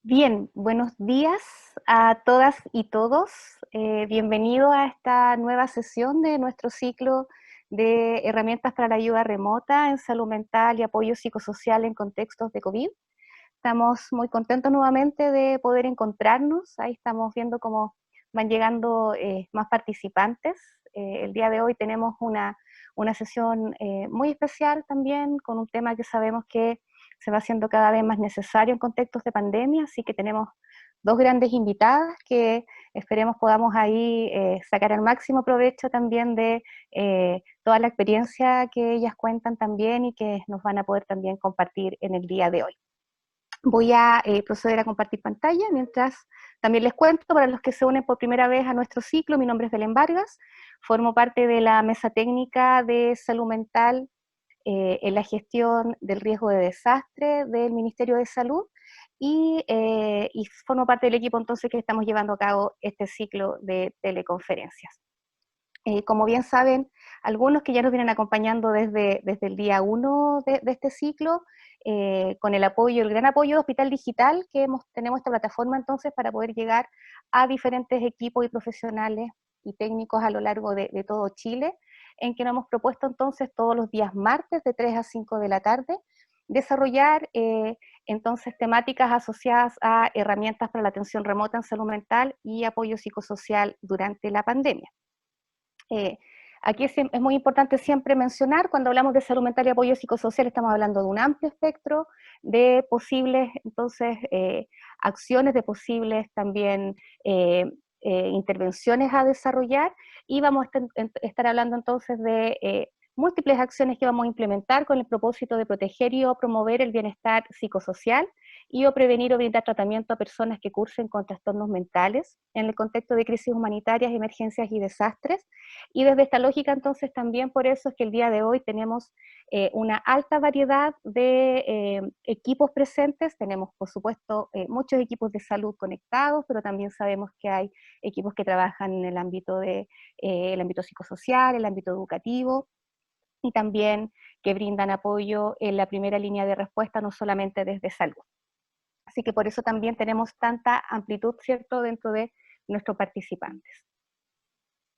Bien, buenos días a todas y todos. Bienvenido a esta nueva sesión de nuestro ciclo de herramientas para la ayuda remota en salud mental y apoyo psicosocial en contextos de COVID. Estamos muy contentos nuevamente de poder encontrarnos. Ahí estamos viendo cómo van llegando más participantes. El día de hoy tenemos una sesión muy especial también con un tema que sabemos que se va haciendo cada vez más necesario en contextos de pandemia, así que tenemos dos grandes invitadas que esperemos podamos ahí sacar el máximo provecho también de toda la experiencia que ellas cuentan también y que nos van a poder también compartir en el día de hoy. Voy a proceder a compartir pantalla, mientras también les cuento, para los que se unen por primera vez a nuestro ciclo, mi nombre es Belén Vargas, formo parte de la Mesa Técnica de Salud Mental en la gestión del riesgo de desastre del Ministerio de Salud y formo parte del equipo entonces que estamos llevando a cabo este ciclo de teleconferencias. Como bien saben, algunos que ya nos vienen acompañando desde el día 1 de este ciclo, con el apoyo, el gran apoyo de Hospital Digital, que tenemos esta plataforma entonces para poder llegar a diferentes equipos y profesionales y técnicos a lo largo de todo Chile, en que nos hemos propuesto entonces todos los días martes de 3 a 5 de la tarde, desarrollar entonces temáticas asociadas a herramientas para la atención remota en salud mental y apoyo psicosocial durante la pandemia. Aquí es muy importante siempre mencionar, cuando hablamos de salud mental y apoyo psicosocial, estamos hablando de un amplio espectro de posibles, entonces, acciones, de posibles también intervenciones a desarrollar, y vamos a estar hablando entonces de múltiples acciones que vamos a implementar con el propósito de proteger y o promover el bienestar psicosocial y o prevenir o brindar tratamiento a personas que cursen con trastornos mentales en el contexto de crisis humanitarias, emergencias y desastres. Y desde esta lógica, entonces, también por eso es que el día de hoy tenemos una alta variedad de equipos presentes. Tenemos, por supuesto, muchos equipos de salud conectados, pero también sabemos que hay equipos que trabajan en el ámbito psicosocial, el ámbito educativo, y también que brindan apoyo en la primera línea de respuesta, no solamente desde salud. Así que por eso también tenemos tanta amplitud, ¿cierto?, dentro de nuestros participantes.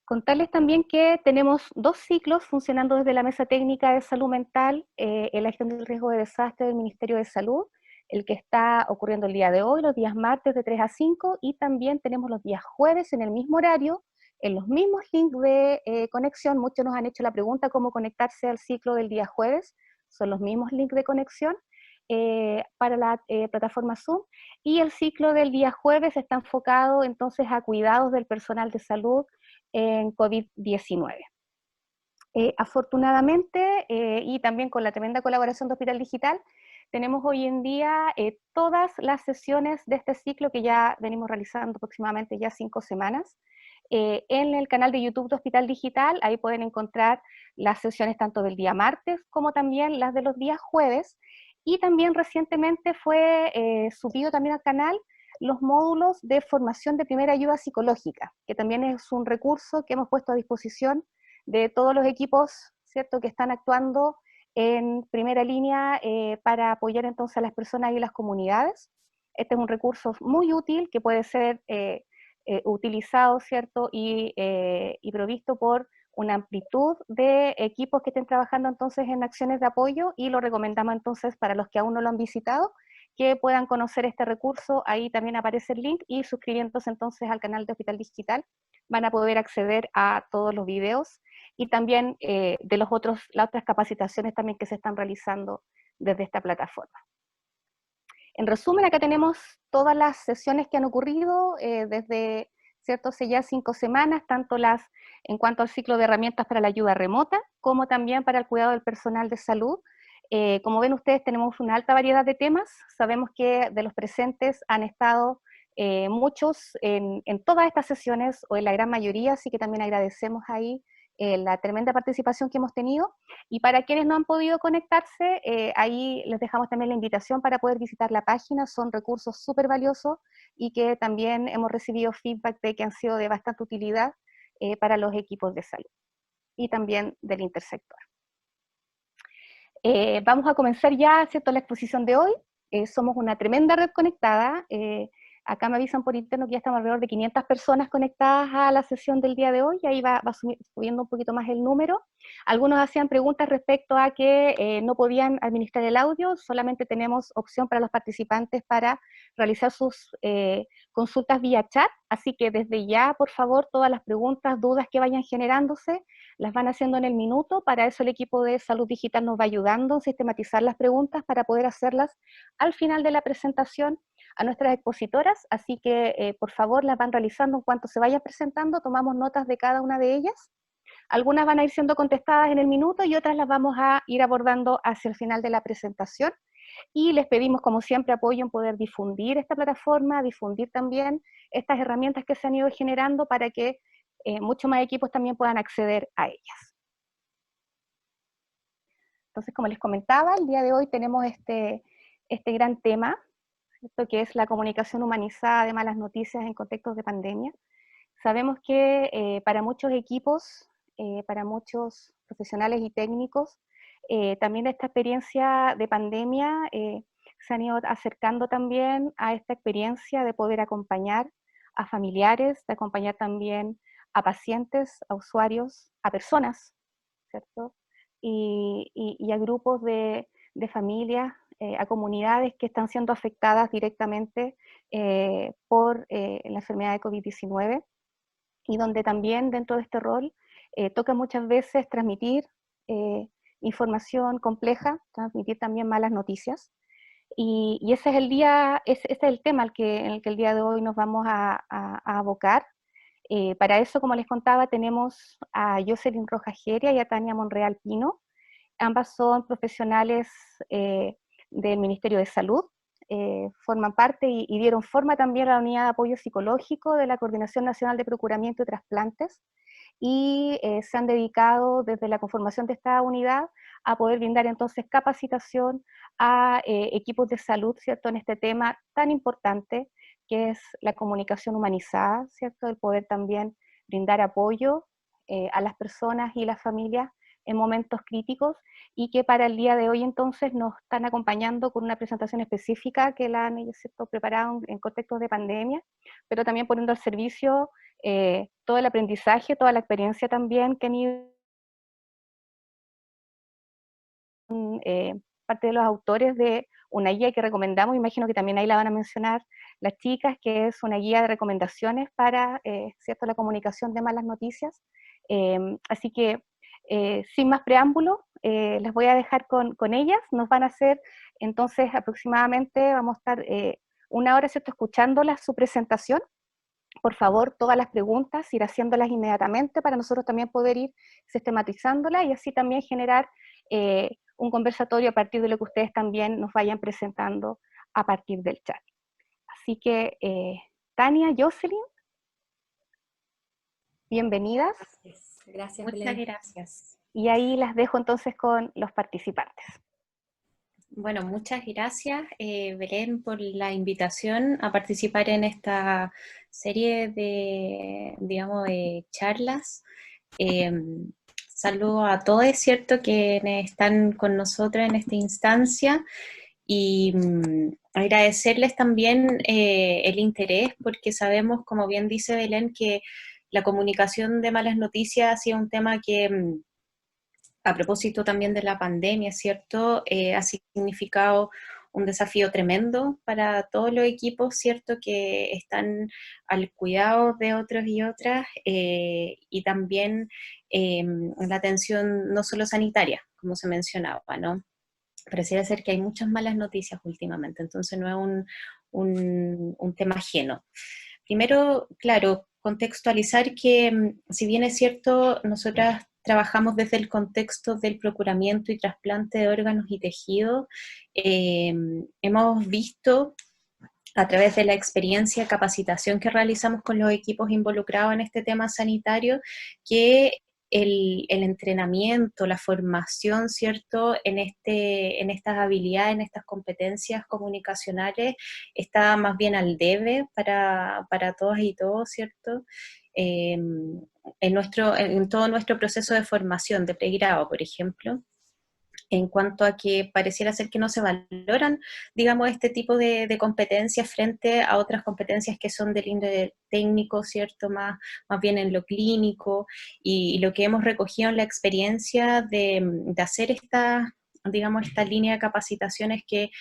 Contarles también que tenemos dos ciclos funcionando desde la Mesa Técnica de Salud Mental en la gestión del riesgo de desastre del Ministerio de Salud, el que está ocurriendo el día de hoy, los días martes de 3 a 5, y también tenemos los días jueves en el mismo horario, en los mismos links de conexión. Muchos nos han hecho la pregunta cómo conectarse al ciclo del día jueves, son los mismos links de conexión para la plataforma Zoom, y el ciclo del día jueves está enfocado entonces a cuidados del personal de salud en COVID-19. Afortunadamente, y también con la tremenda colaboración de Hospital Digital, tenemos hoy en día todas las sesiones de este ciclo que ya venimos realizando aproximadamente ya 5 semanas. En el canal de YouTube de Hospital Digital, ahí pueden encontrar las sesiones tanto del día martes como también las de los días jueves, y también recientemente fue subido también al canal los módulos de formación de primera ayuda psicológica, que también es un recurso que hemos puesto a disposición de todos los equipos, ¿cierto?, que están actuando en primera línea para apoyar entonces a las personas y las comunidades. Este es un recurso muy útil que puede ser utilizado, ¿cierto?, y provisto por una amplitud de equipos que estén trabajando entonces en acciones de apoyo, y lo recomendamos entonces para los que aún no lo han visitado, que puedan conocer este recurso. Ahí también aparece el link, y suscribiéndose entonces al canal de Hospital Digital van a poder acceder a todos los videos y también de las otras capacitaciones también que se están realizando desde esta plataforma. En resumen, acá tenemos todas las sesiones que han ocurrido desde, ¿cierto?, hace ya 5 semanas, tanto las en cuanto al ciclo de herramientas para la ayuda remota, como también para el cuidado del personal de salud. Como ven ustedes, tenemos una alta variedad de temas. Sabemos que de los presentes han estado muchos en todas estas sesiones, o en la gran mayoría, así que también agradecemos ahí la tremenda participación que hemos tenido. Y para quienes no han podido conectarse, ahí les dejamos también la invitación para poder visitar la página. Son recursos súper valiosos y que también hemos recibido feedback de que han sido de bastante utilidad para los equipos de salud y también del intersector. Vamos a comenzar ya, ¿cierto?, la exposición de hoy. somos una tremenda red conectada. Acá me avisan por interno que ya estamos alrededor de 500 personas conectadas a la sesión del día de hoy, y ahí va subiendo un poquito más el número. Algunos hacían preguntas respecto a que no podían administrar el audio, solamente tenemos opción para los participantes para realizar sus consultas vía chat, así que desde ya, por favor, todas las preguntas, dudas que vayan generándose, las van haciendo en el minuto. Para eso el equipo de Salud Digital nos va ayudando a sistematizar las preguntas para poder hacerlas al final de la presentación a nuestras expositoras, así que por favor las van realizando en cuanto se vayan presentando, tomamos notas de cada una de ellas. Algunas van a ir siendo contestadas en el minuto y otras las vamos a ir abordando hacia el final de la presentación. Y les pedimos, como siempre, apoyo en poder difundir esta plataforma, difundir también estas herramientas que se han ido generando para que muchos más equipos también puedan acceder a ellas. Entonces, como les comentaba, el día de hoy tenemos este gran tema, esto que es la comunicación humanizada de malas noticias en contextos de pandemia. Sabemos que para muchos equipos, para muchos profesionales y técnicos, también esta experiencia de pandemia se han ido acercando también a esta experiencia de poder acompañar a familiares, de acompañar también a pacientes, a usuarios, a personas, ¿cierto? Y a grupos de familias, a comunidades que están siendo afectadas directamente por la enfermedad de COVID-19, y donde también dentro de este rol toca muchas veces transmitir eh, información compleja, transmitir también malas noticias. Y ese es ese es el tema en el que el día de hoy nos vamos a abocar. Para eso, como les contaba, tenemos a Jocelyn Rojas Geria y a Tania Monreal Pino. Ambas son profesionales del Ministerio de Salud, forman parte y dieron forma también a la unidad de apoyo psicológico de la Coordinación Nacional de Procuramiento y Trasplantes, y se han dedicado desde la conformación de esta unidad a poder brindar entonces capacitación a equipos de salud, ¿cierto?, en este tema tan importante que es la comunicación humanizada, ¿cierto?, el poder también brindar apoyo a las personas y las familias en momentos críticos, y que para el día de hoy entonces nos están acompañando con una presentación específica que la han preparado en contextos de pandemia, pero también poniendo al servicio todo el aprendizaje, toda la experiencia también que han ido parte de los autores de una guía que recomendamos, imagino que también ahí la van a mencionar las chicas, que es una guía de recomendaciones para ¿cierto?, la comunicación de malas noticias. Así que, sin más preámbulo, les voy a dejar con ellas. Nos van a hacer, entonces, aproximadamente, vamos a estar una hora, ¿cierto?, escuchándolas su presentación. Por favor, todas las preguntas, ir haciéndolas inmediatamente para nosotros también poder ir sistematizándolas y así también generar un conversatorio a partir de lo que ustedes también nos vayan presentando a partir del chat. Así que, Tania, Jocelyn, bienvenidas. Gracias, Muchas Belén. gracias. Y ahí las dejo entonces con los participantes. Bueno, muchas gracias, Belén, por la invitación a participar en esta serie de, digamos, de charlas. Saludo a todos, es cierto, que están con nosotros en esta instancia, y agradecerles también el interés, porque sabemos, como bien dice Belén, que la comunicación de malas noticias ha sido un tema que a propósito también de la pandemia, ¿cierto? Ha significado un desafío tremendo para todos los equipos, ¿cierto?, que están al cuidado de otros y otras, y también la atención no solo sanitaria, como se mencionaba, ¿no? Pareciera ser que hay muchas malas noticias últimamente, entonces no es un tema ajeno. Primero, claro, contextualizar que si bien es cierto, nosotras trabajamos desde el contexto del procuramiento y trasplante de órganos y tejidos, hemos visto a través de la experiencia, capacitación que realizamos con los equipos involucrados en este tema sanitario, que el entrenamiento, la formación, ¿cierto?, en estas habilidades, en estas competencias comunicacionales, está más bien al debe para todas y todos, ¿cierto? En todo nuestro proceso de formación de pregrado, por ejemplo. en cuanto a que pareciera ser que no se valoran, digamos, este tipo de competencias frente a otras competencias que son del índole técnico, ¿cierto? Más bien en lo clínico, y lo que hemos recogido en la experiencia de hacer esta, digamos, esta línea de capacitaciones que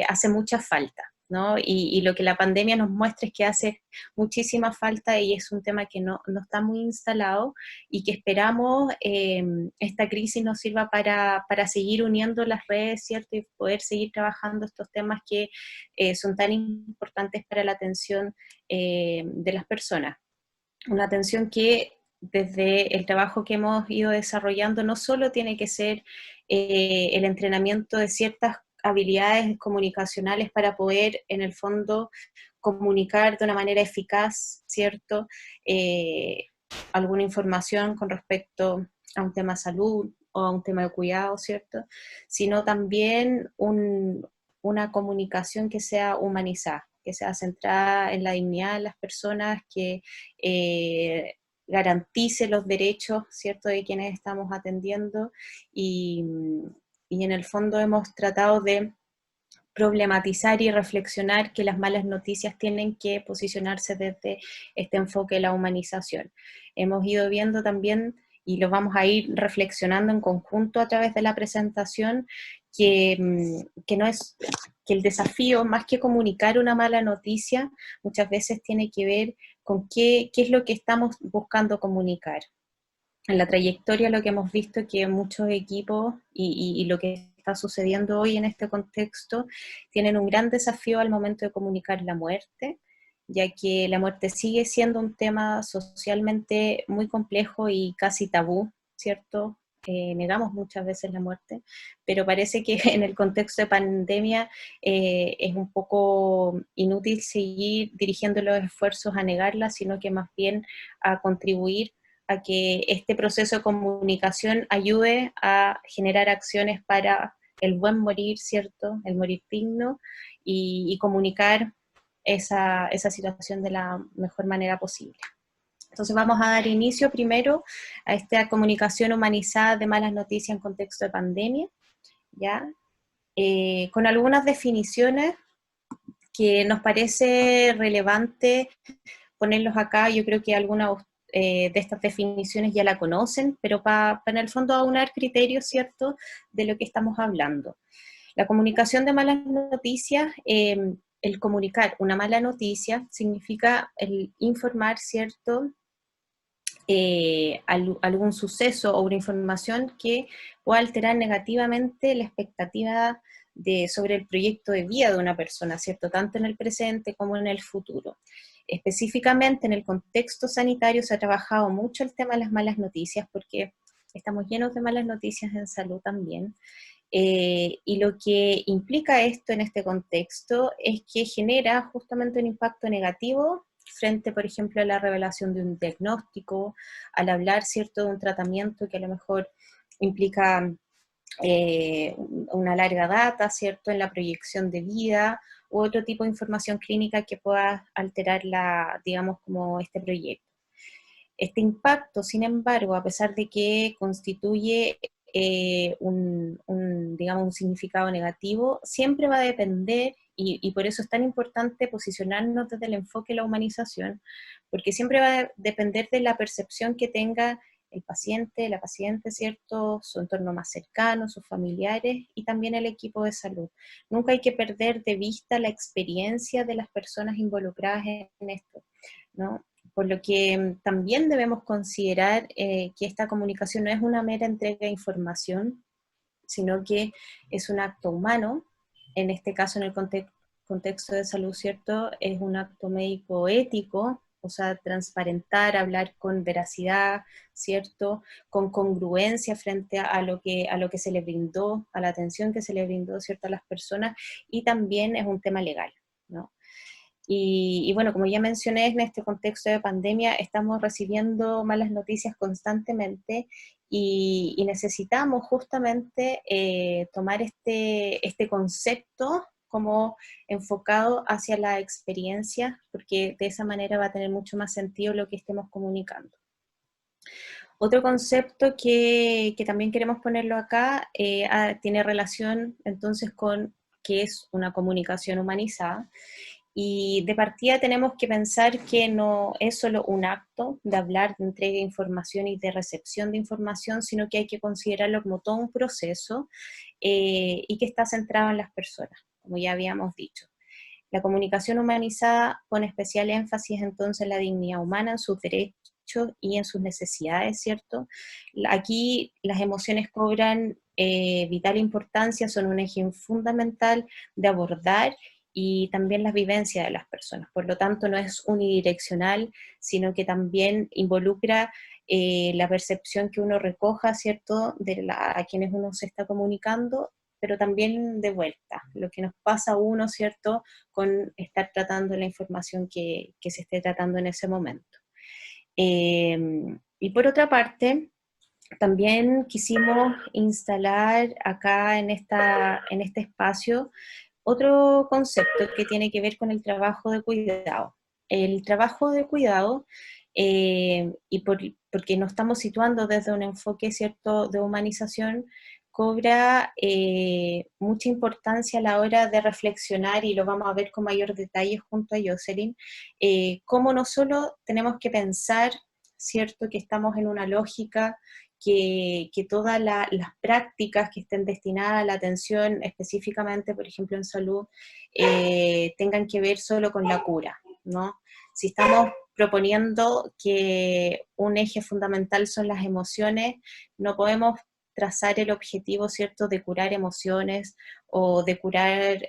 hace mucha falta, ¿no? Y lo que la pandemia nos muestra es que hace muchísima falta y es un tema que no está muy instalado y que esperamos esta crisis nos sirva para seguir uniendo las redes, ¿cierto? Y poder seguir trabajando estos temas que son tan importantes para la atención de las personas. Una atención que desde el trabajo que hemos ido desarrollando no solo tiene que ser el entrenamiento de ciertas habilidades comunicacionales para poder, en el fondo, comunicar de una manera eficaz, ¿cierto? Eh, Alguna información con respecto a un tema de salud o a un tema de cuidado, ¿cierto? Sino también una comunicación que sea humanizada, que sea centrada en la dignidad de las personas, que eh, garantice los derechos, ¿cierto?, de quienes estamos atendiendo y, y en el fondo hemos tratado de problematizar y reflexionar que las malas noticias tienen que posicionarse desde este enfoque de la humanización. Hemos ido viendo también, y lo vamos a ir reflexionando en conjunto a través de la presentación, que no es que el desafío, más que comunicar una mala noticia, muchas veces tiene que ver con qué es lo que estamos buscando comunicar. En la trayectoria lo que hemos visto es que muchos equipos y lo que está sucediendo hoy en este contexto tienen un gran desafío al momento de comunicar la muerte, ya que la muerte sigue siendo un tema socialmente muy complejo y casi tabú, ¿cierto? Negamos muchas veces la muerte, pero parece que en el contexto de pandemia es un poco inútil seguir dirigiendo los esfuerzos a negarla, sino que más bien a contribuir a que este proceso de comunicación ayude a generar acciones para el buen morir, ¿cierto? El morir digno y comunicar esa situación de la mejor manera posible. Entonces vamos a dar inicio primero a esta comunicación humanizada de malas noticias en contexto de pandemia, ¿ya? Con algunas definiciones que nos parece relevante ponerlos acá. Yo creo que algunas de estas definiciones ya la conocen, pero para en el fondo aunar criterios, ¿cierto?, de lo que estamos hablando. La comunicación de malas noticias, el comunicar una mala noticia significa el informar, ¿cierto?, algún suceso o una información que pueda alterar negativamente la expectativa sobre el proyecto de vida de una persona, ¿cierto?, tanto en el presente como en el futuro. Específicamente en el contexto sanitario se ha trabajado mucho el tema de las malas noticias porque estamos llenos de malas noticias en salud también. Y lo que implica esto en este contexto es que genera justamente un impacto negativo frente, por ejemplo, a la revelación de un diagnóstico, al hablar, ¿cierto?, de un tratamiento que a lo mejor implica una larga data, ¿cierto?, en la proyección de vida u otro tipo de información clínica que pueda alterar digamos, como este proyecto. Este impacto, sin embargo, a pesar de que constituye digamos, un significado negativo, siempre va a depender, y por eso es tan importante posicionarnos desde el enfoque de la humanización, porque siempre va a depender de la percepción que tenga el paciente, la paciente, ¿cierto?, su entorno más cercano, sus familiares y también el equipo de salud. Nunca hay que perder de vista la experiencia de las personas involucradas en esto, ¿no? Por lo que también debemos considerar que esta comunicación no es una mera entrega de información, sino que es un acto humano, en este caso en el contexto de salud, ¿cierto? Es un acto médico ético, o sea, transparentar, hablar con veracidad, ¿cierto? Con congruencia frente a lo que se le brindó, a la atención que se le brindó, ¿cierto?, a las personas, y también es un tema legal, ¿no? Y bueno, como ya mencioné, en este contexto de pandemia estamos recibiendo malas noticias constantemente y necesitamos justamente tomar este concepto como enfocado hacia la experiencia, porque de esa manera va a tener mucho más sentido lo que estemos comunicando. Otro concepto que también queremos ponerlo acá tiene relación entonces con qué es una comunicación humanizada. Y de partida tenemos que pensar que no es solo un acto de hablar, de entrega de información y de recepción de información, sino que hay que considerarlo como todo un proceso y que está centrado en las personas, como ya habíamos dicho. La comunicación humanizada pone especial énfasis entonces en la dignidad humana, en sus derechos y en sus necesidades, ¿cierto? Aquí las emociones cobran vital importancia, son un eje fundamental de abordar y también las vivencias de las personas. Por lo tanto, no es unidireccional, sino que también involucra la percepción que uno recoja, ¿cierto?, a quienes uno se está comunicando, pero también de vuelta, lo que nos pasa a uno, ¿cierto?, con estar tratando la información que se esté tratando en ese momento. Y por otra parte, también quisimos instalar acá en este espacio otro concepto que tiene que ver con el trabajo de cuidado. El trabajo de cuidado, porque nos estamos situando desde un enfoque, ¿cierto?, de humanización, cobra mucha importancia a la hora de reflexionar, y lo vamos a ver con mayor detalle junto a Jocelyn, cómo no solo tenemos que pensar, ¿cierto?, que estamos en una lógica que todas las prácticas que estén destinadas a la atención, específicamente, por ejemplo, en salud, tengan que ver solo con la cura, ¿no? Si estamos proponiendo que un eje fundamental son las emociones, no podemos trazar el objetivo, ¿cierto?, de curar emociones o de curar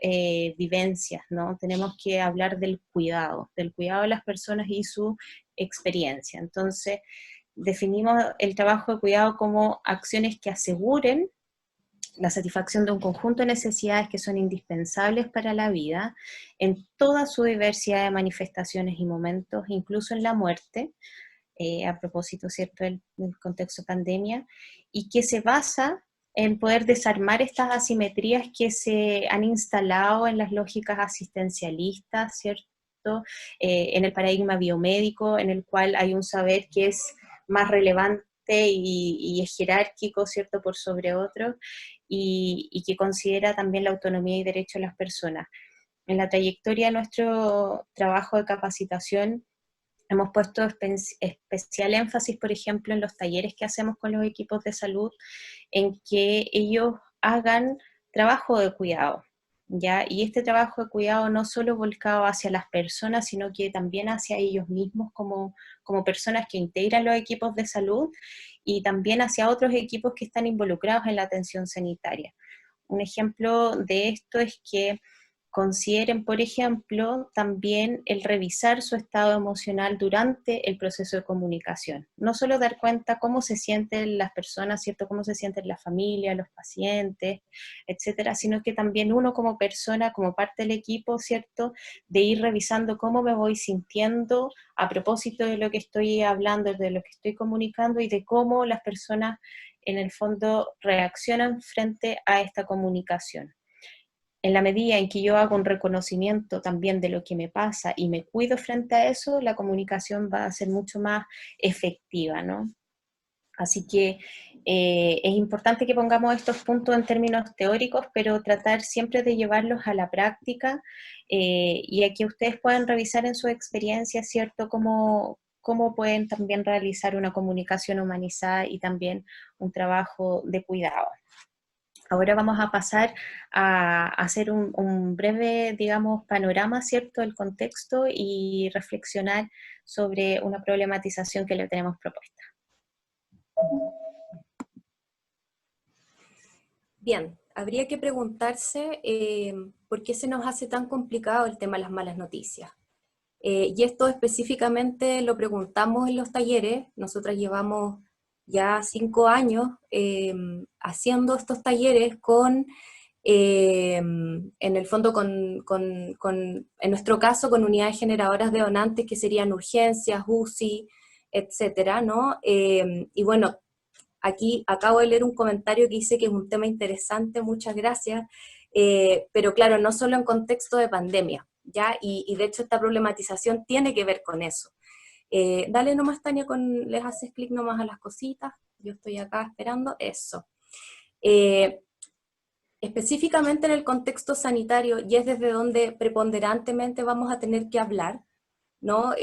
vivencias, ¿no? Tenemos que hablar del cuidado de las personas y su experiencia. Entonces, definimos el trabajo de cuidado como acciones que aseguren la satisfacción de un conjunto de necesidades que son indispensables para la vida, en toda su diversidad de manifestaciones y momentos, incluso en la muerte, a propósito, ¿cierto?, del contexto pandemia, y que se basa en poder desarmar estas asimetrías que se han instalado en las lógicas asistencialistas, ¿cierto?, en el paradigma biomédico, en el cual hay un saber que es más relevante y es jerárquico, ¿cierto?, por sobre otros, y que considera también la autonomía y derecho de las personas. En la trayectoria de nuestro trabajo de capacitación, hemos puesto especial énfasis, por ejemplo, en los talleres que hacemos con los equipos de salud, en que ellos hagan trabajo de cuidado, ¿ya? Y este trabajo de cuidado no solo volcado hacia las personas, sino que también hacia ellos mismos como personas que integran los equipos de salud, y también hacia otros equipos que están involucrados en la atención sanitaria. Un ejemplo de esto es que consideren, por ejemplo, también el revisar su estado emocional durante el proceso de comunicación. No solo dar cuenta cómo se sienten las personas, ¿cierto?, cómo se sienten la familia, los pacientes, etcétera, sino que también uno como persona, como parte del equipo, ¿cierto?, de ir revisando cómo me voy sintiendo a propósito de lo que estoy hablando, de lo que estoy comunicando, y de cómo las personas en el fondo reaccionan frente a esta comunicación. En la medida en que yo hago un reconocimiento también de lo que me pasa y me cuido frente a eso, la comunicación va a ser mucho más efectiva, ¿no? Así que es importante que pongamos estos puntos en términos teóricos, pero tratar siempre de llevarlos a la práctica, y a que ustedes puedan revisar en su experiencia, ¿cierto?, cómo pueden también realizar una comunicación humanizada y también un trabajo de cuidado. Ahora vamos a pasar a hacer un breve, digamos, panorama, ¿cierto?, del contexto, y reflexionar sobre una problematización que le tenemos propuesta. Bien, habría que preguntarse por qué se nos hace tan complicado el tema de las malas noticias. Y esto específicamente lo preguntamos en los talleres. Nosotras llevamos ya 5 años haciendo estos talleres en el fondo en nuestro caso, con unidades generadoras de donantes que serían urgencias, UCI, etcétera, ¿no? Y bueno, aquí acabo de leer un comentario que dice que es un tema interesante, muchas gracias, pero claro, no solo en contexto de pandemia, ¿ya? Y de hecho esta problematización tiene que ver con eso. Dale nomás, Tania, les haces clic nomás a las cositas, yo estoy acá esperando, eso. Específicamente en el contexto sanitario, y es desde donde preponderantemente vamos a tener que hablar, ¿no?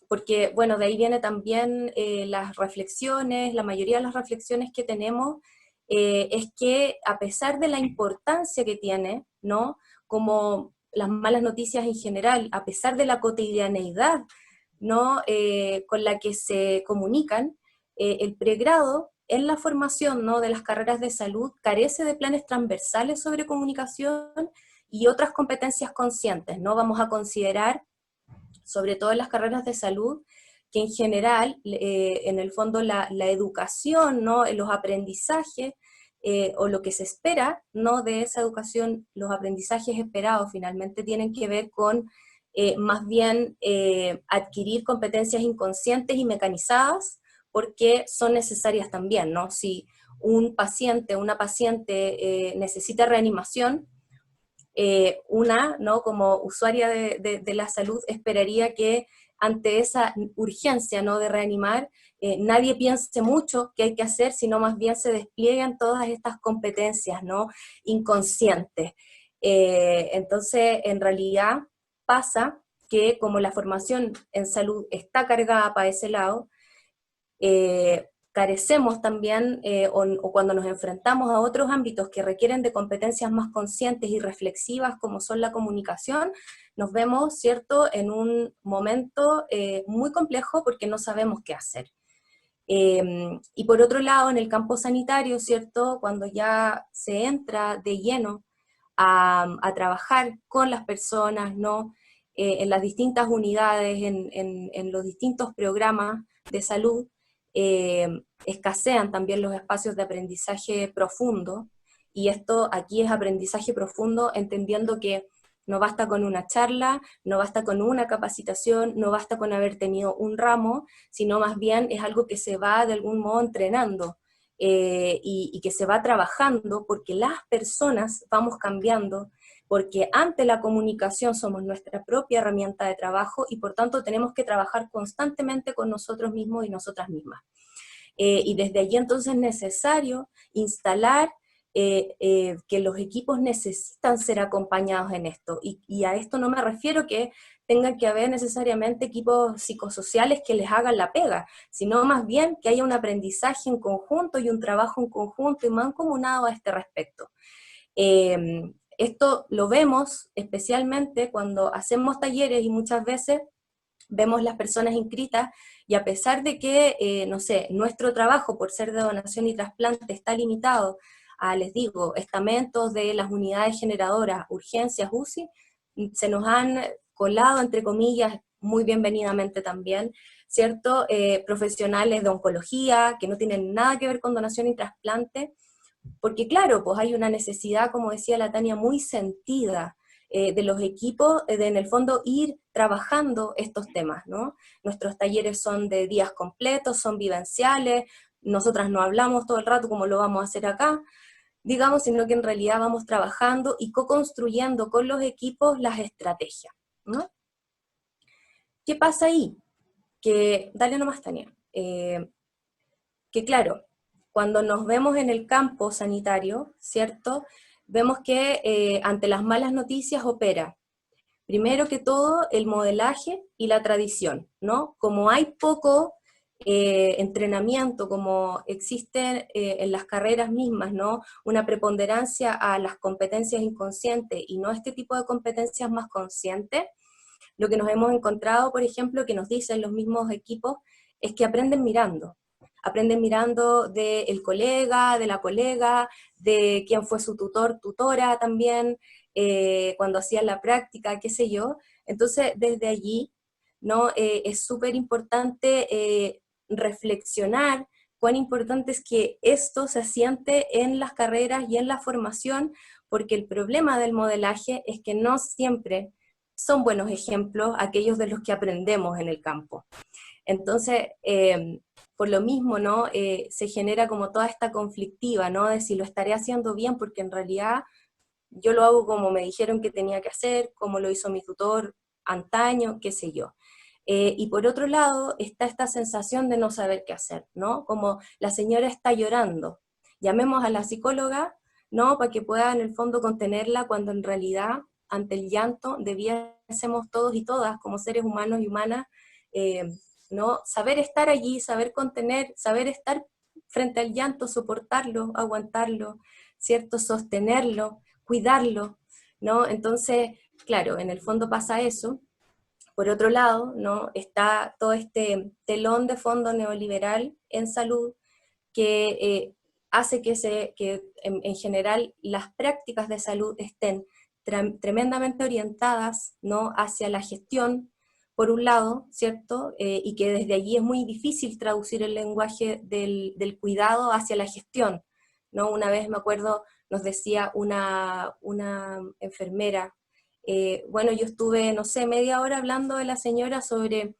Porque, bueno, de ahí viene también las reflexiones, la mayoría de las reflexiones que tenemos, es que a pesar de la importancia que tiene, ¿no? Como las malas noticias en general, a pesar de la cotidianeidad, ¿no? Con la que se comunican, el pregrado en la formación, ¿no? De las carreras de salud carece de planes transversales sobre comunicación y otras competencias conscientes, ¿no? Vamos a considerar, sobre todo en las carreras de salud, que en general, en el fondo, la educación, ¿no? Los aprendizajes, o lo que se espera, ¿no? De esa educación, los aprendizajes esperados finalmente tienen que ver con más bien adquirir competencias inconscientes y mecanizadas, porque son necesarias también, ¿no? Si un paciente, una paciente necesita reanimación, una, ¿no? Como usuaria de la salud, esperaría que ante esa urgencia, ¿no? De reanimar, nadie piense mucho qué hay que hacer, sino más bien se desplieguen todas estas competencias, ¿no? Inconscientes. Entonces, en realidad pasa que como la formación en salud está cargada para ese lado, carecemos también, o cuando nos enfrentamos a otros ámbitos que requieren de competencias más conscientes y reflexivas, como son la comunicación, nos vemos, ¿cierto?, en un momento muy complejo porque no sabemos qué hacer. Y por otro lado, en el campo sanitario, ¿cierto?, cuando ya se entra de lleno a trabajar con las personas, ¿no?, en las distintas unidades, en los distintos programas de salud, escasean también los espacios de aprendizaje profundo, y esto aquí es aprendizaje profundo entendiendo que no basta con una charla, no basta con una capacitación, no basta con haber tenido un ramo, sino más bien es algo que se va de algún modo entrenando, y que se va trabajando porque las personas vamos cambiando, porque ante la comunicación somos nuestra propia herramienta de trabajo y por tanto tenemos que trabajar constantemente con nosotros mismos y nosotras mismas. Y desde allí entonces es necesario instalar que los equipos necesitan ser acompañados en esto. Y a esto no me refiero que tengan que haber necesariamente equipos psicosociales que les hagan la pega, sino más bien que haya un aprendizaje en conjunto y un trabajo en conjunto y mancomunado a este respecto. Esto lo vemos especialmente cuando hacemos talleres y muchas veces vemos las personas inscritas y a pesar de que, no sé, nuestro trabajo por ser de donación y trasplante está limitado a, les digo, estamentos de las unidades generadoras, urgencias, UCI, se nos han colado, entre comillas, muy bienvenidamente también, ¿cierto? Profesionales de oncología que no tienen nada que ver con donación y trasplante, porque claro, pues hay una necesidad, como decía la Tania, muy sentida de los equipos, de en el fondo ir trabajando estos temas, ¿no? Nuestros talleres son de días completos, son vivenciales, nosotras no hablamos todo el rato como lo vamos a hacer acá, digamos, sino que en realidad vamos trabajando y co-construyendo con los equipos las estrategias, ¿no? ¿Qué pasa ahí? Que, dale nomás, Tania, que claro, cuando nos vemos en el campo sanitario, ¿cierto?, vemos que ante las malas noticias opera, primero que todo, el modelaje y la tradición, ¿no? Como hay poco entrenamiento, como existe en las carreras mismas, ¿no? Una preponderancia a las competencias inconscientes y no a este tipo de competencias más conscientes, lo que nos hemos encontrado, por ejemplo, que nos dicen los mismos equipos, es que aprenden mirando del colega, de la colega, de quién fue su tutor, tutora también, cuando hacían la práctica, qué sé yo. Entonces, desde allí, ¿no? Es súper importante reflexionar cuán importante es que esto se asiente en las carreras y en la formación, porque el problema del modelaje es que no siempre son buenos ejemplos aquellos de los que aprendemos en el campo. Entonces, por lo mismo, ¿no? Se genera como toda esta conflictiva, ¿no? De si lo estaré haciendo bien, porque en realidad yo lo hago como me dijeron que tenía que hacer, como lo hizo mi tutor antaño, qué sé yo. Y por otro lado está esta sensación de no saber qué hacer, ¿no? Como la señora está llorando, llamemos a la psicóloga, ¿no? Para que pueda en el fondo contenerla, cuando en realidad ante el llanto debiésemos todos y todas, como seres humanos y humanas, eh, ¿no? Saber estar allí, saber contener, saber estar frente al llanto, soportarlo, aguantarlo, ¿cierto? Sostenerlo, cuidarlo, ¿no? Entonces, claro, en el fondo pasa eso. Por otro lado, ¿no? Está todo este telón de fondo neoliberal en salud que hace que en general las prácticas de salud estén tremendamente orientadas, ¿no? Hacia la gestión, por un lado, ¿cierto? Y que desde allí es muy difícil traducir el lenguaje del cuidado hacia la gestión, ¿no? Una vez me acuerdo, nos decía una enfermera, bueno, yo estuve, no sé, media hora hablando de la señora sobre,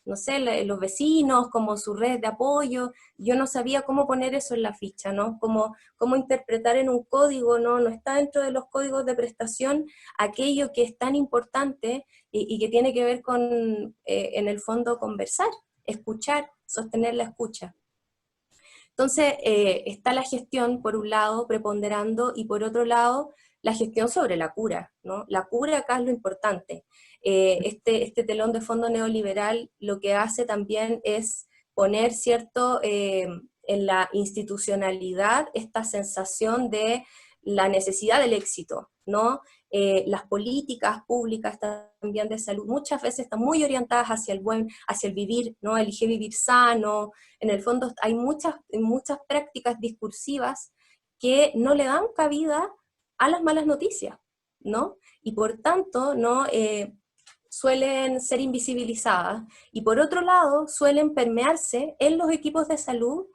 no sé, los vecinos, como su red de apoyo. Yo no sabía cómo poner eso en la ficha, ¿no? Cómo interpretar en un código, ¿no? No está dentro de los códigos de prestación aquello que es tan importante y que tiene que ver con, en el fondo, conversar, escuchar, sostener la escucha. Entonces, está la gestión, por un lado, preponderando, y por otro lado, la gestión sobre la cura, ¿no? La cura acá es lo importante. Este telón de fondo neoliberal lo que hace también es poner, ¿cierto?, en la institucionalidad esta sensación de la necesidad del éxito, ¿no? Las políticas públicas también de salud muchas veces están muy orientadas hacia el vivir, ¿no? Elige vivir sano. En el fondo hay muchas prácticas discursivas que no le dan cabida a las malas noticias, ¿no? Y por tanto, ¿no? Suelen ser invisibilizadas, y por otro lado suelen permearse en los equipos de salud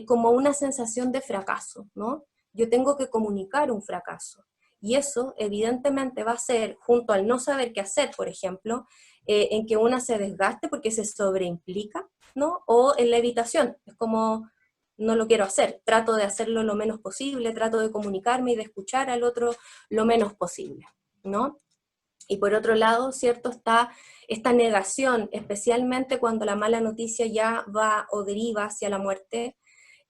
como una sensación de fracaso, ¿no? Yo tengo que comunicar un fracaso, y eso evidentemente va a ser, junto al no saber qué hacer, por ejemplo, en que una se desgaste porque se sobreimplica, ¿no? O en la evitación, es como, no lo quiero hacer, trato de hacerlo lo menos posible, trato de comunicarme y de escuchar al otro lo menos posible, ¿no? Y por otro lado, ¿cierto?, está esta negación, especialmente cuando la mala noticia ya va o deriva hacia la muerte,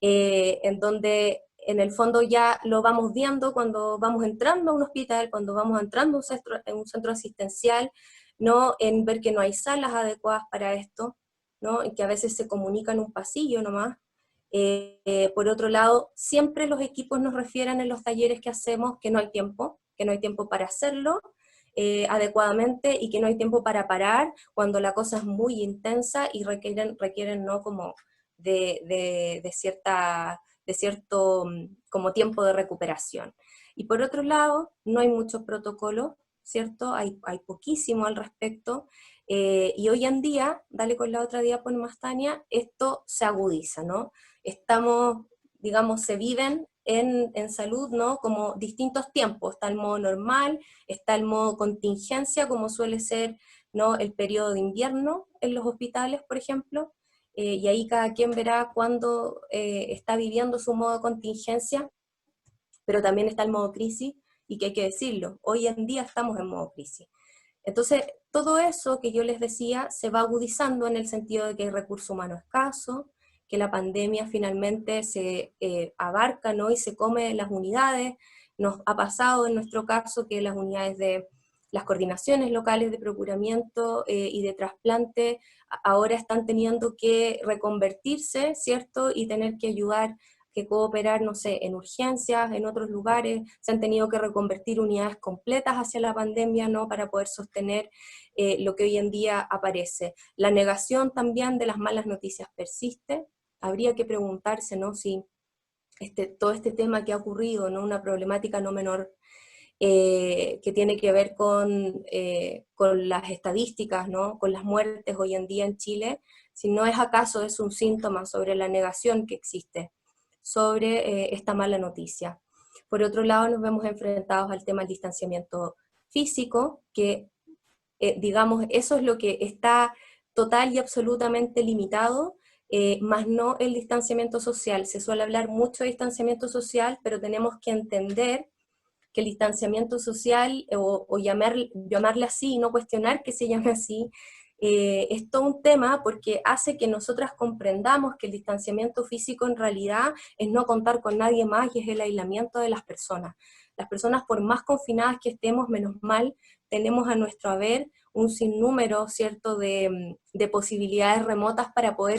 en donde en el fondo ya lo vamos viendo cuando vamos entrando a un hospital, cuando vamos entrando en un centro asistencial, ¿no? En ver que no hay salas adecuadas para esto, ¿no? Y que a veces se comunica en un pasillo nomás. Por otro lado, siempre los equipos nos refieren en los talleres que hacemos que no hay tiempo para hacerlo adecuadamente, y que no hay tiempo para parar cuando la cosa es muy intensa y requieren ¿no? como de cierto como tiempo de recuperación. Y por otro lado, no hay muchos protocolos, ¿cierto? Hay poquísimo al respecto, y hoy en día, dale con la otra diapo más, Tania, esto se agudiza, ¿no? Estamos, digamos, se viven en salud, ¿no? Como distintos tiempos, está el modo normal, está el modo contingencia, como suele ser, ¿no? El periodo de invierno en los hospitales, por ejemplo, y ahí cada quien verá cuándo está viviendo su modo contingencia, pero también está el modo crisis, y que hay que decirlo, hoy en día estamos en modo crisis. Entonces, todo eso que yo les decía se va agudizando en el sentido de que hay recurso humano escaso, que la pandemia finalmente se abarca, ¿no? Y se come las unidades. Nos ha pasado en nuestro caso que las unidades de las coordinaciones locales de procuramiento y de trasplante ahora están teniendo que reconvertirse, ¿cierto? Y tener que ayudar, que cooperar, no sé, en urgencias, en otros lugares. Se han tenido que reconvertir unidades completas hacia la pandemia, ¿no? Para poder sostener lo que hoy en día aparece. La negación también de las malas noticias persiste. Habría que preguntarse, ¿no? Si todo este tema que ha ocurrido, ¿no? Una problemática no menor, que tiene que ver con las estadísticas, ¿no? Con las muertes hoy en día en Chile, si no es acaso es un síntoma sobre la negación que existe sobre esta mala noticia. Por otro lado, nos vemos enfrentados al tema del distanciamiento físico, que digamos, eso es lo que está total y absolutamente limitado, más no el distanciamiento social. Se suele hablar mucho de distanciamiento social, pero tenemos que entender que el distanciamiento social, o llamarle así, y no cuestionar que se llame así, es todo un tema porque hace que nosotras comprendamos que el distanciamiento físico en realidad es no contar con nadie más y es el aislamiento de las personas. Las personas, por más confinadas que estemos, menos mal, tenemos a nuestro haber un sinnúmero, ¿cierto?, de posibilidades remotas para poder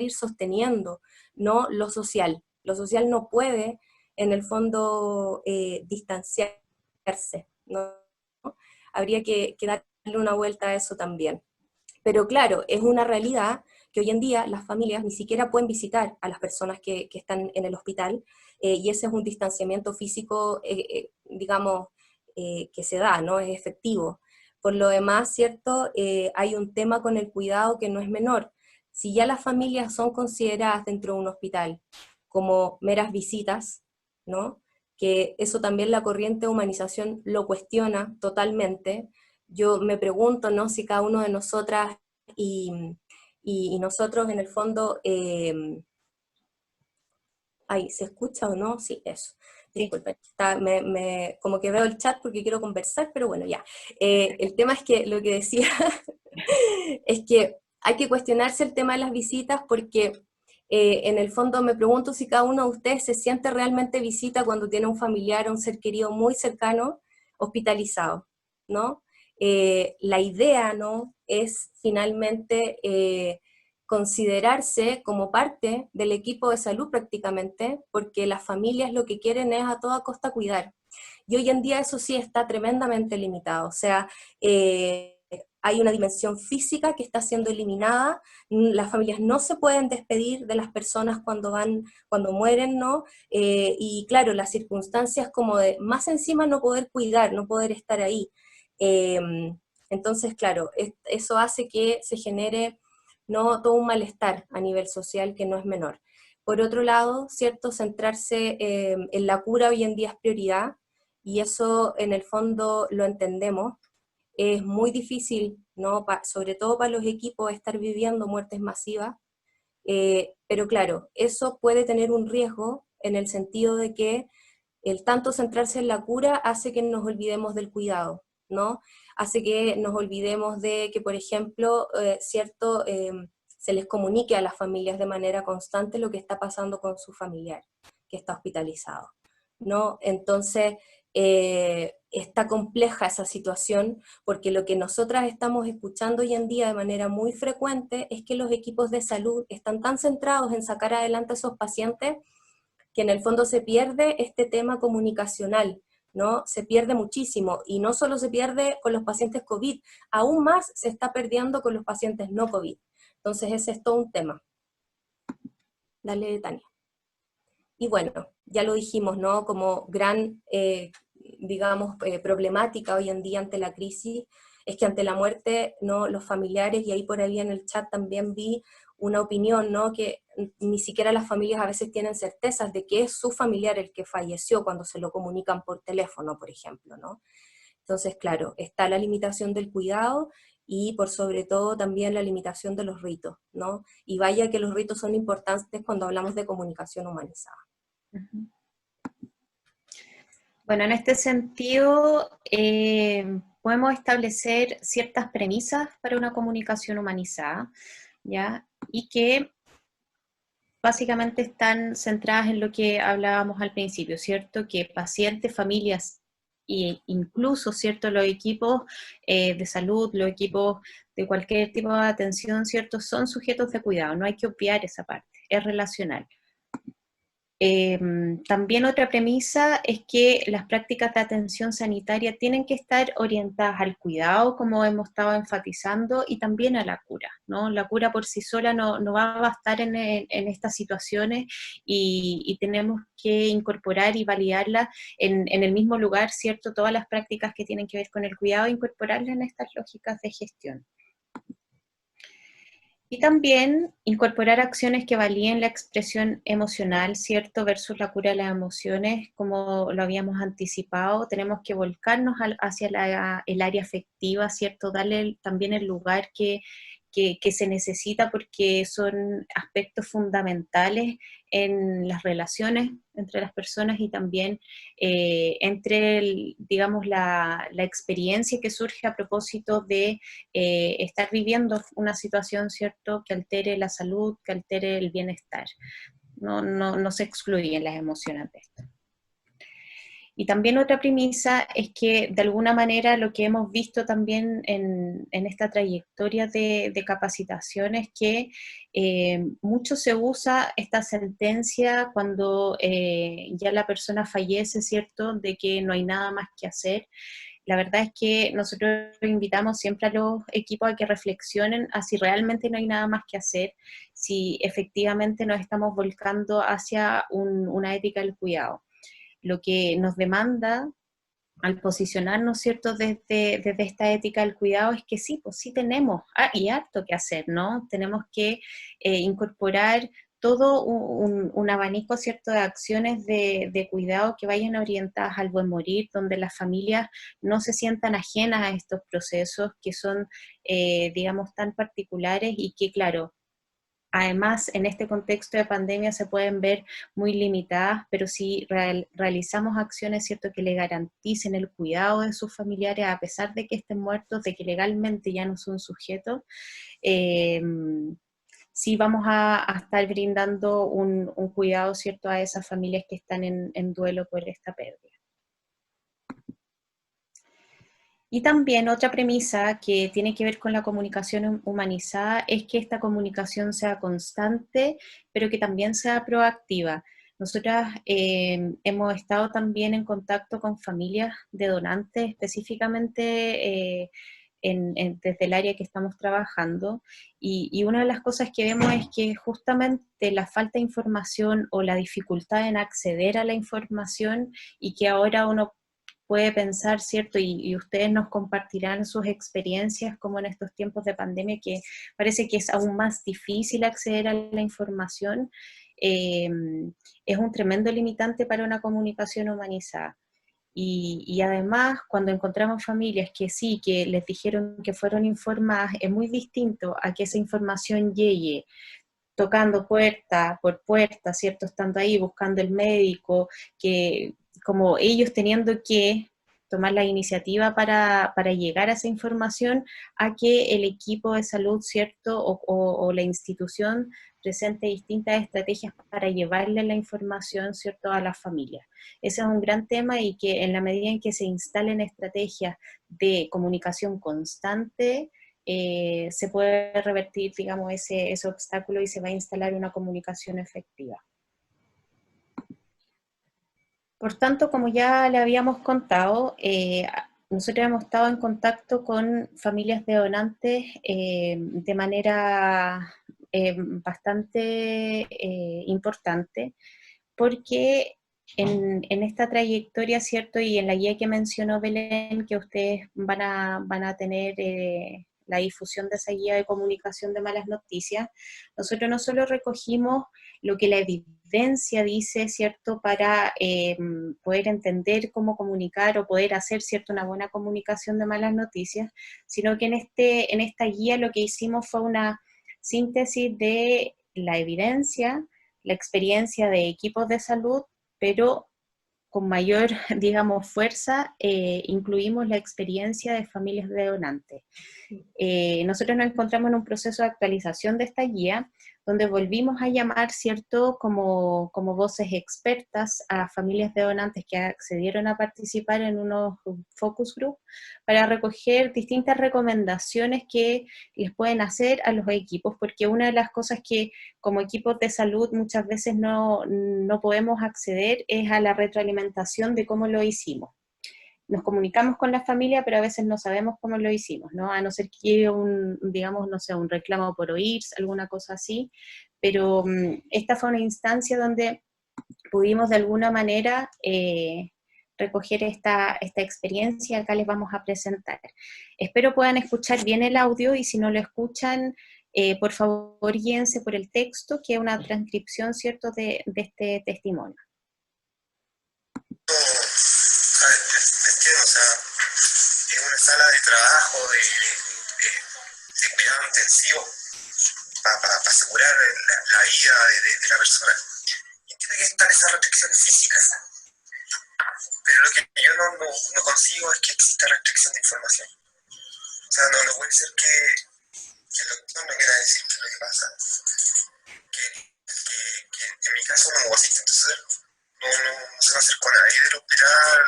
ir sosteniendo, ¿no?, lo social. Lo social no puede, en el fondo, distanciarse, ¿no? Habría que darle una vuelta a eso también. Pero claro, es una realidad que hoy en día las familias ni siquiera pueden visitar a las personas que están en el hospital, y ese es un distanciamiento físico, digamos, que se da, ¿no? Es efectivo. Por lo demás, ¿cierto? Hay un tema con el cuidado que no es menor. Si ya las familias son consideradas dentro de un hospital como meras visitas, ¿no? Que eso también la corriente de humanización lo cuestiona totalmente. Yo me pregunto, ¿no?, si cada uno de nosotras y nosotros en el fondo, ay, ¿se escucha o no? Sí, eso. Sí. Disculpen, como que veo el chat porque quiero conversar, pero bueno, ya. El tema es que lo que decía es que hay que cuestionarse el tema de las visitas porque en el fondo me pregunto si cada uno de ustedes se siente realmente visita cuando tiene un familiar o un ser querido muy cercano hospitalizado, ¿no? La idea, ¿no?, es finalmente considerarse como parte del equipo de salud prácticamente, porque las familias lo que quieren es a toda costa cuidar. Y hoy en día eso sí está tremendamente limitado, o sea, hay una dimensión física que está siendo eliminada, las familias no se pueden despedir de las personas cuando mueren, ¿no? Y claro, las circunstancias como de más encima no poder cuidar, no poder estar ahí. Eh, entonces, claro, eso hace que se genere, ¿no?, todo un malestar a nivel social que no es menor. Por otro lado, ¿cierto?, centrarse en la cura hoy en día es prioridad, y eso en el fondo lo entendemos. Es muy difícil, ¿no?, sobre todo para los equipos, estar viviendo muertes masivas, pero claro, eso puede tener un riesgo en el sentido de que el tanto centrarse en la cura hace que nos olvidemos del cuidado, ¿no? Hace que nos olvidemos de que, por ejemplo, ¿cierto?, se les comunique a las familias de manera constante lo que está pasando con su familiar que está hospitalizado, ¿no? Entonces, está compleja esa situación, porque lo que nosotras estamos escuchando hoy en día de manera muy frecuente es que los equipos de salud están tan centrados en sacar adelante a esos pacientes que en el fondo se pierde este tema comunicacional, ¿no? Se pierde muchísimo, y no solo se pierde con los pacientes COVID, aún más se está perdiendo con los pacientes no COVID. Entonces ese es todo un tema. Dale, Tania. Y bueno, ya lo dijimos, ¿no? Como gran, digamos, problemática hoy en día ante la crisis, es que ante la muerte, ¿no?, los familiares, y ahí por ahí en el chat también vi una opinión, ¿no?, que ni siquiera las familias a veces tienen certezas de que es su familiar el que falleció cuando se lo comunican por teléfono, por ejemplo, ¿no? Entonces, claro, está la limitación del cuidado y por sobre todo también la limitación de los ritos, ¿no? Y vaya que los ritos son importantes cuando hablamos de comunicación humanizada. Ujú. Bueno, en este sentido, podemos establecer ciertas premisas para una comunicación humanizada, ¿ya? Y que básicamente están centradas en lo que hablábamos al principio, ¿cierto? Que pacientes, familias e incluso, ¿cierto?, los equipos de salud, los equipos de cualquier tipo de atención, ¿cierto?, son sujetos de cuidado, no hay que obviar esa parte, es relacional. También otra premisa es que las prácticas de atención sanitaria tienen que estar orientadas al cuidado, como hemos estado enfatizando, y también a la cura, ¿no? La cura por sí sola no va a bastar en estas situaciones, y tenemos que incorporar y validarla en el mismo lugar, ¿cierto? Todas las prácticas que tienen que ver con el cuidado, incorporarlas en estas lógicas de gestión. Y también incorporar acciones que valíen la expresión emocional, ¿cierto? Versus la cura de las emociones, como lo habíamos anticipado. Tenemos que volcarnos hacia el área afectiva, ¿cierto? Darle también el lugar que que se necesita porque son aspectos fundamentales en las relaciones entre las personas y también entre, digamos, la experiencia que surge a propósito de estar viviendo una situación, ¿cierto?, que altere la salud, que altere el bienestar. No se excluyen las emociones de esto. Y también otra premisa es que de alguna manera lo que hemos visto también en esta trayectoria de capacitación es que mucho se usa esta sentencia cuando ya la persona fallece, ¿cierto?, de que no hay nada más que hacer. La verdad es que nosotros invitamos siempre a los equipos a que reflexionen a si realmente no hay nada más que hacer, si efectivamente nos estamos volcando hacia una ética del cuidado. Lo que nos demanda al posicionarnos, ¿cierto?, desde esta ética del cuidado es que sí, pues sí tenemos, y harto que hacer, ¿no? Tenemos que incorporar todo un abanico, ¿cierto?, de acciones de cuidado que vayan orientadas al buen morir, donde las familias no se sientan ajenas a estos procesos que son, digamos, tan particulares y que, claro, además, en este contexto de pandemia se pueden ver muy limitadas, pero si realizamos acciones, ¿cierto?, que le garanticen el cuidado de sus familiares, a pesar de que estén muertos, de que legalmente ya no son sujetos, sí vamos a estar brindando un cuidado, ¿cierto?, a esas familias que están en duelo por esta pérdida. Y también otra premisa que tiene que ver con la comunicación humanizada es que esta comunicación sea constante, pero que también sea proactiva. Nosotras hemos estado también en contacto con familias de donantes, específicamente desde el área que estamos trabajando, y una de las cosas que vemos es que justamente la falta de información o la dificultad en acceder a la información, y que ahora uno puede pensar, ¿cierto? Y ustedes nos compartirán sus experiencias como en estos tiempos de pandemia, que parece que es aún más difícil acceder a la información, es un tremendo limitante para una comunicación humanizada. Y además, cuando encontramos familias que sí, que les dijeron que fueron informadas, es muy distinto a que esa información llegue tocando puerta por puerta, ¿cierto? Estando ahí buscando el médico, que como ellos teniendo que tomar la iniciativa para llegar a esa información, a que el equipo de salud, ¿cierto? O la institución presente distintas estrategias para llevarle la información, ¿cierto?, a las familias. Ese es un gran tema, y que en la medida en que se instalen estrategias de comunicación constante, se puede revertir, digamos, ese obstáculo y se va a instalar una comunicación efectiva. Por tanto, como ya le habíamos contado, nosotros hemos estado en contacto con familias de donantes de manera bastante importante, porque en esta trayectoria, ¿cierto? Y en la guía que mencionó Belén, que ustedes van a tener la difusión de esa guía de comunicación de malas noticias, nosotros no solo recogimos lo que la evidencia dice, ¿cierto?, para poder entender cómo comunicar o poder hacer, ¿cierto?, una buena comunicación de malas noticias, sino que en esta guía lo que hicimos fue una síntesis de la evidencia, la experiencia de equipos de salud, pero con mayor, digamos, fuerza, incluimos la experiencia de familias de donantes. Nosotros nos encontramos en un proceso de actualización de esta guía, donde volvimos a llamar, ¿cierto?, como voces expertas a familias de donantes que accedieron a participar en unos focus group para recoger distintas recomendaciones que les pueden hacer a los equipos, porque una de las cosas que como equipos de salud muchas veces no podemos acceder es a la retroalimentación de cómo lo hicimos. Nos comunicamos con la familia, pero a veces no sabemos cómo lo hicimos, ¿no? A no ser que digamos, no sé, un reclamo por oír, alguna cosa así, pero esta fue una instancia donde pudimos de alguna manera recoger esta experiencia. Acá les vamos a presentar. Espero puedan escuchar bien el audio, y si no lo escuchan, por favor guíense por el texto, que es una transcripción, ¿cierto?, de este testimonio. O sea, es una sala de trabajo, de cuidado intensivo para asegurar la vida de la persona. Y entiendo que están esas restricciones físicas, pero lo que yo no consigo es que exista restricción de información. O sea, no puede ser que el doctor no quiera decir qué es lo que pasa, que en mi caso no asistente, entonces no se va a hacer con nadie del hospital,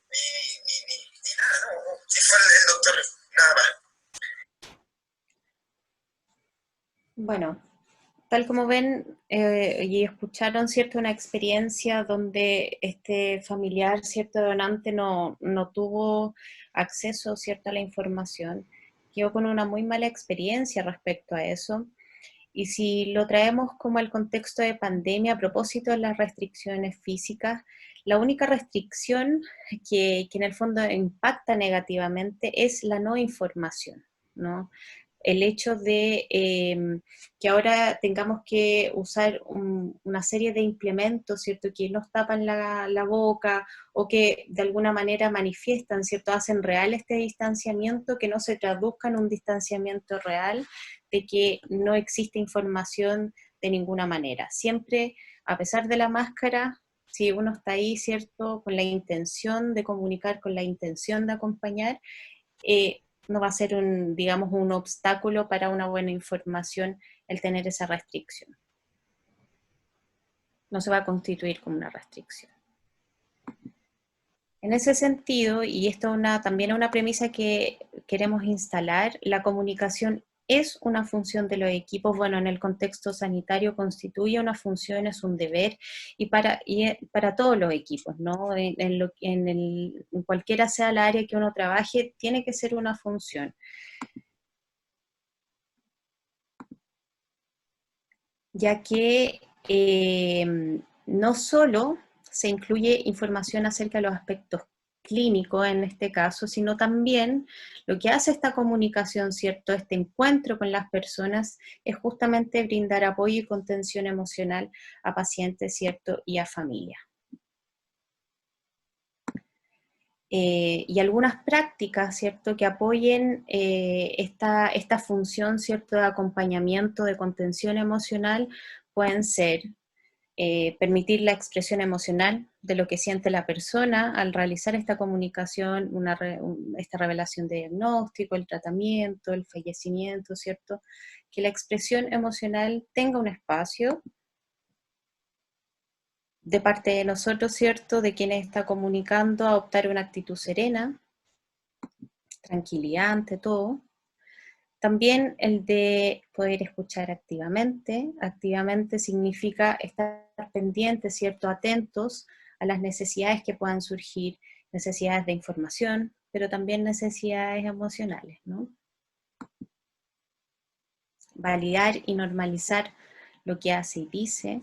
ni nada, no. Si fue el doctor, nada más. Bueno, tal como ven y escucharon, ¿cierto? Una experiencia donde este familiar, ¿cierto? Donante no tuvo acceso, ¿cierto? A la información, quedó con una muy mala experiencia respecto a eso. Y si lo traemos como al contexto de pandemia, a propósito de las restricciones físicas, la única restricción que en el fondo impacta negativamente es la no información, ¿no? El hecho de que ahora tengamos que usar una serie de implementos, ¿cierto?, que nos tapan la boca o que de alguna manera manifiestan, ¿cierto?, hacen real este distanciamiento, que no se traduzca en un distanciamiento real, de que no existe información de ninguna manera. Siempre, a pesar de la máscara, si uno está ahí, ¿cierto?, con la intención de comunicar, con la intención de acompañar, no va a ser digamos, un obstáculo para una buena información el tener esa restricción. No se va a constituir como una restricción. En ese sentido, y esto también es una premisa que queremos instalar, la comunicación es una función de los equipos, bueno, en el contexto sanitario constituye una función, es un deber, y para todos los equipos, ¿no? En cualquiera sea el área que uno trabaje, tiene que ser una función. Ya que no solo se incluye información acerca de los aspectos clínicos en este caso, sino también lo que hace esta comunicación, ¿cierto?, este encuentro con las personas, es justamente brindar apoyo y contención emocional a pacientes, ¿cierto?, y a familia. Y algunas prácticas, ¿cierto?, que apoyen esta función, ¿cierto?, de acompañamiento, de contención emocional, pueden ser permitir la expresión emocional de lo que siente la persona al realizar esta comunicación, esta revelación de diagnóstico, el tratamiento, el fallecimiento, ¿cierto?, que la expresión emocional tenga un espacio de parte de nosotros, ¿cierto?, de quien está comunicando, adoptar una actitud serena, tranquilidad ante todo. También el de poder escuchar activamente. Activamente significa estar pendientes, ¿cierto?, atentos a las necesidades que puedan surgir, necesidades de información, pero también necesidades emocionales, ¿no? Validar y normalizar lo que hace y dice.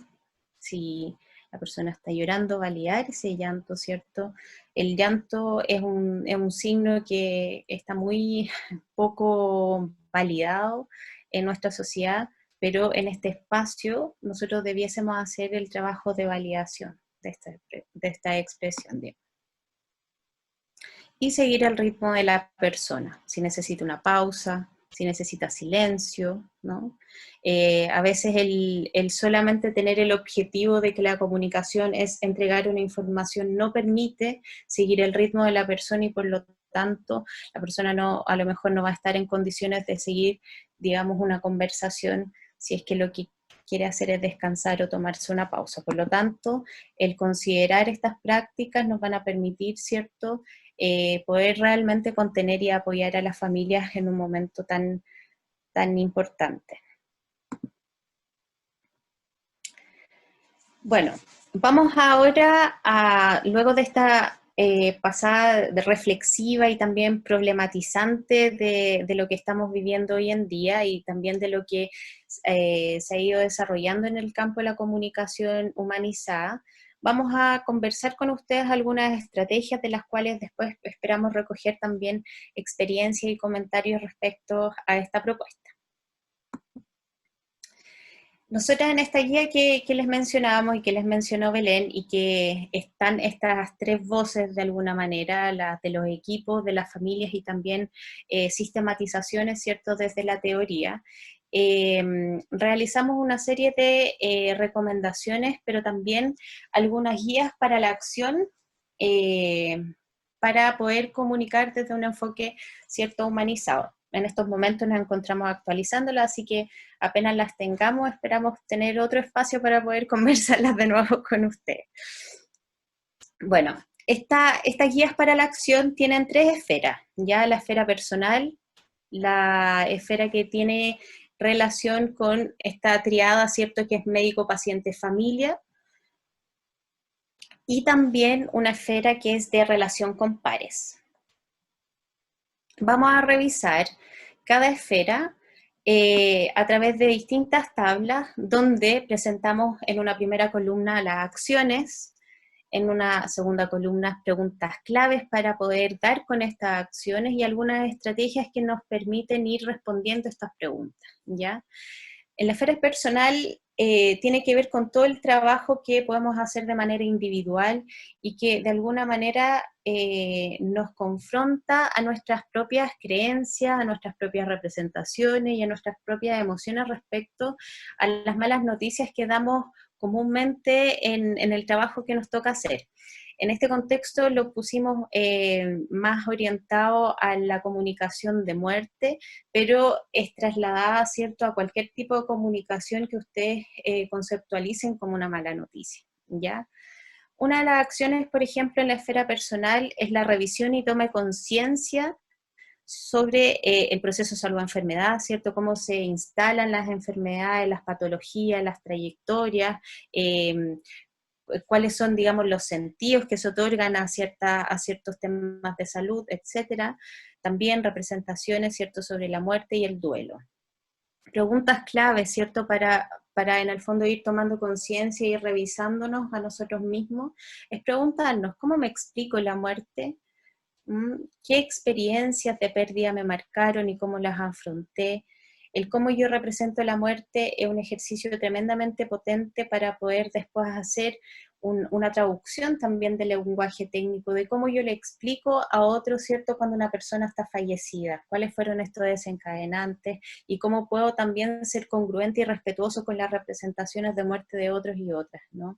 Si la persona está llorando, validar ese llanto, ¿cierto? El llanto es un signo que está muy poco validado en nuestra sociedad, pero en este espacio nosotros debiésemos hacer el trabajo de validación de esta expresión, digamos. Y seguir el ritmo de la persona, si necesita una pausa, si necesita silencio, ¿no? A veces el solamente tener el objetivo de que la comunicación es entregar una información no permite seguir el ritmo de la persona y por lo tanto la persona a lo mejor no va a estar en condiciones de seguir, digamos, una conversación si es que lo que quiere hacer es descansar o tomarse una pausa. Por lo tanto, el considerar estas prácticas nos van a permitir, ¿cierto?, poder realmente contener y apoyar a las familias en un momento tan importante. Bueno, vamos ahora luego de esta pasada reflexiva y también problematizante de lo que estamos viviendo hoy en día y también de lo que se ha ido desarrollando en el campo de la comunicación humanizada, vamos a conversar con ustedes algunas estrategias de las cuales después esperamos recoger también experiencias y comentarios respecto a esta propuesta. Nosotras en esta guía que les mencionábamos y que les mencionó Belén, y que están estas tres voces de alguna manera, las de los equipos, de las familias y también sistematizaciones, ¿cierto?, desde la teoría, realizamos una serie de recomendaciones, pero también algunas guías para la acción, para poder comunicar desde un enfoque, ¿cierto?, humanizado. En estos momentos nos encontramos actualizándolas, así que apenas las tengamos, esperamos tener otro espacio para poder conversarlas de nuevo con ustedes. Bueno, estas guías para la acción tienen tres esferas, ya la esfera personal, la esfera que tiene relación con esta triada, ¿cierto?, que es médico, paciente, familia, y también una esfera que es de relación con pares. Vamos a revisar cada esfera a través de distintas tablas donde presentamos en una primera columna las acciones, en una segunda columna preguntas claves para poder dar con estas acciones y algunas estrategias que nos permiten ir respondiendo estas preguntas, ¿ya? En la esfera personal tiene que ver con todo el trabajo que podemos hacer de manera individual y que de alguna manera nos confronta a nuestras propias creencias, a nuestras propias representaciones y a nuestras propias emociones respecto a las malas noticias que damos comúnmente en el trabajo que nos toca hacer. En este contexto lo pusimos más orientado a la comunicación de muerte, pero es trasladada, ¿cierto?, a cualquier tipo de comunicación que ustedes conceptualicen como una mala noticia, ¿ya? Una de las acciones, por ejemplo, en la esfera personal es la revisión y toma de conciencia sobre el proceso salud-enfermedad, ¿cierto? Cómo se instalan las enfermedades, las patologías, las trayectorias, cuáles son, digamos, los sentidos que se otorgan a ciertos temas de salud, etcétera. También representaciones, ¿cierto?, sobre la muerte y el duelo. Preguntas claves, ¿cierto?, para en el fondo ir tomando conciencia y revisándonos a nosotros mismos, es preguntarnos, ¿cómo me explico la muerte? ¿Qué experiencias de pérdida me marcaron y cómo las afronté? El cómo yo represento la muerte es un ejercicio tremendamente potente para poder después hacer una traducción también del lenguaje técnico, de cómo yo le explico a otros, ¿cierto?, cuando una persona está fallecida, cuáles fueron estos desencadenantes y cómo puedo también ser congruente y respetuoso con las representaciones de muerte de otros y otras, ¿no?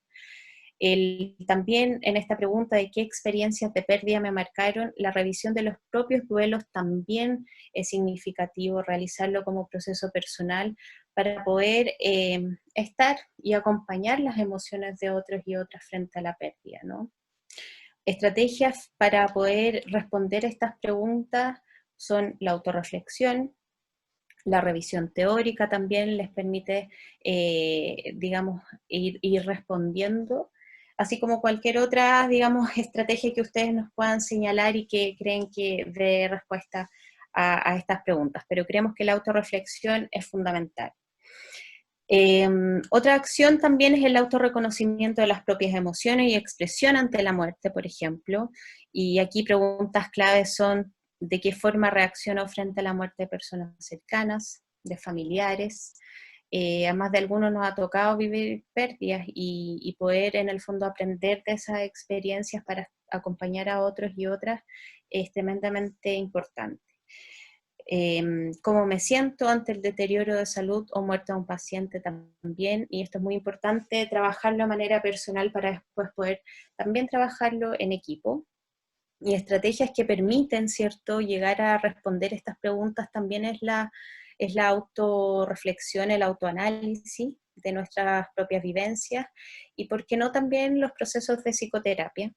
También en esta pregunta de qué experiencias de pérdida me marcaron, la revisión de los propios duelos también es significativo, realizarlo como proceso personal para poder estar y acompañar las emociones de otros y otras frente a la pérdida, ¿no? Estrategias para poder responder a estas preguntas son la autorreflexión, la revisión teórica también les permite, digamos, ir respondiendo, así como cualquier otra, digamos, estrategia que ustedes nos puedan señalar y que creen que dé respuesta a estas preguntas, pero creemos que la autorreflexión es fundamental. Otra acción también es el autorreconocimiento de las propias emociones y expresión ante la muerte, por ejemplo, y aquí preguntas claves son de qué forma reacciono frente a la muerte de personas cercanas, de familiares. A más de algunos nos ha tocado vivir pérdidas y poder en el fondo aprender de esas experiencias para acompañar a otros y otras es tremendamente importante. Cómo me siento ante el deterioro de salud o muerte de un paciente también, y esto es muy importante, trabajarlo de manera personal para después poder también trabajarlo en equipo. Y estrategias que permiten, ¿cierto?, llegar a responder estas preguntas también es la autorreflexión, el autoanálisis de nuestras propias vivencias, y por qué no también los procesos de psicoterapia.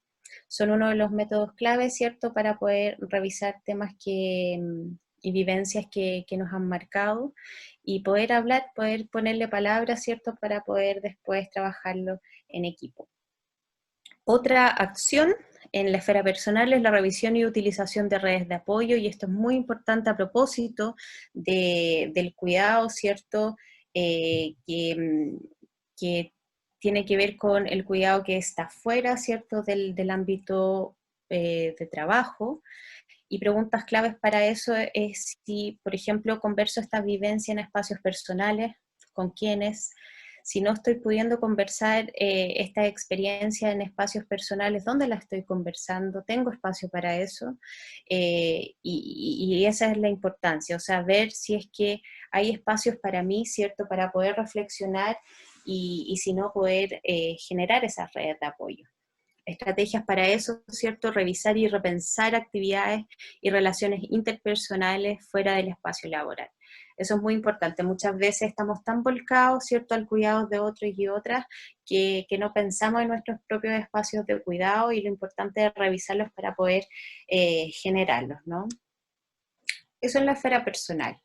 Son uno de los métodos clave, ¿cierto?, para poder revisar temas y vivencias que nos han marcado, y poder hablar, poder ponerle palabras, ¿cierto?, para poder después trabajarlo en equipo. Otra acción en la esfera personal es la revisión y utilización de redes de apoyo, y esto es muy importante a propósito del cuidado, ¿cierto?, que tiene que ver con el cuidado que está fuera, ¿cierto?, del ámbito de trabajo. Y preguntas claves para eso es si, por ejemplo, converso esta vivencia en espacios personales, con quiénes, Si no estoy pudiendo conversar esta experiencia en espacios personales, ¿dónde la estoy conversando? ¿Tengo espacio para eso? Y esa es la importancia, o sea, ver si es que hay espacios para mí, ¿cierto? Para poder reflexionar y si no, poder generar esas redes de apoyo. Estrategias para eso, ¿cierto? Revisar y repensar actividades y relaciones interpersonales fuera del espacio laboral. Eso es muy importante. Muchas veces estamos tan volcados, ¿cierto?, al cuidado de otros y otras que no pensamos en nuestros propios espacios de cuidado y lo importante es revisarlos para poder generarlos, ¿no? Eso en la esfera personal.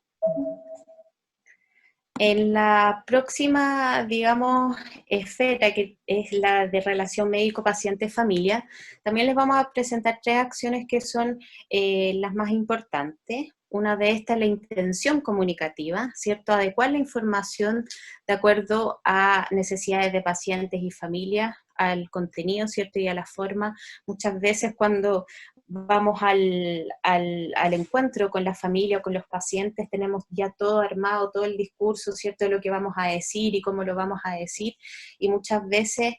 En la próxima, digamos, esfera, que es la de relación médico-paciente-familia, también les vamos a presentar 3 acciones que son las más importantes. Una de estas es la intención comunicativa, ¿cierto? Adecuar la información de acuerdo a necesidades de pacientes y familias, al contenido, ¿cierto? Y a la forma. Muchas veces cuando vamos al encuentro con la familia o con los pacientes, tenemos ya todo armado, todo el discurso, ¿cierto?, de lo que vamos a decir y cómo lo vamos a decir, y muchas veces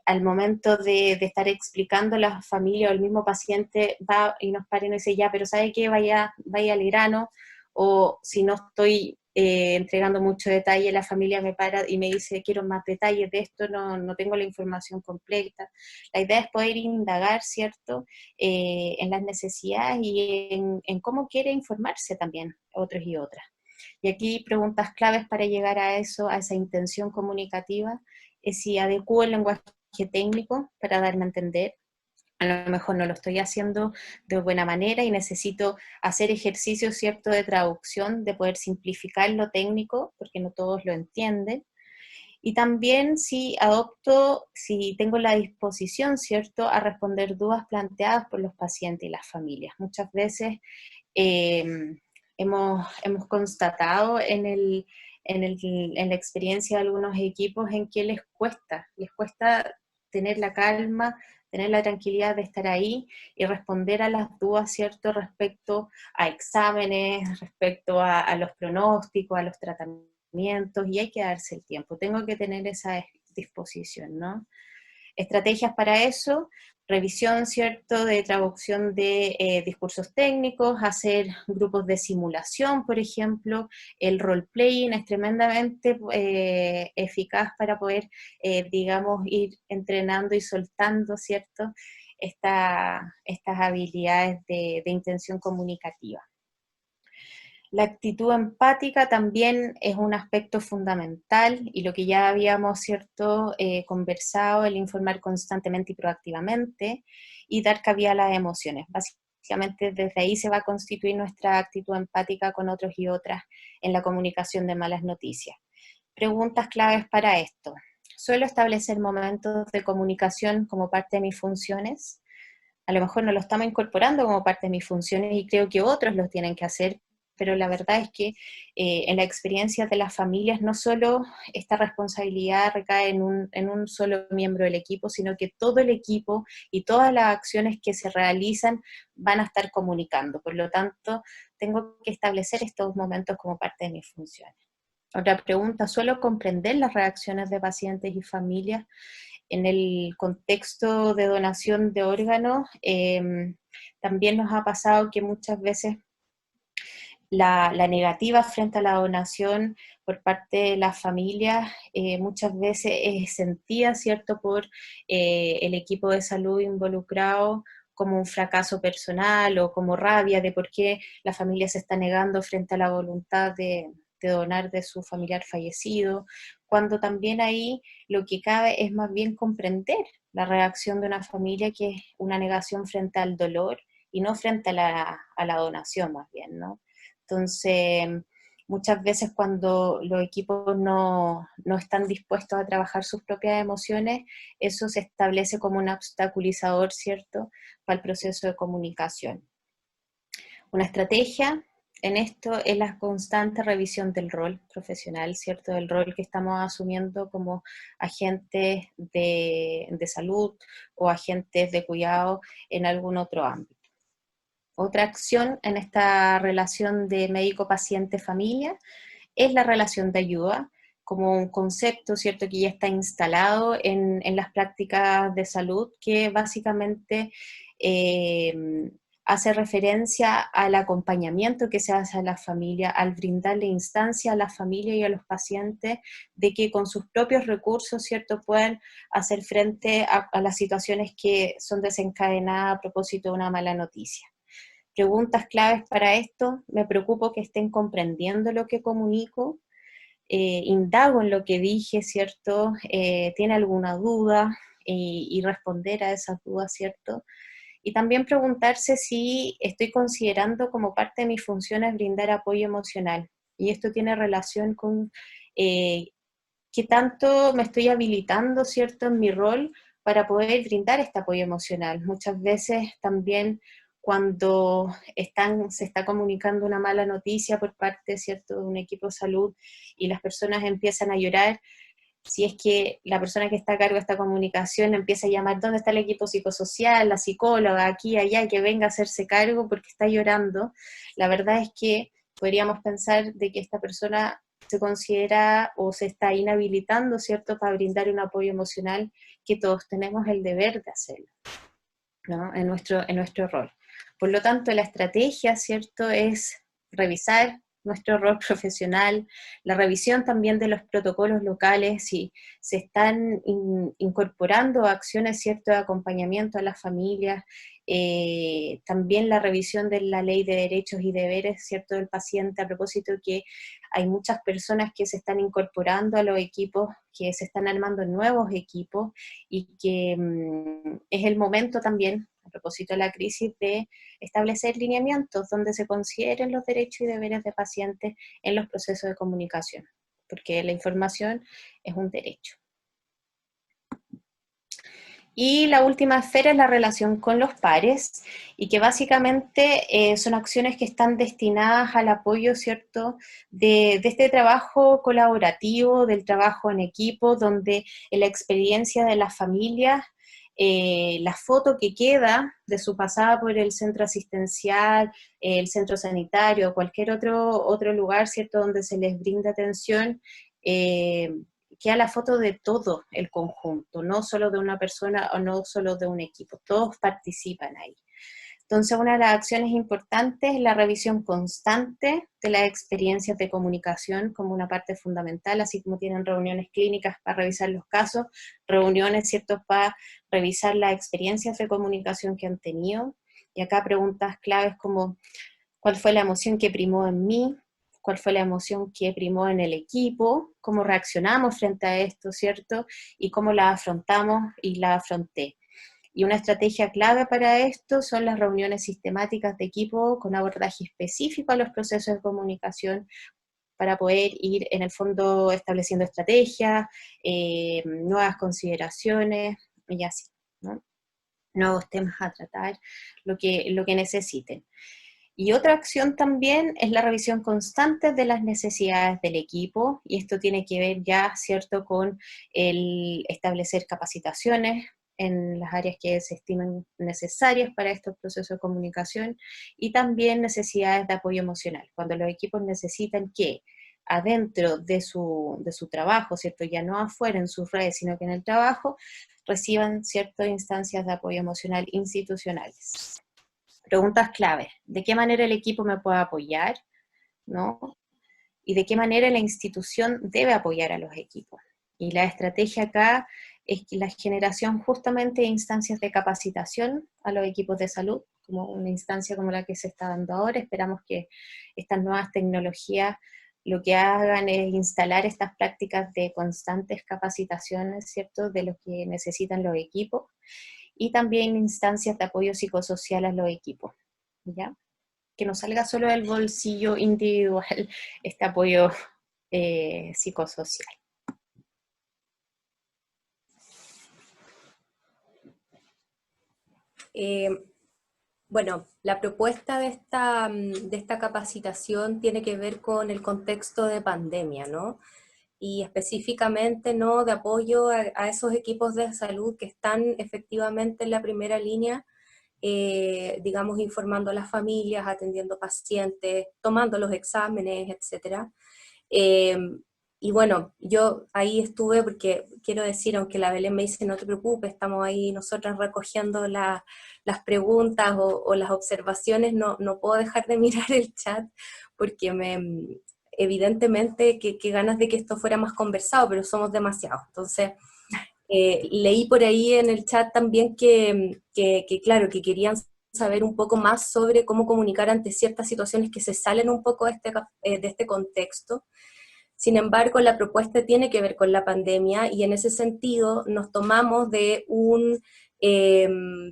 al momento de estar explicando a la familia o el mismo paciente va y nos para y nos dice, ya, pero ¿sabe qué? Vaya al grano, o si no estoy entregando mucho detalle, la familia me para y me dice, quiero más detalles de esto, no tengo la información completa. La idea es poder indagar, ¿cierto?, en las necesidades y en cómo quiere informarse también otros y otras. Y aquí preguntas claves para llegar a eso, a esa intención comunicativa, es si adecuo el lenguaje técnico para darme a entender. A lo mejor no lo estoy haciendo de buena manera y necesito hacer ejercicios, ¿cierto?, de traducción, de poder simplificar lo técnico, porque no todos lo entienden. Y también si tengo la disposición, ¿cierto?, a responder dudas planteadas por los pacientes y las familias. Muchas veces hemos constatado en la experiencia de algunos equipos en que les cuesta tener la calma, tener la tranquilidad de estar ahí y responder a las dudas, ¿cierto?, respecto a exámenes, respecto a los pronósticos, a los tratamientos, y hay que darse el tiempo. Tengo que tener esa disposición, ¿no? Estrategias para eso: revisión, ¿cierto?, de traducción de discursos técnicos, hacer grupos de simulación, por ejemplo. El role-playing es tremendamente eficaz para poder, digamos, ir entrenando y soltando, ¿cierto?, estas habilidades de intención comunicativa. La actitud empática también es un aspecto fundamental, y lo que ya habíamos, ¿cierto?, conversado, el informar constantemente y proactivamente, y dar cabida a las emociones. Básicamente desde ahí se va a constituir nuestra actitud empática con otros y otras en la comunicación de malas noticias. Preguntas claves para esto: ¿suelo establecer momentos de comunicación como parte de mis funciones? A lo mejor no lo estamos incorporando como parte de mis funciones y creo que otros lo tienen que hacer, pero la verdad es que en la experiencia de las familias no solo esta responsabilidad recae en un solo miembro del equipo, sino que todo el equipo y todas las acciones que se realizan van a estar comunicando. Por lo tanto, tengo que establecer estos momentos como parte de mis funciones. Otra pregunta: ¿suelo comprender las reacciones de pacientes y familias? En el contexto de donación de órganos, también nos ha pasado que muchas veces la negativa frente a la donación por parte de las familias muchas veces es sentida, ¿cierto?, por el equipo de salud involucrado como un fracaso personal o como rabia de por qué la familia se está negando frente a la voluntad de donar de su familiar fallecido, cuando también ahí lo que cabe es más bien comprender la reacción de una familia, que es una negación frente al dolor y no frente a la donación más bien, ¿no? Entonces, muchas veces cuando los equipos no están dispuestos a trabajar sus propias emociones, eso se establece como un obstaculizador, ¿cierto?, para el proceso de comunicación. Una estrategia en esto es la constante revisión del rol profesional, ¿cierto?, del rol que estamos asumiendo como agentes de salud o agentes de cuidado en algún otro ámbito. Otra acción en esta relación de médico-paciente-familia es la relación de ayuda, como un concepto, ¿cierto?, que ya está instalado en las prácticas de salud, que básicamente hace referencia al acompañamiento que se hace a la familia, al brindarle instancia a la familia y a los pacientes de que con sus propios recursos, ¿cierto?, puedan hacer frente a las situaciones que son desencadenadas a propósito de una mala noticia. Preguntas claves para esto: me preocupo que estén comprendiendo lo que comunico, indago en lo que dije, ¿cierto? ¿Tiene alguna duda? Y responder a esas dudas, ¿cierto? Y también preguntarse si estoy considerando como parte de mis funciones brindar apoyo emocional. Y esto tiene relación con qué tanto me estoy habilitando, ¿cierto?, en mi rol para poder brindar este apoyo emocional. Muchas veces también cuando se está comunicando una mala noticia por parte, ¿cierto?, de un equipo de salud y las personas empiezan a llorar, si es que la persona que está a cargo de esta comunicación empieza a llamar, ¿dónde está el equipo psicosocial, la psicóloga, aquí, allá, que venga a hacerse cargo porque está llorando? La verdad es que podríamos pensar de que esta persona se considera o se está inhabilitando, ¿cierto?, para brindar un apoyo emocional, que todos tenemos el deber de hacerlo, ¿no?, en nuestro rol. Por lo tanto, la estrategia, ¿cierto?, es revisar nuestro rol profesional, la revisión también de los protocolos locales, si se están incorporando acciones, ¿cierto?, de acompañamiento a las familias, también la revisión de la ley de derechos y deberes, ¿cierto?, del paciente, a propósito que hay muchas personas que se están incorporando a los equipos, que se están armando nuevos equipos, y que es el momento también, a propósito de la crisis, de establecer lineamientos donde se consideren los derechos y deberes de pacientes en los procesos de comunicación, porque la información es un derecho. Y la última esfera es la relación con los pares, y que básicamente son acciones que están destinadas al apoyo, ¿cierto?, de este trabajo colaborativo, del trabajo en equipo, donde en la experiencia de las familias, la foto que queda de su pasada por el centro asistencial, el centro sanitario, o cualquier otro lugar, ¿cierto?, donde se les brinda atención, queda la foto de todo el conjunto, no solo de una persona o no solo de un equipo, todos participan ahí. Entonces, una de las acciones importantes es la revisión constante de las experiencias de comunicación como una parte fundamental, así como tienen reuniones clínicas para revisar los casos, reuniones, ¿cierto?, para revisar las experiencias de comunicación que han tenido. Y acá preguntas claves como: ¿cuál fue la emoción que primó en mí? ¿Cuál fue la emoción que primó en el equipo? ¿Cómo reaccionamos frente a esto, cierto? Y cómo la afrontamos y la afronté. Y una estrategia clave para esto son las reuniones sistemáticas de equipo con abordaje específico a los procesos de comunicación, para poder ir en el fondo estableciendo estrategias, nuevas consideraciones y así, ¿no?, nuevos temas a tratar, lo que necesiten. Y otra acción también es la revisión constante de las necesidades del equipo, y esto tiene que ver ya, ¿cierto?, con el establecer capacitaciones en las áreas que se estiman necesarias para estos procesos de comunicación, y también necesidades de apoyo emocional, cuando los equipos necesitan que adentro de su trabajo, ¿cierto?, ya no afuera en sus redes, sino que en el trabajo, reciban ciertas instancias de apoyo emocional institucionales. Preguntas claves: ¿de qué manera el equipo me puede apoyar?, ¿no? Y de qué manera la institución debe apoyar a los equipos. Y la estrategia acá es la generación justamente de instancias de capacitación a los equipos de salud, como una instancia como la que se está dando ahora. Esperamos que estas nuevas tecnologías lo que hagan es instalar estas prácticas de constantes capacitaciones, ¿cierto?, de lo que necesitan los equipos, y también instancias de apoyo psicosocial a los equipos, ¿ya? Que no salga solo del bolsillo individual este apoyo psicosocial. Bueno, la propuesta de esta capacitación tiene que ver con el contexto de pandemia, ¿no? Y específicamente, ¿no?, de apoyo a esos equipos de salud que están efectivamente en la primera línea, digamos, informando a las familias, atendiendo pacientes, tomando los exámenes, etc. y bueno, yo ahí estuve porque quiero decir, aunque la Belén me dice no te preocupes, estamos ahí nosotras recogiendo las preguntas o las observaciones, no puedo dejar de mirar el chat porque evidentemente que ganas de que esto fuera más conversado, pero somos demasiados. Entonces, leí por ahí en el chat también que claro, que querían saber un poco más sobre cómo comunicar ante ciertas situaciones que se salen un poco de este contexto. Sin embargo, la propuesta tiene que ver con la pandemia y en ese sentido nos tomamos de un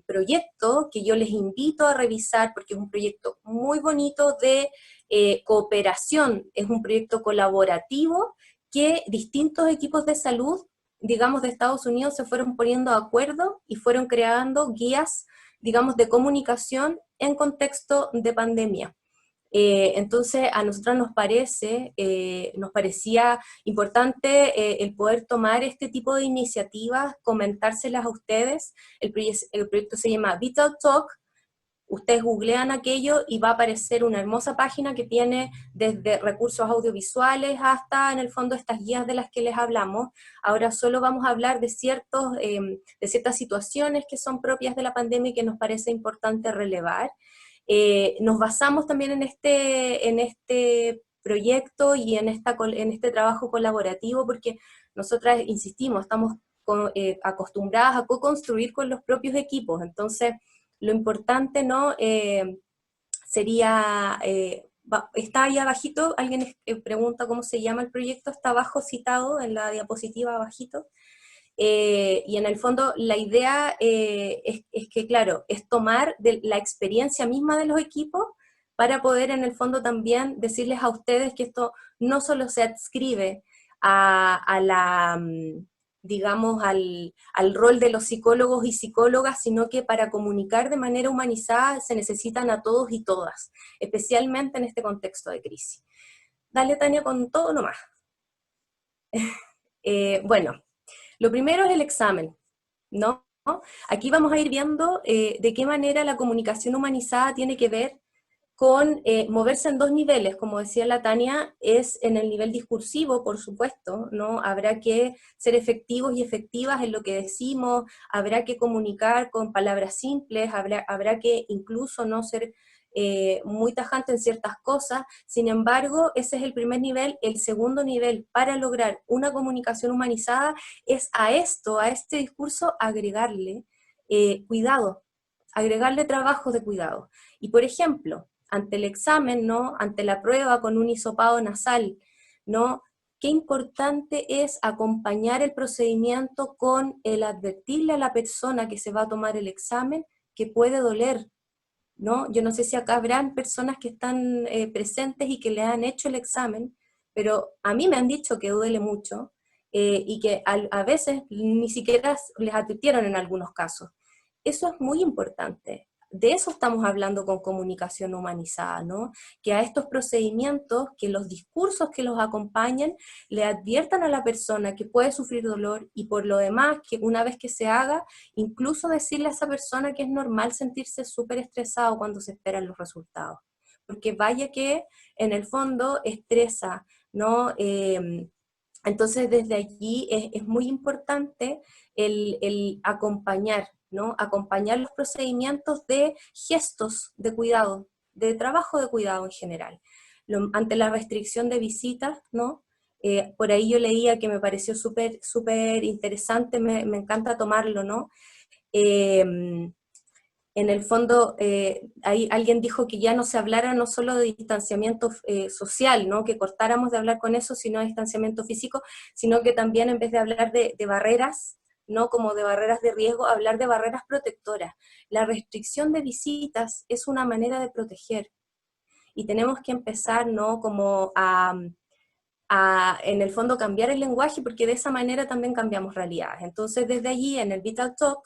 proyecto que yo les invito a revisar porque es un proyecto muy bonito de cooperación, es un proyecto colaborativo que distintos equipos de salud, digamos, de Estados Unidos se fueron poniendo de acuerdo y fueron creando guías, digamos, de comunicación en contexto de pandemia. Entonces a nosotros nos parecía importante el poder tomar este tipo de iniciativas, comentárselas a ustedes. El proyecto se llama Vital Talk. Ustedes googlean aquello y va a aparecer una hermosa página que tiene desde recursos audiovisuales hasta, en el fondo, estas guías de las que les hablamos. Ahora solo vamos a hablar de ciertas situaciones que son propias de la pandemia y que nos parece importante relevar. Nos basamos también en este proyecto y en este trabajo colaborativo porque nosotras, insistimos, estamos acostumbradas a co-construir con los propios equipos, entonces lo importante, ¿no? Sería, está ahí abajito, alguien pregunta cómo se llama el proyecto, está abajo citado en la diapositiva abajito, y en el fondo la idea es que, claro, es tomar la experiencia misma de los equipos para poder en el fondo también decirles a ustedes que esto no solo se adscribe digamos, al rol de los psicólogos y psicólogas, sino que para comunicar de manera humanizada se necesitan a todos y todas, especialmente en este contexto de crisis. Dale, Tania, con todo nomás. Bueno, lo primero es el examen, ¿no? Aquí vamos a ir viendo de qué manera la comunicación humanizada tiene que ver con moverse en dos niveles, como decía la Tania, es en el nivel discursivo, por supuesto, ¿no? Habrá que ser efectivos y efectivas en lo que decimos, habrá que comunicar con palabras simples, habrá que incluso no ser muy tajante en ciertas cosas. Sin embargo, ese es el primer nivel. El segundo nivel para lograr una comunicación humanizada es a este discurso, agregarle cuidado, agregarle trabajo de cuidado. Y por ejemplo, ante el examen, ¿no? Ante la prueba con un hisopado nasal, ¿no? Qué importante es acompañar el procedimiento con el advertirle a la persona que se va a tomar el examen que puede doler, ¿no? Yo no sé si acá habrán personas que están presentes y que le han hecho el examen, pero a mí me han dicho que duele mucho y que a veces ni siquiera les advirtieron en algunos casos. Eso es muy importante. De eso estamos hablando con comunicación humanizada, ¿no? Que a estos procedimientos, que los discursos que los acompañan, le adviertan a la persona que puede sufrir dolor y por lo demás, que una vez que se haga, incluso decirle a esa persona que es normal sentirse súper estresado cuando se esperan los resultados. Porque vaya que en el fondo estresa, ¿no? Entonces desde allí es muy importante el acompañar, ¿no? Acompañar los procedimientos de gestos de cuidado, de trabajo de cuidado en general. Ante la restricción de visitas, ¿no? Por ahí yo leía que me pareció súper interesante, me encanta tomarlo, ¿no? En el fondo, alguien dijo que ya no se hablara no solo de distanciamiento social, ¿no? Que cortáramos de hablar con eso, sino de distanciamiento físico, sino que también en vez de hablar de barreras, no como de barreras de riesgo, hablar de barreras protectoras. La restricción de visitas es una manera de proteger, y tenemos que empezar, ¿no? Como en el fondo, cambiar el lenguaje, porque de esa manera también cambiamos realidades. Entonces, desde allí, en el Vital Talk,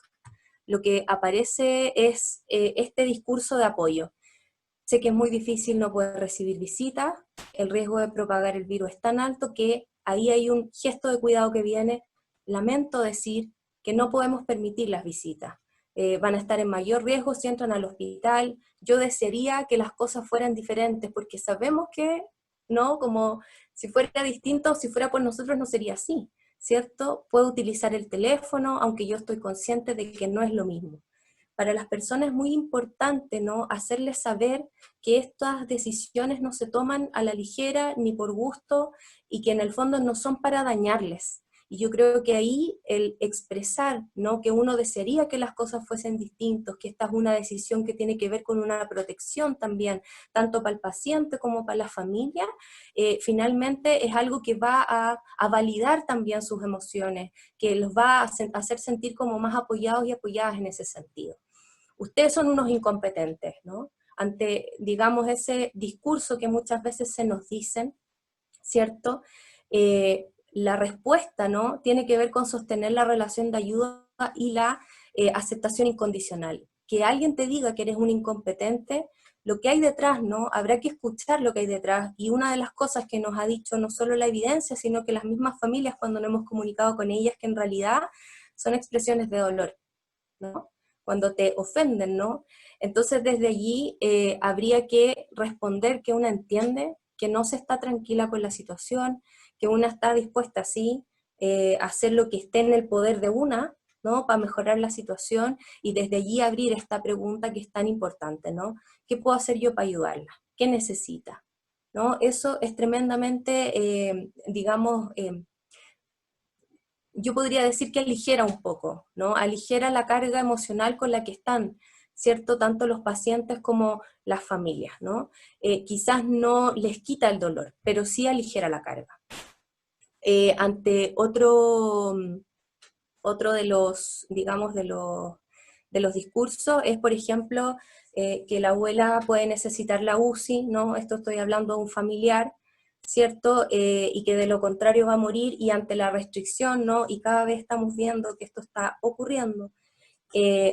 lo que aparece es este discurso de apoyo. Sé que es muy difícil no poder recibir visitas, el riesgo de propagar el virus es tan alto que ahí hay un gesto de cuidado que viene. Lamento decir que no podemos permitir las visitas. Van a estar en mayor riesgo si entran al hospital. Yo desearía que las cosas fueran diferentes porque sabemos que ¿no? Como si fuera distinto, si fuera por nosotros no sería así, ¿cierto? Puedo utilizar el teléfono, aunque yo estoy consciente de que no es lo mismo. Para las personas es muy importante, ¿no?, hacerles saber que estas decisiones no se toman a la ligera ni por gusto y que en el fondo no son para dañarles. Y yo creo que ahí el expresar, ¿no?, que uno desearía que las cosas fuesen distintas, que esta es una decisión que tiene que ver con una protección también, tanto para el paciente como para la familia, finalmente es algo que va a validar también sus emociones, que los va a hacer sentir como más apoyados y apoyadas en ese sentido. Ustedes son unos incompetentes, ¿no? Ante, digamos, ese discurso que muchas veces se nos dicen, ¿cierto? La respuesta, ¿no?, tiene que ver con sostener la relación de ayuda y la aceptación incondicional. Que alguien te diga que eres un incompetente, lo que hay detrás, ¿no? Habrá que escuchar lo que hay detrás, y una de las cosas que nos ha dicho no solo la evidencia, sino que las mismas familias cuando nos hemos comunicado con ellas, que en realidad son expresiones de dolor, ¿no? Cuando te ofenden, ¿no? Entonces desde allí habría que responder que una entiende, que no se está tranquila con la situación, que una está dispuesta, sí, a hacer lo que esté en el poder de una, ¿no?, para mejorar la situación, y desde allí abrir esta pregunta que es tan importante, ¿no? ¿Qué puedo hacer yo para ayudarla? ¿Qué necesita? ¿No? Eso es tremendamente, digamos, yo podría decir que aligera un poco, ¿no? Aligera la carga emocional con la que están, ¿cierto? Tanto los pacientes como las familias, ¿no? Quizás no les quita el dolor, pero sí aligera la carga. Ante otro de los, digamos, de los discursos es, por ejemplo, que la abuela puede necesitar la UCI, ¿no? Esto estoy hablando de un familiar, ¿cierto? Y que de lo contrario va a morir, y ante la restricción, ¿no?, y cada vez estamos viendo que esto está ocurriendo,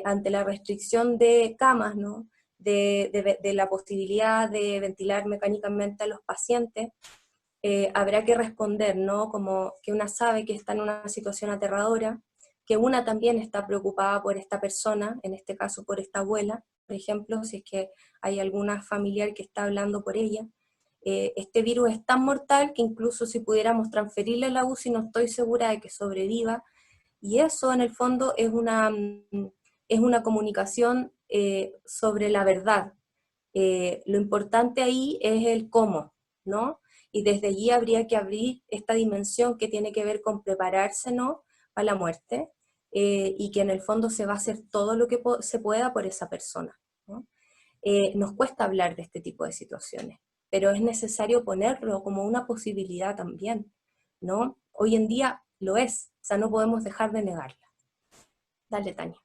ante la restricción de camas, ¿no?, de la posibilidad de ventilar mecánicamente a los pacientes, habrá que responder, ¿no?, como que una sabe que está en una situación aterradora, que una también está preocupada por esta persona, en este caso por esta abuela, por ejemplo, si es que hay alguna familiar que está hablando por ella. Este virus es tan mortal que incluso si pudiéramos transferirle la UCI no estoy segura de que sobreviva, y eso en el fondo es una comunicación sobre la verdad. Lo importante ahí es el cómo, ¿no? Y desde allí habría que abrir esta dimensión que tiene que ver con prepararse, ¿no?, para la muerte, y que en el fondo se va a hacer todo lo que se pueda por esa persona, ¿no? Nos cuesta hablar de este tipo de situaciones, pero es necesario ponerlo como una posibilidad también, ¿no? Hoy en día lo es, o sea, no podemos dejar de negarla. Dale, Tania.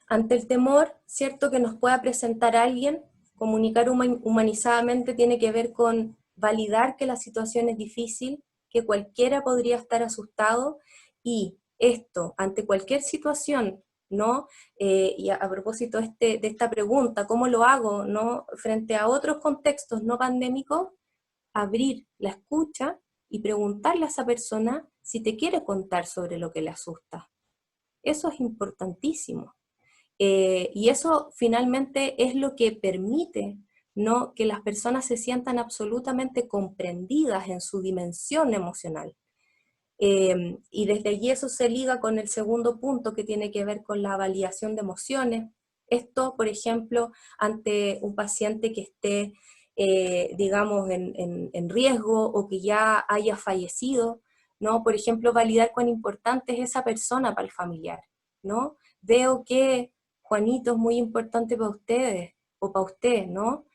Ante el temor, ¿cierto?, que nos pueda presentar alguien, comunicar humanizadamente tiene que ver con validar que la situación es difícil, que cualquiera podría estar asustado, y esto, ante cualquier situación, ¿no? Y a propósito de esta pregunta, ¿cómo lo hago, no?, frente a otros contextos no pandémicos, abrir la escucha y preguntarle a esa persona si te quiere contar sobre lo que le asusta. Eso es importantísimo. Y eso finalmente es lo que permite, ¿no?, que las personas se sientan absolutamente comprendidas en su dimensión emocional. Y desde allí eso se liga con el segundo punto, que tiene que ver con la validación de emociones. Esto, por ejemplo, ante un paciente que esté, digamos, en riesgo o que ya haya fallecido, ¿no? Por ejemplo, validar cuán importante es esa persona para el familiar, ¿no? Veo que Juanito es muy importante para ustedes, o para usted, ¿no?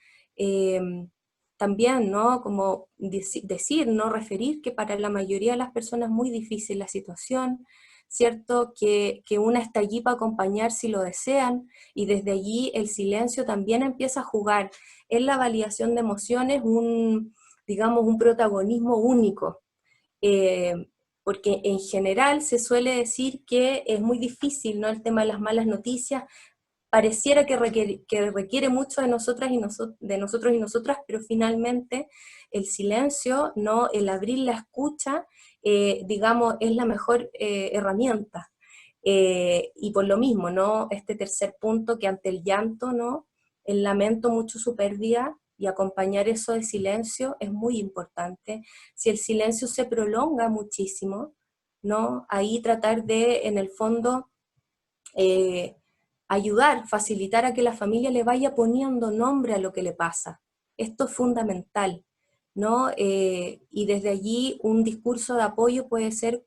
También, ¿no?, como decir, no referir que para la mayoría de las personas es muy difícil la situación, ¿cierto? Que una está allí para acompañar si lo desean, y desde allí el silencio también empieza a jugar en la validación de emociones digamos, un protagonismo único. Porque en general se suele decir que es muy difícil, ¿no?, el tema de las malas noticias, pareciera que requiere mucho de nosotras y de nosotros y nosotras, pero finalmente el silencio, ¿no?, el abrir la escucha, digamos, es la mejor herramienta. Y por lo mismo, ¿no?, este tercer punto, que ante el llanto, ¿no?, el lamento mucho su pérdida y acompañar eso de silencio es muy importante. Si el silencio se prolonga muchísimo, ¿no? Ahí tratar de, en el fondo, ayudar, facilitar a que la familia le vaya poniendo nombre a lo que le pasa. Esto es fundamental, ¿no? Y desde allí un discurso de apoyo puede ser,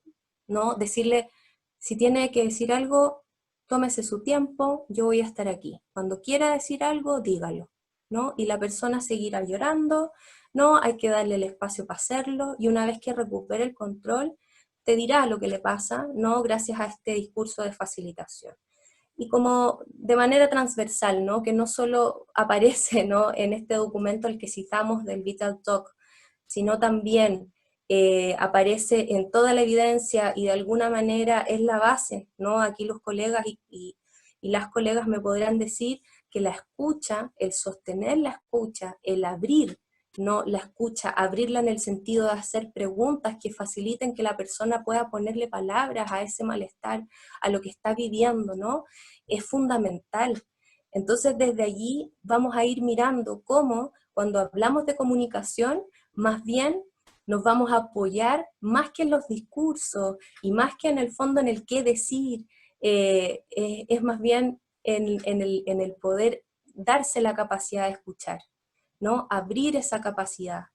¿no? Decirle, si tiene que decir algo, tómese su tiempo, yo voy a estar aquí. Cuando quiera decir algo, dígalo, ¿no? Y la persona seguirá llorando, ¿no? Hay que darle el espacio para hacerlo, y una vez que recupere el control, te dirá lo que le pasa, ¿no? Gracias a este discurso de facilitación. Y como de manera transversal, ¿no? Que no solo aparece, ¿no? en este documento al que citamos del Vital Talk, sino también aparece en toda la evidencia y de alguna manera es la base, ¿no? Aquí los colegas y las colegas me podrán decir que la escucha, el sostener la escucha, el abrir, ¿no? La escucha, abrirla en el sentido de hacer preguntas que faciliten que la persona pueda ponerle palabras a ese malestar, a lo que está viviendo, ¿no? Es fundamental. Entonces desde allí vamos a ir mirando cómo cuando hablamos de comunicación, más bien nos vamos a apoyar más que en los discursos y más que en el fondo en el qué decir, es más bien en el poder darse la capacidad de escuchar, ¿no? Abrir esa capacidad,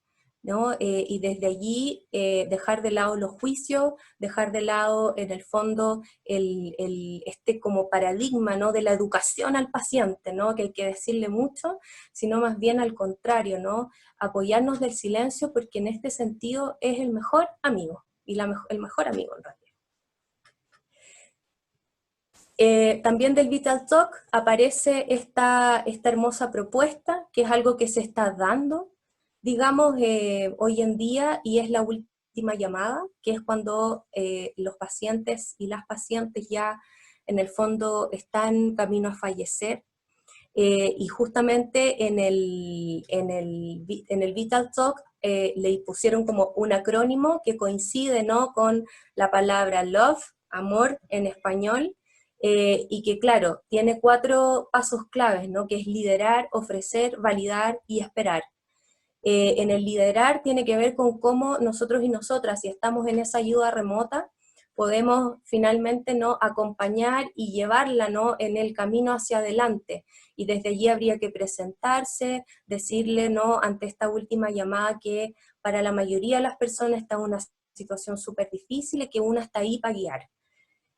¿no? Y desde allí dejar de lado los juicios, dejar de lado en el fondo este como paradigma, ¿no? De la educación al paciente, ¿no? Que hay que decirle mucho, sino más bien al contrario, ¿no? Apoyarnos del silencio porque en este sentido es el mejor amigo, y el mejor amigo en realidad. También del Vital Talk aparece esta hermosa propuesta, que es algo que se está dando, digamos, hoy en día, y es la última llamada, que es cuando los pacientes y las pacientes ya en el fondo están camino a fallecer, y justamente en el Vital Talk le pusieron como un acrónimo que coincide, ¿no? Con la palabra love, amor en español, y que claro, tiene 4 pasos claves, ¿no? Que es liderar, ofrecer, validar y esperar. En el liderar tiene que ver con cómo nosotros y nosotras, si estamos en esa ayuda remota, podemos finalmente, ¿no? Acompañar y llevarla, ¿no? En el camino hacia adelante. Y desde allí habría que presentarse, decirle, ¿no? Ante esta última llamada que para la mayoría de las personas está en una situación súper difícil y que una está ahí para guiar.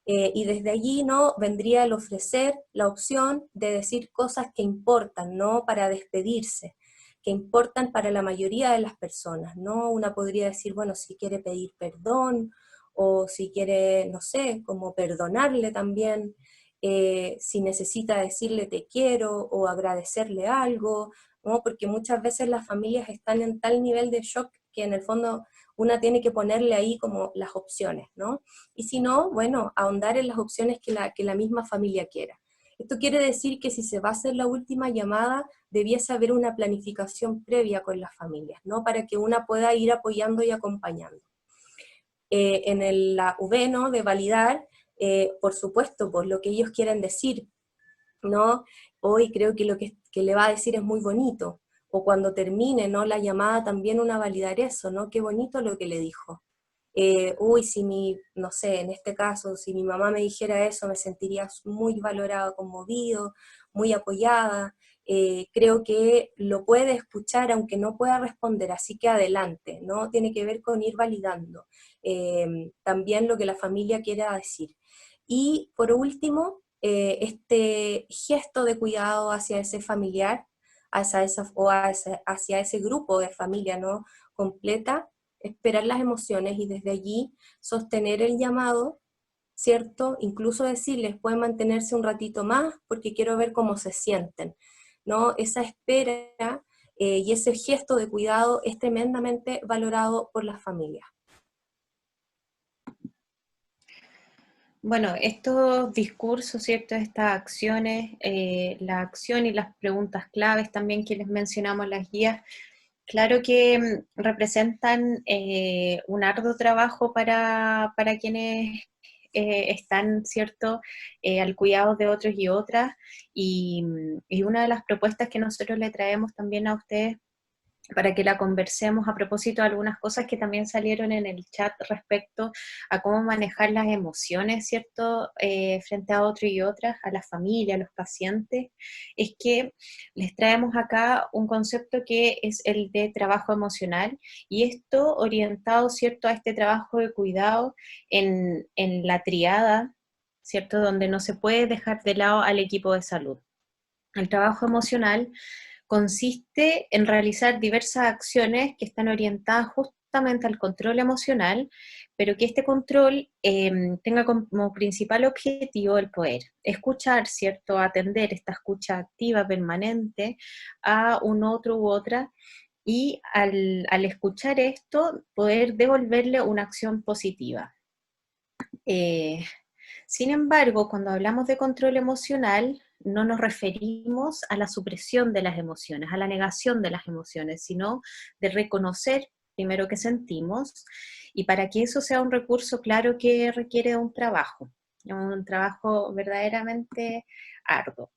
Y desde allí, ¿no? Vendría el ofrecer la opción de decir cosas que importan, ¿no? Para despedirse, que importan para la mayoría de las personas, ¿no? Una podría decir, bueno, si quiere pedir perdón, o si quiere, no sé, como perdonarle también, si necesita decirle te quiero, o agradecerle algo, ¿no? Porque muchas veces las familias están en tal nivel de shock que en el fondo una tiene que ponerle ahí como las opciones, ¿no? Y si no, bueno, ahondar en las opciones que la misma familia quiera. Esto quiere decir que si se va a hacer la última llamada, debiese haber una planificación previa con las familias, ¿no? Para que una pueda ir apoyando y acompañando. La V, ¿no? De validar, por supuesto, por lo que ellos quieren decir, ¿no? Hoy creo que lo que le va a decir es muy bonito, o cuando termine, ¿no? La llamada también una validar eso, ¿no? Qué bonito lo que le dijo. No sé, en este caso, si mi mamá me dijera eso, me sentiría muy valorado, conmovido, muy apoyada. Creo que lo puede escuchar aunque no pueda responder, así que adelante, ¿no? Tiene que ver con ir validando también lo que la familia quiera decir. Y por último, este gesto de cuidado hacia ese familiar, hacia ese grupo de familia, ¿no? Completa, esperar las emociones y desde allí sostener el llamado, ¿cierto? Incluso decirles, pueden mantenerse un ratito más porque quiero ver cómo se sienten, ¿no? Esa espera y ese gesto de cuidado es tremendamente valorado por las familias. Bueno, estos discursos, ¿cierto? Estas acciones, la acción y las preguntas claves también que les mencionamos, las guías, claro que representan un arduo trabajo para quienes están, ¿cierto?, al cuidado de otros y otras, y una de las propuestas que nosotros le traemos también a ustedes para que la conversemos a propósito de algunas cosas que también salieron en el chat respecto a cómo manejar las emociones, ¿cierto?, frente a otros y otras, a la familia, a los pacientes, es que les traemos acá un concepto que es el de trabajo emocional, y esto orientado, ¿cierto?, a este trabajo de cuidado en la triada, ¿cierto?, donde no se puede dejar de lado al equipo de salud. El trabajo emocional consiste en realizar diversas acciones que están orientadas justamente al control emocional, pero que este control tenga como principal objetivo el poder escuchar, ¿cierto?, atender esta escucha activa permanente a un otro u otra, y al escuchar esto, poder devolverle una acción positiva. Sin embargo, cuando hablamos de control emocional, no nos referimos a la supresión de las emociones, a la negación de las emociones, sino de reconocer primero que sentimos, y para que eso sea un recurso, claro que requiere un trabajo verdaderamente arduo,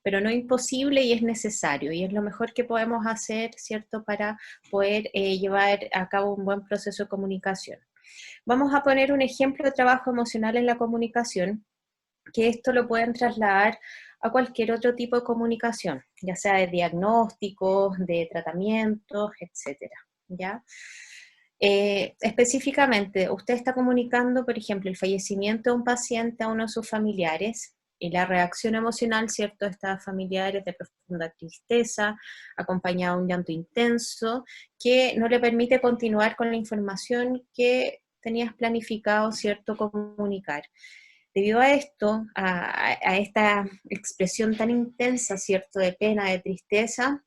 pero no imposible, y es necesario, y es lo mejor que podemos hacer, ¿cierto?, para poder llevar a cabo un buen proceso de comunicación. Vamos a poner un ejemplo de trabajo emocional en la comunicación, que esto lo pueden trasladar a cualquier otro tipo de comunicación, ya sea de diagnósticos, de tratamientos, etcétera, ¿ya? Específicamente, usted está comunicando, por ejemplo, el fallecimiento de un paciente a uno de sus familiares, y la reacción emocional, ¿cierto?, de estas familiares de profunda tristeza, acompañada de un llanto intenso, que no le permite continuar con la información que tenías planificado, ¿cierto?, comunicar. Debido a esto, a esta expresión tan intensa, ¿cierto?, de pena, de tristeza,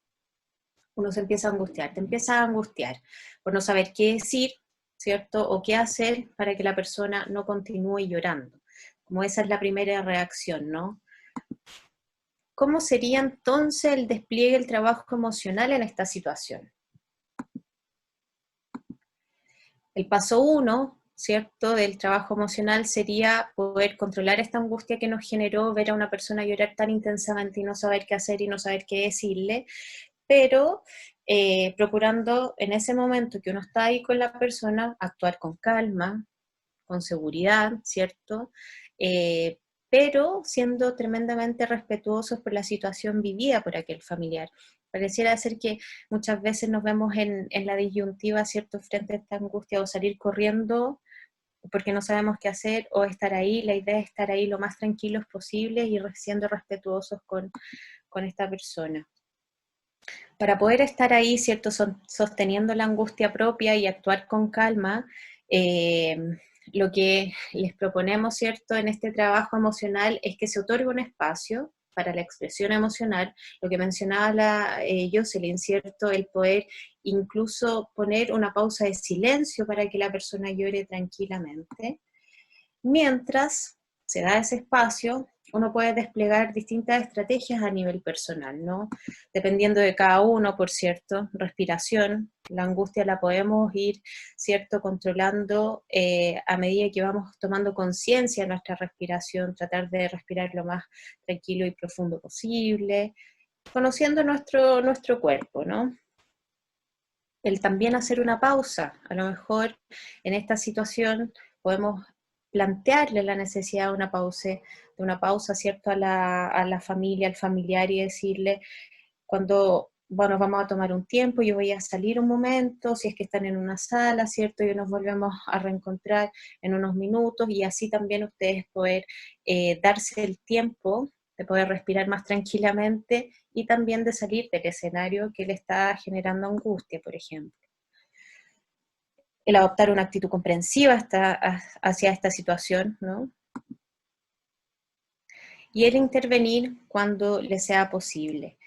uno se empieza a angustiar, te empieza a angustiar por no saber qué decir, ¿cierto?, o qué hacer para que la persona no continúe llorando. Como esa es la primera reacción, ¿no? ¿Cómo sería entonces el despliegue del trabajo emocional en esta situación? El paso 1, ¿cierto?, del trabajo emocional sería poder controlar esta angustia que nos generó ver a una persona llorar tan intensamente y no saber qué hacer y no saber qué decirle, pero procurando en ese momento que uno está ahí con la persona, actuar con calma, con seguridad, ¿cierto? Pero siendo tremendamente respetuosos por la situación vivida por aquel familiar. Pareciera ser que muchas veces nos vemos en la disyuntiva, ¿cierto?, frente a esta angustia, o salir corriendo porque no sabemos qué hacer, o estar ahí. La idea es estar ahí lo más tranquilos posible y siendo respetuosos con esta persona. Para poder estar ahí, ¿cierto?, sosteniendo la angustia propia y actuar con calma, lo que les proponemos, ¿cierto?, en este trabajo emocional es que se otorgue un espacio para la expresión emocional, lo que mencionaba Jocelyn, ¿cierto?, el poder incluso poner una pausa de silencio para que la persona llore tranquilamente. Mientras se da ese espacio, uno puede desplegar distintas estrategias a nivel personal, ¿no? Dependiendo de cada uno, por cierto, respiración, la angustia la podemos ir, ¿cierto?, controlando a medida que vamos tomando conciencia de nuestra respiración, tratar de respirar lo más tranquilo y profundo posible, conociendo nuestro cuerpo, ¿no? El también hacer una pausa, a lo mejor en esta situación podemos plantearle la necesidad de una pausa, ¿cierto?, a la familia, al familiar, y decirle, cuando, bueno, vamos a tomar un tiempo, yo voy a salir un momento, si es que están en una sala, ¿cierto?, y nos volvemos a reencontrar en unos minutos, y así también ustedes poder darse el tiempo de poder respirar más tranquilamente, y también de salir del escenario que le está generando angustia, por ejemplo. El adoptar una actitud comprensiva hacia esta situación, ¿no? Y el intervenir cuando le sea posible.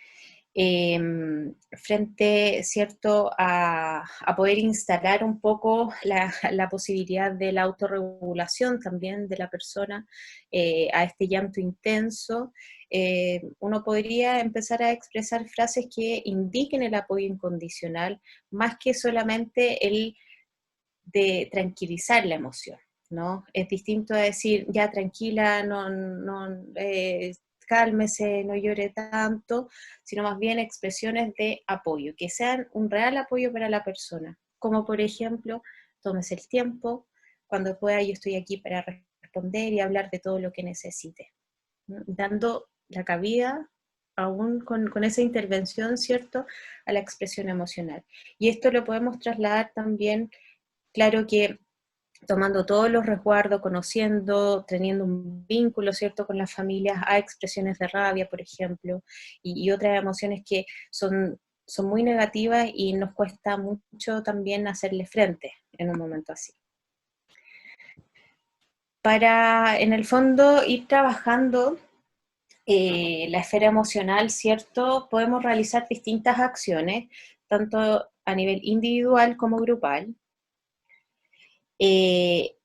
Frente, ¿cierto?, a poder instalar un poco la posibilidad de la autorregulación también de la persona a este llanto intenso, uno podría empezar a expresar frases que indiquen el apoyo incondicional, más que solamente el de tranquilizar la emoción. ¿no? Es distinto a decir, ya tranquila, cálmese, no llore tanto, sino más bien expresiones de apoyo, que sean un real apoyo para la persona, como por ejemplo, tómese el tiempo, cuando pueda yo estoy aquí para responder y hablar de todo lo que necesite, ¿no? Dando la cabida aún con esa intervención, ¿cierto?, a la expresión emocional. Y esto lo podemos trasladar también, claro que tomando todos los resguardos, conociendo, teniendo un vínculo, ¿cierto?, con las familias, a expresiones de rabia, por ejemplo, y otras emociones que son muy negativas y nos cuesta mucho también hacerle frente en un momento así. Para, en el fondo, ir trabajando la esfera emocional, ¿cierto?, podemos realizar distintas acciones, tanto a nivel individual como grupal.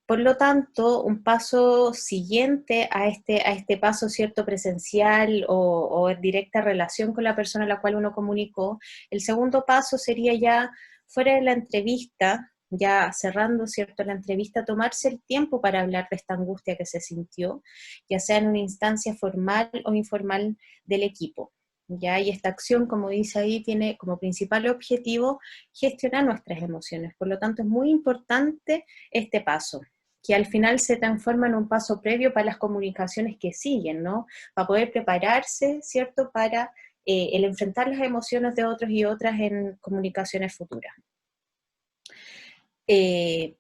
Por lo tanto, un paso siguiente a este paso, ¿cierto?, presencial o en directa relación con la persona a la cual uno comunicó, el segundo paso sería ya fuera de la entrevista, ya cerrando, ¿cierto?, la entrevista, tomarse el tiempo para hablar de esta angustia que se sintió, ya sea en una instancia formal o informal del equipo. ¿Ya? Y esta acción, como dice ahí, tiene como principal objetivo gestionar nuestras emociones. Por lo tanto, es muy importante este paso, que al final se transforma en un paso previo para las comunicaciones que siguen, ¿no? Para poder prepararse, ¿cierto?, para el enfrentar las emociones de otros y otras en comunicaciones futuras.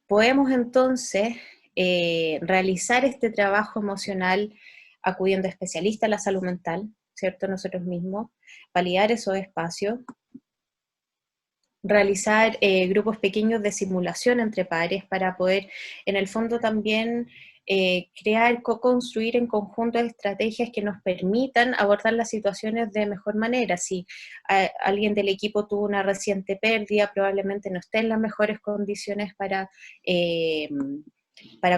Podemos entonces realizar este trabajo emocional acudiendo a especialistas de la salud mental, ¿cierto?, nosotros mismos, validar esos espacios, realizar grupos pequeños de simulación entre pares para poder, en el fondo también, crear, co-construir en conjunto estrategias que nos permitan abordar las situaciones de mejor manera. Si alguien del equipo tuvo una reciente pérdida, probablemente no esté en las mejores condiciones para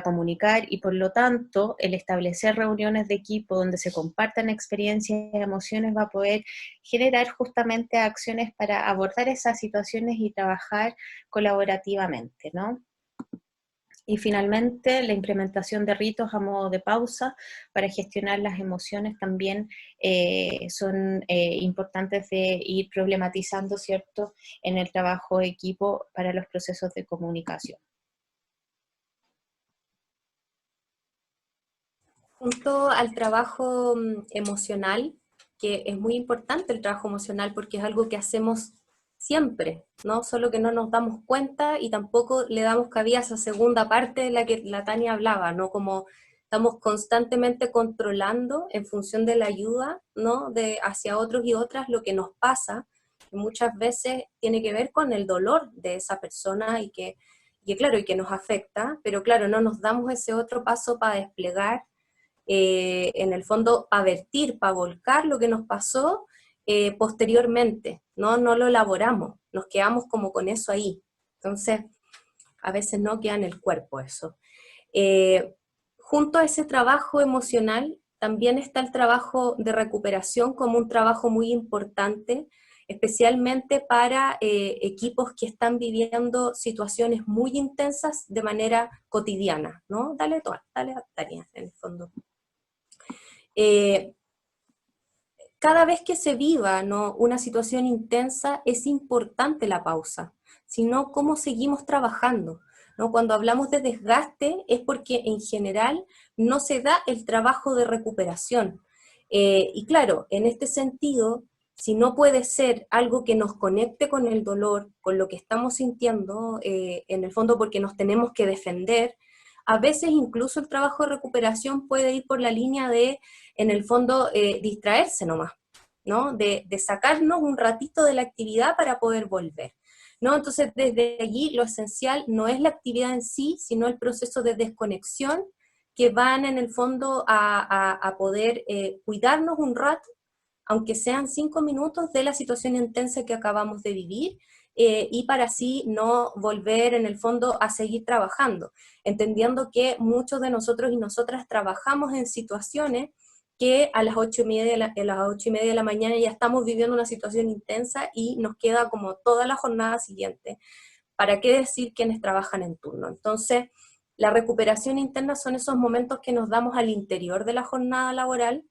comunicar, y por lo tanto el establecer reuniones de equipo donde se compartan experiencias y emociones va a poder generar justamente acciones para abordar esas situaciones y trabajar colaborativamente, ¿no? Y finalmente, la implementación de ritos a modo de pausa para gestionar las emociones también son importantes de ir problematizando, ¿cierto?, en el trabajo de equipo para los procesos de comunicación. Junto al trabajo emocional, que es muy importante el trabajo emocional porque es algo que hacemos siempre, ¿no? Solo que no nos damos cuenta y tampoco le damos cabida a esa segunda parte de la que la Tania hablaba, ¿no? Como estamos constantemente controlando en función de la ayuda, ¿no?, hacia otros y otras lo que nos pasa, que muchas veces tiene que ver con el dolor de esa persona y que claro, y que nos afecta, pero claro, no nos damos ese otro paso para desplegar en el fondo, para vertir, para volcar lo que nos pasó posteriormente, ¿no? No lo elaboramos, nos quedamos como con eso ahí. Entonces, a veces no queda en el cuerpo eso. Junto a ese trabajo emocional, también está el trabajo de recuperación como un trabajo muy importante, especialmente para equipos que están viviendo situaciones muy intensas de manera cotidiana, ¿no? Dale, Tania, en el fondo. Cada vez que se viva, ¿no?, una situación intensa, es importante la pausa, sino cómo seguimos trabajando, ¿no? Cuando hablamos de desgaste es porque en general no se da el trabajo de recuperación. Y claro, en este sentido, si no puede ser algo que nos conecte con el dolor, con lo que estamos sintiendo, en el fondo porque nos tenemos que defender, a veces incluso el trabajo de recuperación puede ir por la línea de, en el fondo, distraerse nomás, ¿no? De sacarnos un ratito de la actividad para poder volver, ¿no? Entonces, desde allí lo esencial no es la actividad en sí, sino el proceso de desconexión que van en el fondo a poder cuidarnos un rato, aunque sean 5 minutos, de la situación intensa que acabamos de vivir, y para así no volver en el fondo a seguir trabajando, entendiendo que muchos de nosotros y nosotras trabajamos en situaciones que a las 8:30 de la mañana ya estamos viviendo una situación intensa y nos queda como toda la jornada siguiente. ¿Para qué decir quienes trabajan en turno? Entonces, La recuperación interna son esos momentos que nos damos al interior de la jornada laboral,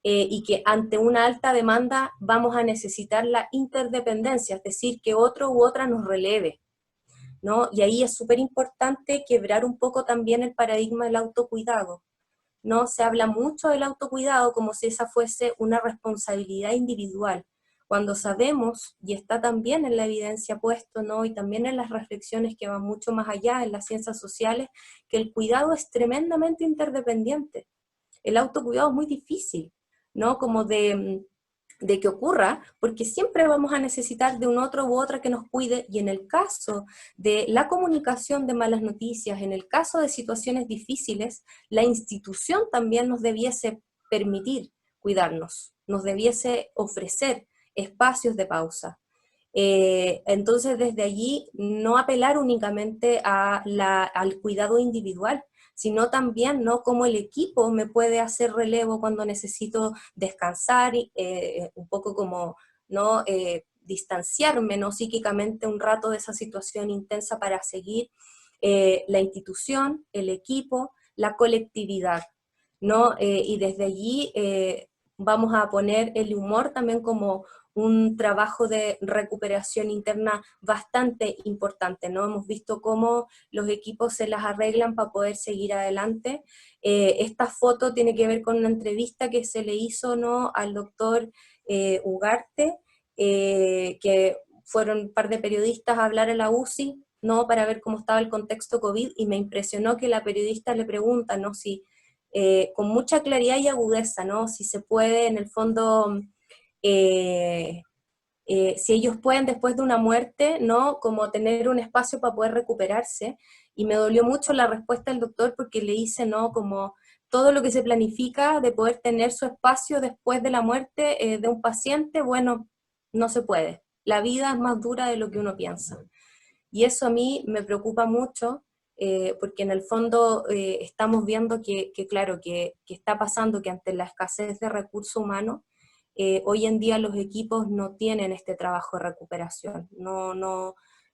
y que ante una alta demanda vamos a necesitar la interdependencia, es decir, que otro u otra nos releve, ¿no? Y ahí es súper importante quebrar un poco también el paradigma del autocuidado, ¿no? Se habla mucho del autocuidado como si esa fuese una responsabilidad individual, cuando sabemos, y está también en la evidencia puesto, ¿no? Y también en las reflexiones que van mucho más allá en las ciencias sociales, que el cuidado es tremendamente interdependiente. El autocuidado es muy difícil, ¿no? Como de que ocurra, porque siempre vamos a necesitar de un otro u otra que nos cuide, y en el caso de la comunicación de malas noticias, en el caso de situaciones difíciles, la institución también nos debiese permitir cuidarnos, nos debiese ofrecer espacios de pausa. Entonces, desde allí, no apelar únicamente al cuidado individual, sino también, ¿no?, cómo el equipo me puede hacer relevo cuando necesito descansar, un poco como, ¿no?, distanciarme, ¿no?, psíquicamente un rato de esa situación intensa para seguir, la institución, el equipo, la colectividad, ¿no? Y desde allí vamos a poner el humor también como un trabajo de recuperación interna bastante importante, ¿no? Hemos visto cómo los equipos se las arreglan para poder seguir adelante. Esta foto tiene que ver con una entrevista que se le hizo, ¿no?, al doctor Ugarte, que fueron un par de periodistas a hablar a la UCI, ¿no?, para ver cómo estaba el contexto COVID, y me impresionó que la periodista le pregunta, ¿no?, si con mucha claridad y agudeza, ¿no?, si se puede en el fondo... si ellos pueden después de una muerte, ¿no?, como tener un espacio para poder recuperarse, y me dolió mucho la respuesta del doctor porque le dice, ¿no?, como todo lo que se planifica de poder tener su espacio después de la muerte de un paciente, bueno, no se puede. La vida es más dura de lo que uno piensa. Y eso a mí me preocupa mucho, porque en el fondo estamos viendo claro, que está pasando que ante la escasez de recursos humanos, hoy en día los equipos no tienen este trabajo de recuperación,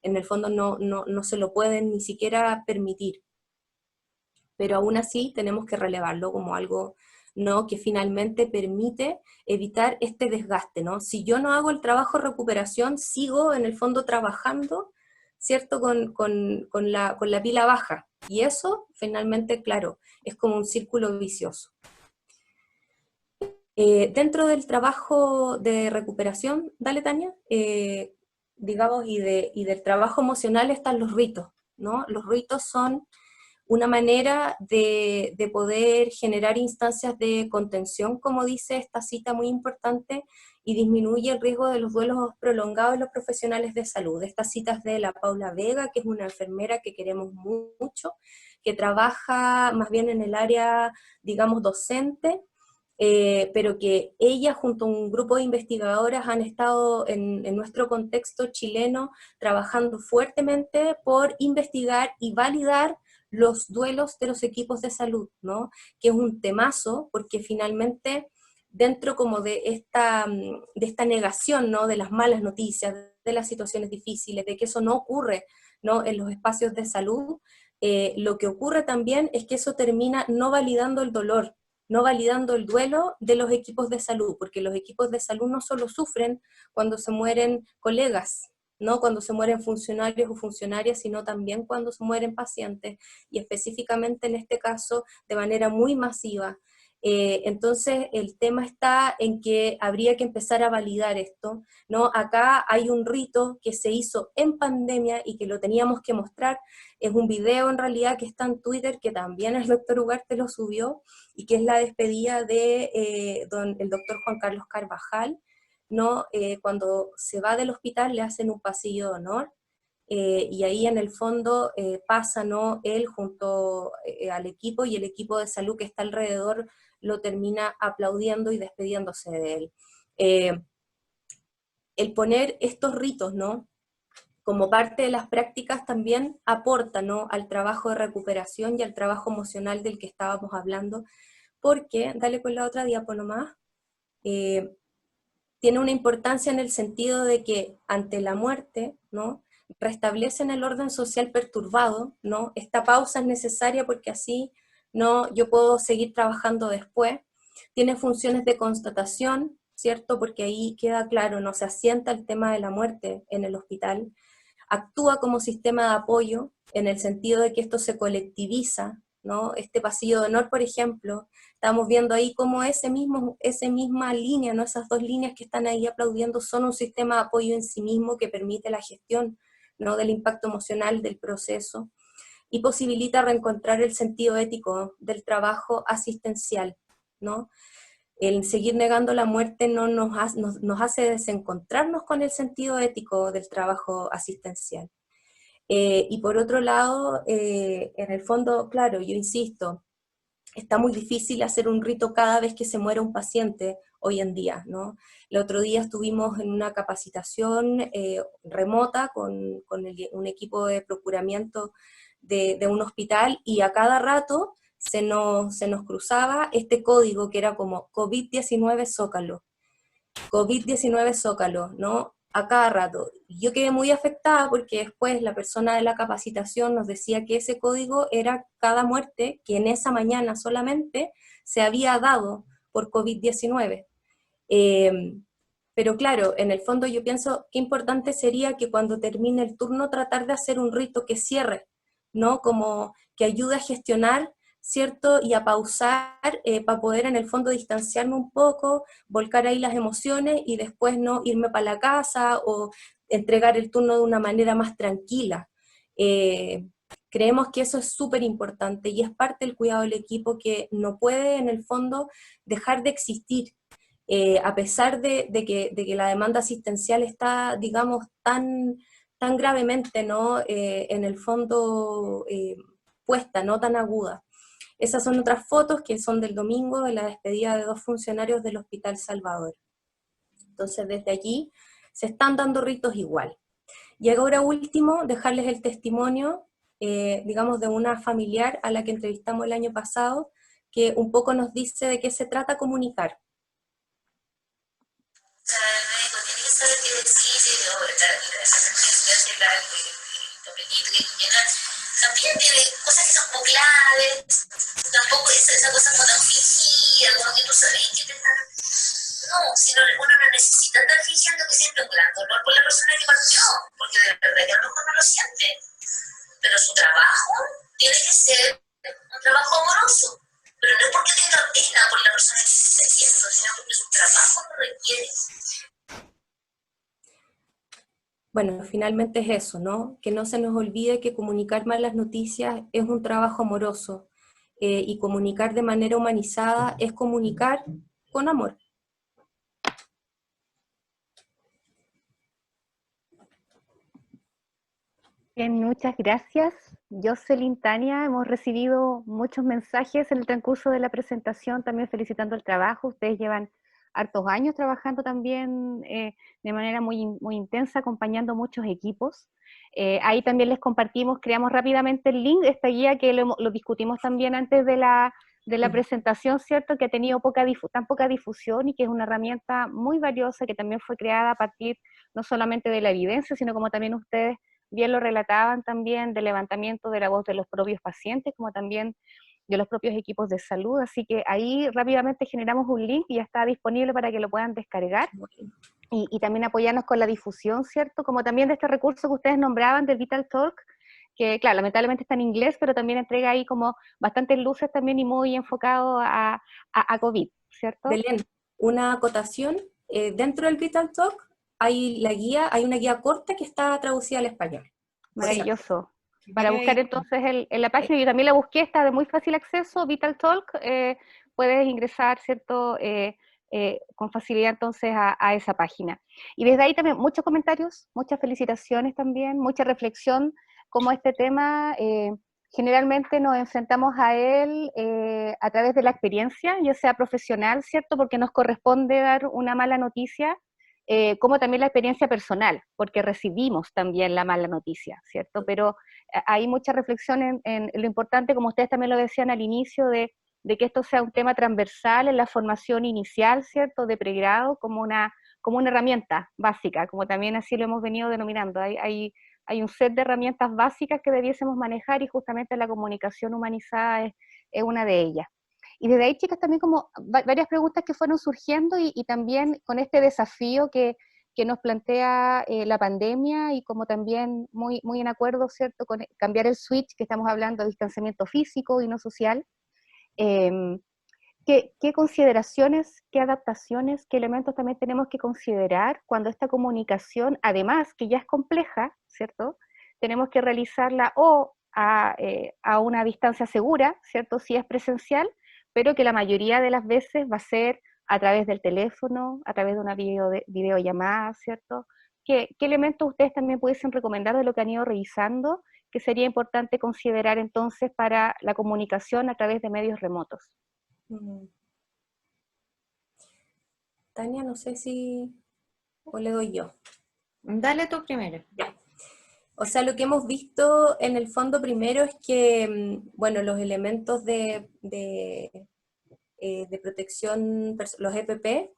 en el fondo no se lo pueden ni siquiera permitir, pero aún así tenemos que relevarlo como algo, ¿no?, que finalmente permite evitar este desgaste, ¿no? Si yo no hago el trabajo de recuperación, sigo en el fondo trabajando, ¿cierto?, con la pila baja, y eso finalmente, claro, es como un círculo vicioso. Dentro del trabajo de recuperación, dale Tania, digamos, y del trabajo emocional están los ritos, ¿no? Los ritos son una manera de poder generar instancias de contención, como dice esta cita muy importante, y disminuye el riesgo de los duelos prolongados en los profesionales de salud. Esta cita es de la Paula Vega, que es una enfermera que queremos mucho, que trabaja más bien en el área, digamos, docente, pero que ella junto a un grupo de investigadoras han estado en nuestro contexto chileno trabajando fuertemente por investigar y validar los duelos de los equipos de salud, ¿no? Que es un temazo, porque finalmente dentro como de esta negación, ¿no?, de las malas noticias, de las situaciones difíciles, de que eso no ocurre, ¿no?, en los espacios de salud, lo que ocurre también es que eso termina no validando el dolor, no validando el duelo de los equipos de salud, porque los equipos de salud no solo sufren cuando se mueren colegas, no cuando se mueren funcionarios o funcionarias, sino también cuando se mueren pacientes, y específicamente en este caso de manera muy masiva. Entonces el tema está en que habría que empezar a validar esto, ¿no? Acá hay un rito que se hizo en pandemia y que lo teníamos que mostrar, es un video en realidad que está en Twitter, que también el doctor Ugarte lo subió, y que es la despedida de el doctor Juan Carlos Carvajal, ¿no? Cuando se va del hospital le hacen un pasillo de honor, y ahí en el fondo pasa, ¿no?, él junto al equipo, y el equipo de salud que está alrededor lo termina aplaudiendo y despidiéndose de él. El poner estos ritos, ¿no?, como parte de las prácticas también aporta, ¿no?, al trabajo de recuperación y al trabajo emocional del que estábamos hablando, porque, dale con la otra diapo nomás, tiene una importancia en el sentido de que ante la muerte, ¿no?, restablecen el orden social perturbado, ¿no? Esta pausa es necesaria porque así no, yo puedo seguir trabajando después. Tiene funciones de constatación, ¿cierto? Porque ahí queda claro, no se asienta el tema de la muerte en el hospital. Actúa como sistema de apoyo en el sentido de que esto se colectiviza, ¿no? Este pasillo de honor, por ejemplo, estamos viendo ahí cómo esa misma línea, ¿no? Esas dos líneas que están ahí aplaudiendo son un sistema de apoyo en sí mismo que permite la gestión, ¿no? Del impacto emocional del proceso y posibilita reencontrar el sentido ético del trabajo asistencial, ¿no? El seguir negando la muerte no nos hace desencontrarnos con el sentido ético del trabajo asistencial. Y por otro lado, en el fondo, claro, yo insisto, está muy difícil hacer un rito cada vez que se muere un paciente hoy en día, ¿no? El otro día estuvimos en una capacitación remota con un equipo de procuramiento de un hospital y a cada rato se nos cruzaba este código que era como COVID-19 Zócalo, COVID-19 Zócalo, ¿no? A cada rato. Yo quedé muy afectada porque después la persona de la capacitación nos decía que ese código era cada muerte que en esa mañana solamente se había dado por COVID-19. Pero claro, en el fondo yo pienso qué importante sería que cuando termine el turno tratar de hacer un rito que cierre, ¿no? Como que ayude a gestionar, ¿cierto? Y a pausar para poder en el fondo distanciarme un poco, volcar ahí las emociones y después no irme para la casa o entregar el turno de una manera más tranquila. Creemos que eso es súper importante y es parte del cuidado del equipo que no puede en el fondo dejar de existir. A pesar de que la demanda asistencial está, digamos, tan gravemente, ¿no? En el fondo puesta, no tan aguda. Esas son otras fotos que son del domingo, de la despedida de 2 funcionarios del Hospital Salvador. Entonces, desde allí se están dando ritos igual. Y ahora último, dejarles el testimonio, digamos, de una familiar a la que entrevistamos el año pasado, que un poco nos dice de qué se trata comunicar. El médico tiene que saber que existe, o la enfermedad el papelito que hay que llenar, también tiene cosas que son como claves, tampoco esa cosa como tan fingida, como que tú sabes que te están... No, sino uno no necesita estar fingiendo que siente un gran dolor por la persona que partió, porque de verdad que a lo mejor no lo siente, pero su trabajo tiene que ser un trabajo amoroso, pero no es porque tenga pena por la persona que se está yendo, sino porque su trabajo lo requiere. Bueno, finalmente es eso, ¿no? Que no se nos olvide que comunicar malas noticias es un trabajo amoroso y comunicar de manera humanizada es comunicar con amor. Bien, muchas gracias. Jocelyn, Tania, hemos recibido muchos mensajes en el transcurso de la presentación, también felicitando el trabajo. Ustedes llevan hartos años trabajando también de manera muy intensa, acompañando muchos equipos. Ahí también les compartimos, creamos rápidamente el link, esta guía que lo discutimos también antes de la presentación, ¿cierto? Que ha tenido tan poca difusión y que es una herramienta muy valiosa que también fue creada a partir no solamente de la evidencia, sino como también ustedes bien lo relataban también, del levantamiento de la voz de los propios pacientes, como también de los propios equipos de salud, así que ahí rápidamente generamos un link y ya está disponible para que lo puedan descargar, y también apoyarnos con la difusión, ¿cierto? Como también de este recurso que ustedes nombraban, del Vital Talk, que claro, lamentablemente está en inglés, pero también entrega ahí como bastantes luces también y muy enfocado a COVID, ¿cierto? Belén, una acotación, dentro del Vital Talk hay una guía corta que está traducida al español. Maravilloso. Para buscar entonces en la página, yo también la busqué, está de muy fácil acceso, Vital Talk, puedes ingresar, ¿cierto?, con facilidad entonces a esa página. Y desde ahí también muchos comentarios, muchas felicitaciones también, mucha reflexión, como este tema generalmente nos enfrentamos a él a través de la experiencia, ya sea profesional, ¿cierto?, porque nos corresponde dar una mala noticia, como también la experiencia personal, porque recibimos también la mala noticia, ¿cierto? Pero hay mucha reflexión en lo importante, como ustedes también lo decían al inicio, de que esto sea un tema transversal en la formación inicial, ¿cierto?, de pregrado, como una herramienta básica, como también así lo hemos venido denominando. Hay hay un set de herramientas básicas que debiésemos manejar y justamente la comunicación humanizada es una de ellas. Y desde ahí, chicas, también como varias preguntas que fueron surgiendo y también con este desafío que nos plantea la pandemia y como también muy, muy en acuerdo, ¿cierto?, con cambiar el switch que estamos hablando de distanciamiento físico y no social. ¿Qué consideraciones, qué adaptaciones, qué elementos también tenemos que considerar cuando esta comunicación, además que ya es compleja, ¿cierto?, tenemos que realizarla a una distancia segura, ¿cierto?, si es presencial, pero que la mayoría de las veces va a ser a través del teléfono, a través de una videollamada, ¿cierto? ¿Qué elementos ustedes también pudiesen recomendar de lo que han ido revisando que sería importante considerar entonces para la comunicación a través de medios remotos? Tania, no sé si... o le doy yo. Dale tú primero. Ya. O sea, lo que hemos visto en el fondo primero es que, bueno, los elementos de protección, los EPP,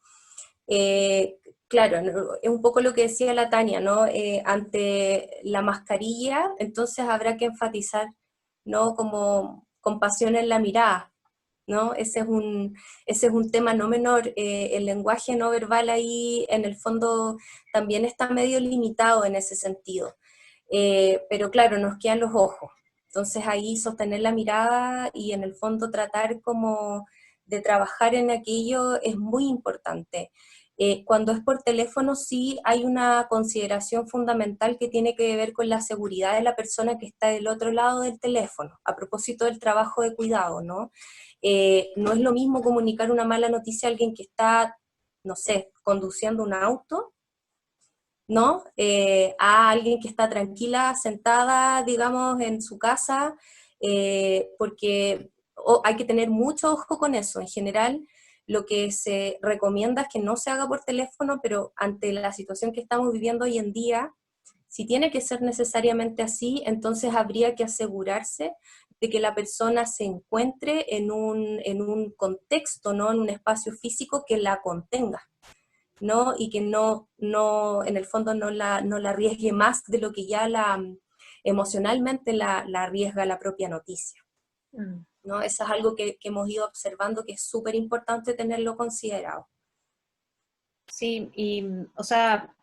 claro, es un poco lo que decía la Tania, ¿no? Ante la mascarilla, entonces habrá que enfatizar, ¿no? Como compasión en la mirada, ¿no? Ese es un tema no menor. El lenguaje no verbal ahí, en el fondo, también está medio limitado en ese sentido. Pero claro, nos quedan los ojos. Entonces ahí sostener la mirada y en el fondo tratar como de trabajar en aquello es muy importante. Cuando es por teléfono sí hay una consideración fundamental que tiene que ver con la seguridad de la persona que está del otro lado del teléfono, a propósito del trabajo de cuidado, ¿no? No es lo mismo comunicar una mala noticia a alguien que está, no sé, conduciendo un auto, ¿no? A alguien que está tranquila, sentada, digamos, en su casa, porque hay que tener mucho ojo con eso. En general, lo que se recomienda es que no se haga por teléfono, pero ante la situación que estamos viviendo hoy en día, si tiene que ser necesariamente así, entonces habría que asegurarse de que la persona se encuentre en un contexto, ¿no? En un espacio físico que la contenga, ¿no? Y que no en el fondo no la arriesgue más de lo que ya emocionalmente la arriesga la propia noticia, ¿no? Eso es algo que hemos ido observando que es súper importante tenerlo considerado. Sí, y, o sea,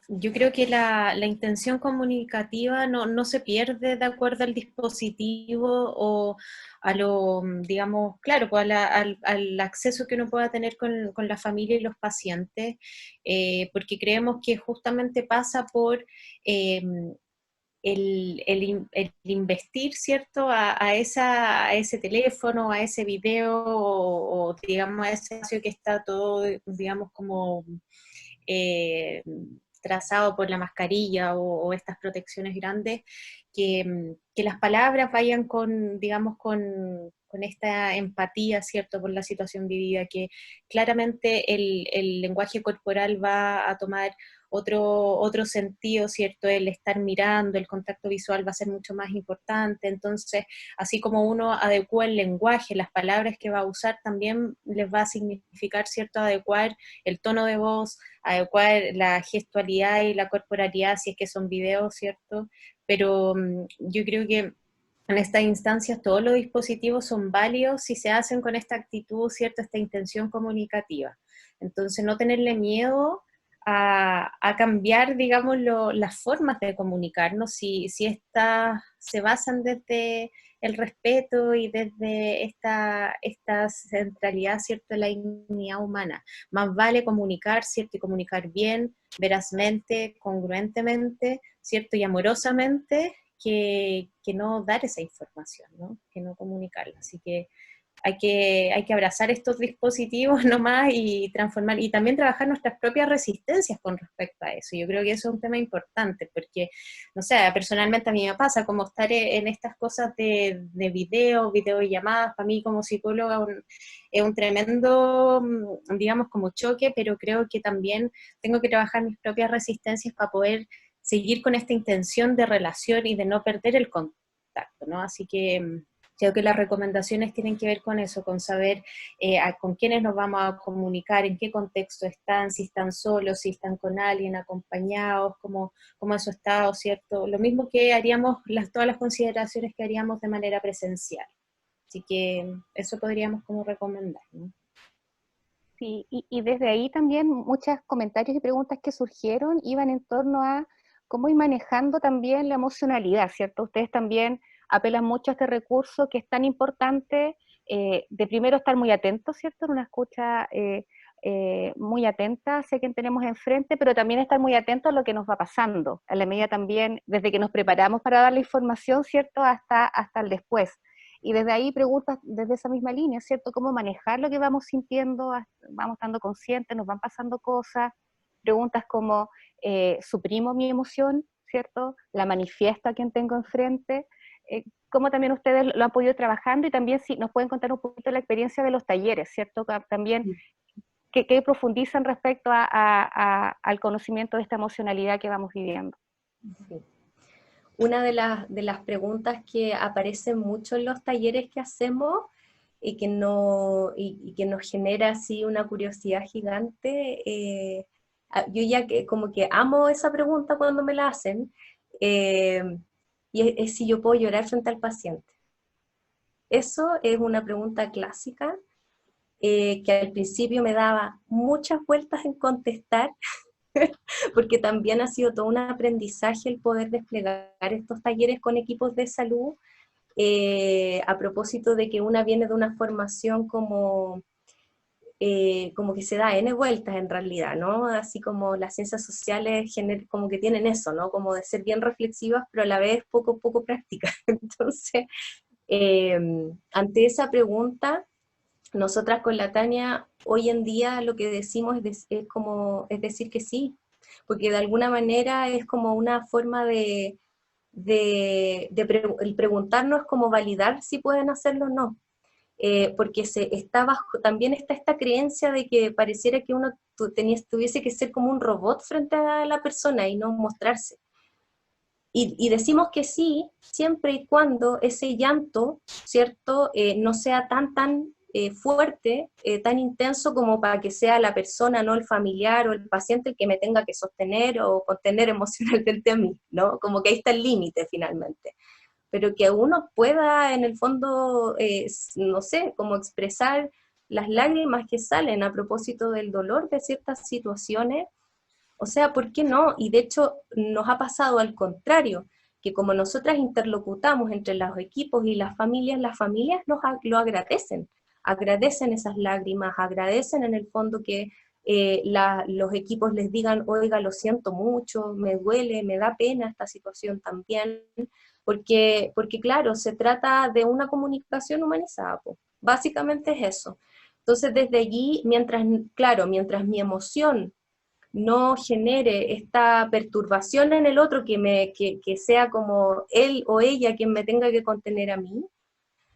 yo creo que la intención comunicativa no se pierde de acuerdo al dispositivo o a lo, digamos, claro, pues al acceso que uno pueda tener con la familia y los pacientes, porque creemos que justamente pasa por el investir, ¿cierto?, a ese teléfono, a ese video o digamos, a ese espacio que está todo, digamos, como trazado por la mascarilla o estas protecciones grandes, que las palabras vayan con, digamos, con esta empatía, ¿cierto?, por la situación vivida, que claramente el lenguaje corporal va a tomar otro sentido, ¿cierto? El estar mirando, el contacto visual va a ser mucho más importante, entonces, así como uno adecua el lenguaje, las palabras que va a usar, también les va a significar, ¿cierto?, adecuar el tono de voz, adecuar la gestualidad y la corporalidad, si es que son videos, ¿cierto? Pero yo creo que en estas instancias todos los dispositivos son válidos si se hacen con esta actitud, ¿cierto?, esta intención comunicativa. Entonces, no tenerle miedo a cambiar, digamos, las formas de comunicarnos, si estas se basan desde el respeto y desde esta centralidad, ¿cierto?, de la dignidad humana. Más vale comunicar, ¿cierto?, y comunicar bien, verazmente, congruentemente, ¿cierto?, y amorosamente, que no dar esa información, ¿no?, que no comunicarla. Así que hay que abrazar estos dispositivos nomás y transformar, y también trabajar nuestras propias resistencias con respecto a eso. Yo creo que eso es un tema importante, porque, no sé, personalmente a mí me pasa como estar en estas cosas de videollamadas, para mí como psicóloga es un tremendo, digamos, como choque, pero creo que también tengo que trabajar mis propias resistencias para poder seguir con esta intención de relación y de no perder el contacto, ¿no? Así que Creo que las recomendaciones tienen que ver con eso, con saber con quiénes nos vamos a comunicar, en qué contexto están, si están solos, si están con alguien, acompañados, cómo es su estado, ¿cierto? Lo mismo que haríamos, todas las consideraciones que haríamos de manera presencial. Así que eso podríamos como recomendar, ¿no? Sí, y desde ahí también muchos comentarios y preguntas que surgieron iban en torno a cómo ir manejando también la emocionalidad, ¿cierto? Ustedes también apelan mucho a este recurso que es tan importante, de primero estar muy atentos, ¿cierto? En una escucha muy atenta hacia quien tenemos enfrente, pero también estar muy atentos a lo que nos va pasando, a la medida también, desde que nos preparamos para dar la información, ¿cierto? Hasta el después. Y desde ahí preguntas desde esa misma línea, ¿cierto? ¿Cómo manejar lo que vamos sintiendo? Vamos estando conscientes, nos van pasando cosas. Preguntas como, ¿suprimo mi emoción? ¿Cierto? ¿La manifiesto a quien tengo enfrente? ¿Cómo también ustedes lo han podido ir trabajando? Y también si nos pueden contar un poquito la experiencia de los talleres, ¿cierto? También, ¿qué profundizan respecto al conocimiento de esta emocionalidad que vamos viviendo? Sí. Una de las preguntas que aparecen mucho en los talleres que hacemos y que, y que nos genera así una curiosidad gigante, yo ya que como que amo esa pregunta cuando me la hacen, y es si yo puedo llorar frente al paciente. Eso es una pregunta clásica que al principio me daba muchas vueltas en contestar, porque también ha sido todo un aprendizaje el poder desplegar estos talleres con equipos de salud, a propósito de que una viene de una formación como que se da N vueltas en realidad, ¿no? Así como las ciencias sociales como que tienen eso, ¿no? Como de ser bien reflexivas, pero a la vez poco prácticas. Entonces, ante esa pregunta, nosotras con la Tania, hoy en día lo que decimos es decir que sí, porque de alguna manera es como una forma el preguntarnos como validar si pueden hacerlo o no. Porque también está esta creencia de que pareciera que uno tuviese que ser como un robot frente a la persona y no mostrarse. Y decimos que sí, siempre y cuando ese llanto, ¿cierto?, no sea tan fuerte, tan intenso como para que sea la persona, no el familiar o el paciente el que me tenga que sostener o contener emocionalmente a mí, ¿no? Como que ahí está el límite finalmente. Pero que uno pueda en el fondo, no sé, como expresar las lágrimas que salen a propósito del dolor de ciertas situaciones. O sea, ¿por qué no? Y de hecho nos ha pasado al contrario, que como nosotras interlocutamos entre los equipos y las familias lo agradecen esas lágrimas, agradecen en el fondo que los equipos les digan, oiga, lo siento mucho, me duele, me da pena esta situación también, porque claro, se trata de una comunicación humanizada, pues. Básicamente es eso. Entonces desde allí, mientras mi emoción no genere esta perturbación en el otro, que sea como él o ella quien me tenga que contener a mí,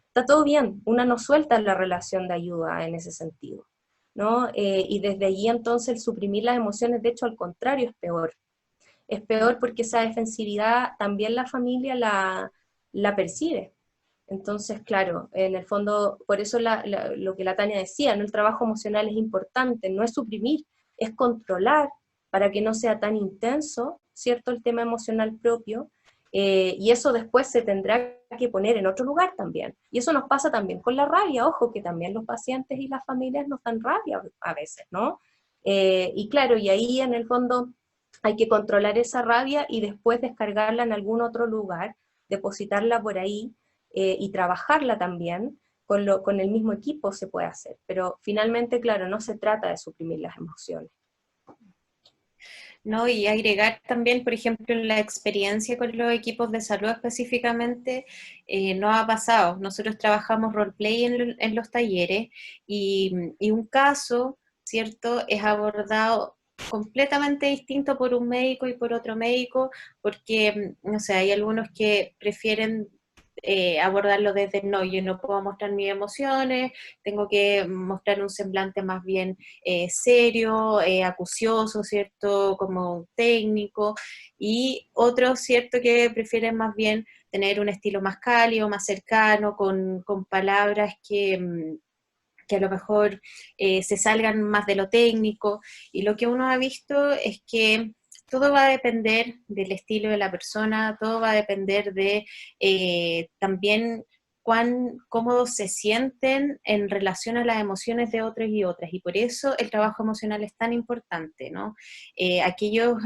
está todo bien, una no suelta la relación de ayuda en ese sentido, ¿no? Y desde allí entonces el suprimir las emociones, de hecho al contrario, es peor porque esa defensividad también la familia la percibe. Entonces, claro, en el fondo, por eso lo que la Tania decía, ¿no? El trabajo emocional es importante, no es suprimir, es controlar para que no sea tan intenso, ¿cierto? El tema emocional propio, y eso después se tendrá que poner en otro lugar también. Y eso nos pasa también con la rabia, ojo, que también los pacientes y las familias nos dan rabia a veces, ¿no? Y claro, y ahí en el fondo hay que controlar esa rabia y después descargarla en algún otro lugar, depositarla por ahí, y trabajarla también, con el mismo equipo se puede hacer, pero finalmente, claro, no se trata de suprimir las emociones. ¿No? Y agregar también, por ejemplo, la experiencia con los equipos de salud específicamente, nos ha pasado. Nosotros trabajamos roleplay en los talleres y un caso, ¿cierto?, es abordado completamente distinto por un médico y por otro médico, porque, no sé, hay algunos que prefieren abordarlo desde, no, yo no puedo mostrar mis emociones, tengo que mostrar un semblante más bien serio, acucioso, ¿cierto?, como técnico, y otros, ¿cierto?, que prefieren más bien tener un estilo más cálido, más cercano, con palabras que a lo mejor se salgan más de lo técnico, y lo que uno ha visto es que todo va a depender del estilo de la persona, todo va a depender de también cuán cómodos se sienten en relación a las emociones de otros y otras, y por eso el trabajo emocional es tan importante, ¿no? Aquellos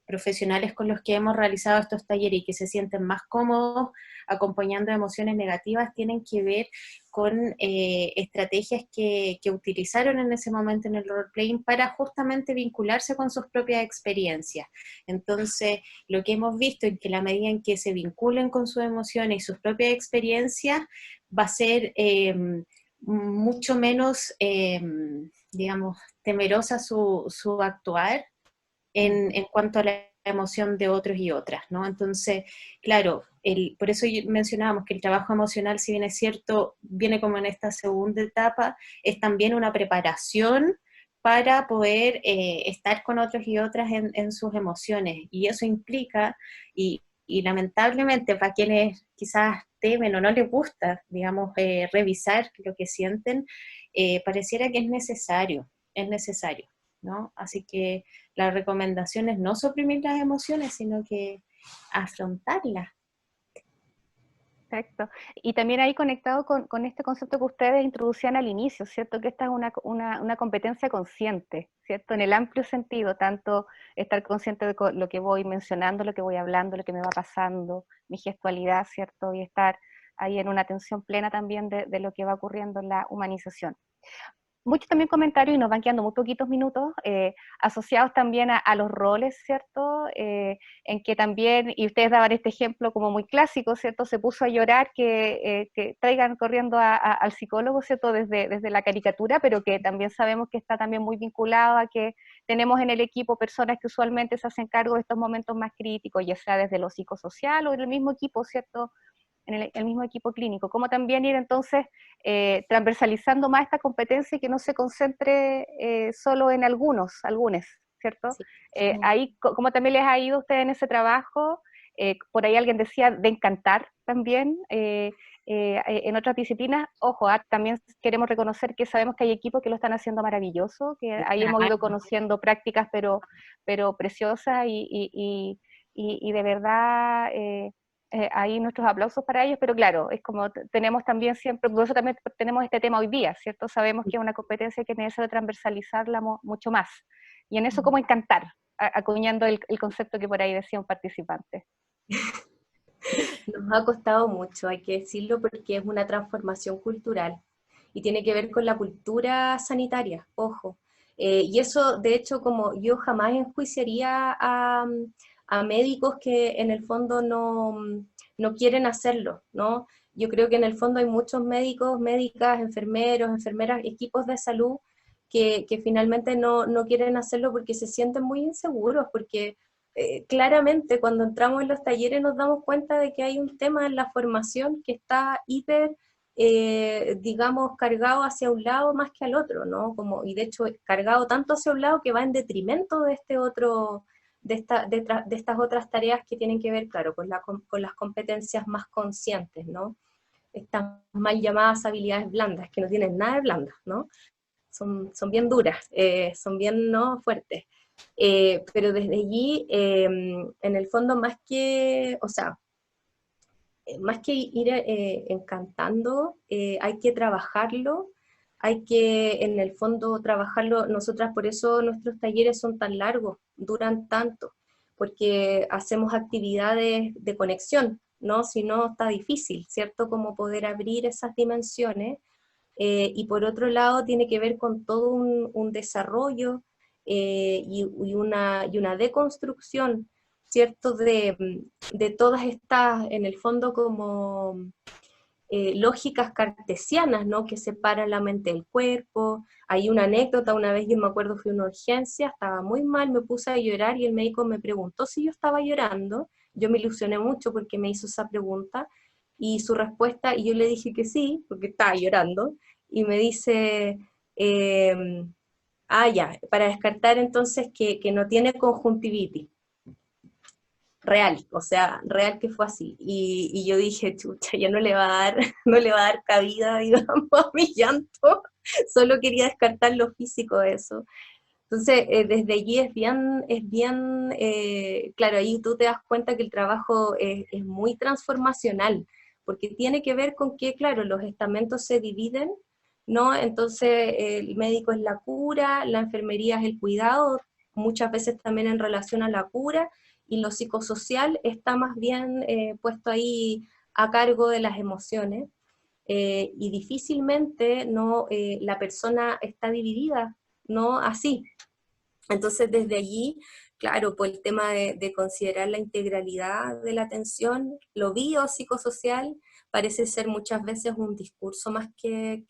profesionales con los que hemos realizado estos talleres y que se sienten más cómodos acompañando emociones negativas tienen que ver con estrategias que utilizaron en ese momento en el role-playing para justamente vincularse con sus propias experiencias. Entonces, lo que hemos visto es que la medida en que se vinculen con sus emociones y sus propias experiencias, va a ser mucho menos, digamos, temerosa su actuar en cuanto a la emoción de otros y otras, ¿no? Entonces, claro, por eso mencionábamos que el trabajo emocional, si bien es cierto, viene como en esta segunda etapa, es también una preparación para poder estar con otros y otras en sus emociones, y eso implica, y lamentablemente para quienes quizás temen o no les gusta, digamos, revisar lo que sienten, pareciera que es necesario, ¿no? Así que la recomendación es no suprimir las emociones, sino que afrontarlas. Perfecto. Y también ahí conectado con este concepto que ustedes introducían al inicio, ¿cierto? Que esta es una competencia consciente, ¿cierto? En el amplio sentido, tanto estar consciente de lo que voy mencionando, lo que voy hablando, lo que me va pasando, mi gestualidad, ¿cierto? Y estar ahí en una atención plena también de lo que va ocurriendo en la humanización. Muchos también comentarios, y nos van quedando muy poquitos minutos, asociados también a los roles, ¿cierto? En que también, y ustedes daban este ejemplo como muy clásico, ¿cierto? Se puso a llorar que traigan corriendo al psicólogo, ¿cierto? Desde la caricatura, pero que también sabemos que está también muy vinculado a que tenemos en el equipo personas que usualmente se hacen cargo de estos momentos más críticos, ya sea desde lo psicosocial o en el mismo equipo, ¿cierto? En el mismo equipo clínico, como también ir entonces transversalizando más esta competencia y que no se concentre solo en algunos, ¿cierto? Sí. Ahí, como también les ha ido a ustedes en ese trabajo, por ahí alguien decía de encantar también, en otras disciplinas, ojo, también queremos reconocer que sabemos que hay equipos que lo están haciendo maravilloso, que ahí hemos ido conociendo prácticas pero preciosas y de verdad ahí nuestros aplausos para ellos, pero claro, es como tenemos también siempre, por eso también tenemos este tema hoy día, ¿cierto? Sabemos que es una competencia que es necesario transversalizarla mucho más. Y en eso como encantar, acuñando el concepto que por ahí decía un participante. Nos ha costado mucho, hay que decirlo, porque es una transformación cultural y tiene que ver con la cultura sanitaria, ojo. Y eso, de hecho, como yo jamás enjuiciaría a médicos que en el fondo no quieren hacerlo, ¿no? Yo creo que en el fondo hay muchos médicos, médicas, enfermeros, enfermeras, equipos de salud que finalmente no quieren hacerlo porque se sienten muy inseguros, porque claramente cuando entramos en los talleres nos damos cuenta de que hay un tema en la formación que está hiper, digamos, cargado hacia un lado más que al otro, ¿no? Como, y de hecho cargado tanto hacia un lado que va en detrimento de este otro, de estas otras tareas que tienen que ver, claro, con las competencias más conscientes, ¿no? Estas mal llamadas habilidades blandas, que no tienen nada de blandas, ¿no? Son bien duras, son bien, ¿no?, fuertes. Pero desde allí, en el fondo, más que ir encantando, hay que trabajarlo, hay que en el fondo trabajarlo. Nosotras por eso nuestros talleres son tan largos, duran tanto, porque hacemos actividades de conexión, ¿no? Si no está difícil, ¿cierto? Como poder abrir esas dimensiones. Y por otro lado tiene que ver con todo un desarrollo y una deconstrucción, ¿cierto? De todas estas, en el fondo, como lógicas cartesianas, ¿no? Que separan la mente del cuerpo. Hay una anécdota, una vez yo me acuerdo, fui a una urgencia, estaba muy mal, me puse a llorar y el médico me preguntó si yo estaba llorando. Yo me ilusioné mucho porque me hizo esa pregunta y su respuesta, y yo le dije que sí, porque estaba llorando, y me dice, ya, para descartar entonces que no tiene conjuntivitis. real, o sea, real que fue así. Y yo dije, chucha, ya no le va a dar, no le va a dar cabida, digamos, a mi llanto, solo quería descartar lo físico de eso. Entonces, desde allí claro, ahí tú te das cuenta que el trabajo es muy transformacional, porque tiene que ver con que, claro, los estamentos se dividen, ¿no? Entonces, el médico es la cura, la enfermería es el cuidado, muchas veces también en relación a la cura, y lo psicosocial está más bien puesto ahí a cargo de las emociones, y difícilmente no, la persona está dividida, ¿no? Así. Entonces, desde allí, claro, por el tema de considerar la integralidad de la atención, lo biopsicosocial parece ser muchas veces un discurso más que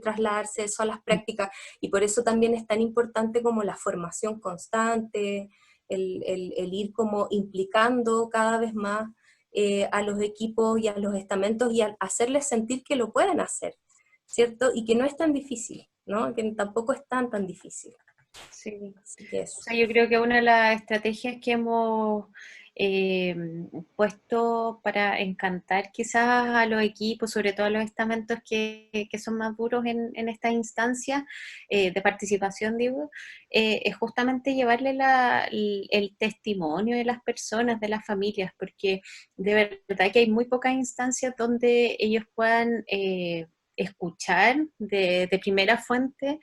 trasladarse eso a las prácticas, y por eso también es tan importante como la formación constante, el ir como implicando cada vez más a los equipos y a los estamentos y a hacerles sentir que lo pueden hacer, ¿cierto? Y que no es tan difícil, ¿no? Que tampoco es tan difícil. Sí. Así que eso. O sea, yo creo que una de las estrategias que hemos eh, puesto para encantar quizás a los equipos, sobre todo a los estamentos que son más duros en esta instancia de participación, digo, es justamente llevarle el testimonio de las personas, de las familias, porque de verdad que hay muy pocas instancias donde ellos puedan escuchar de primera fuente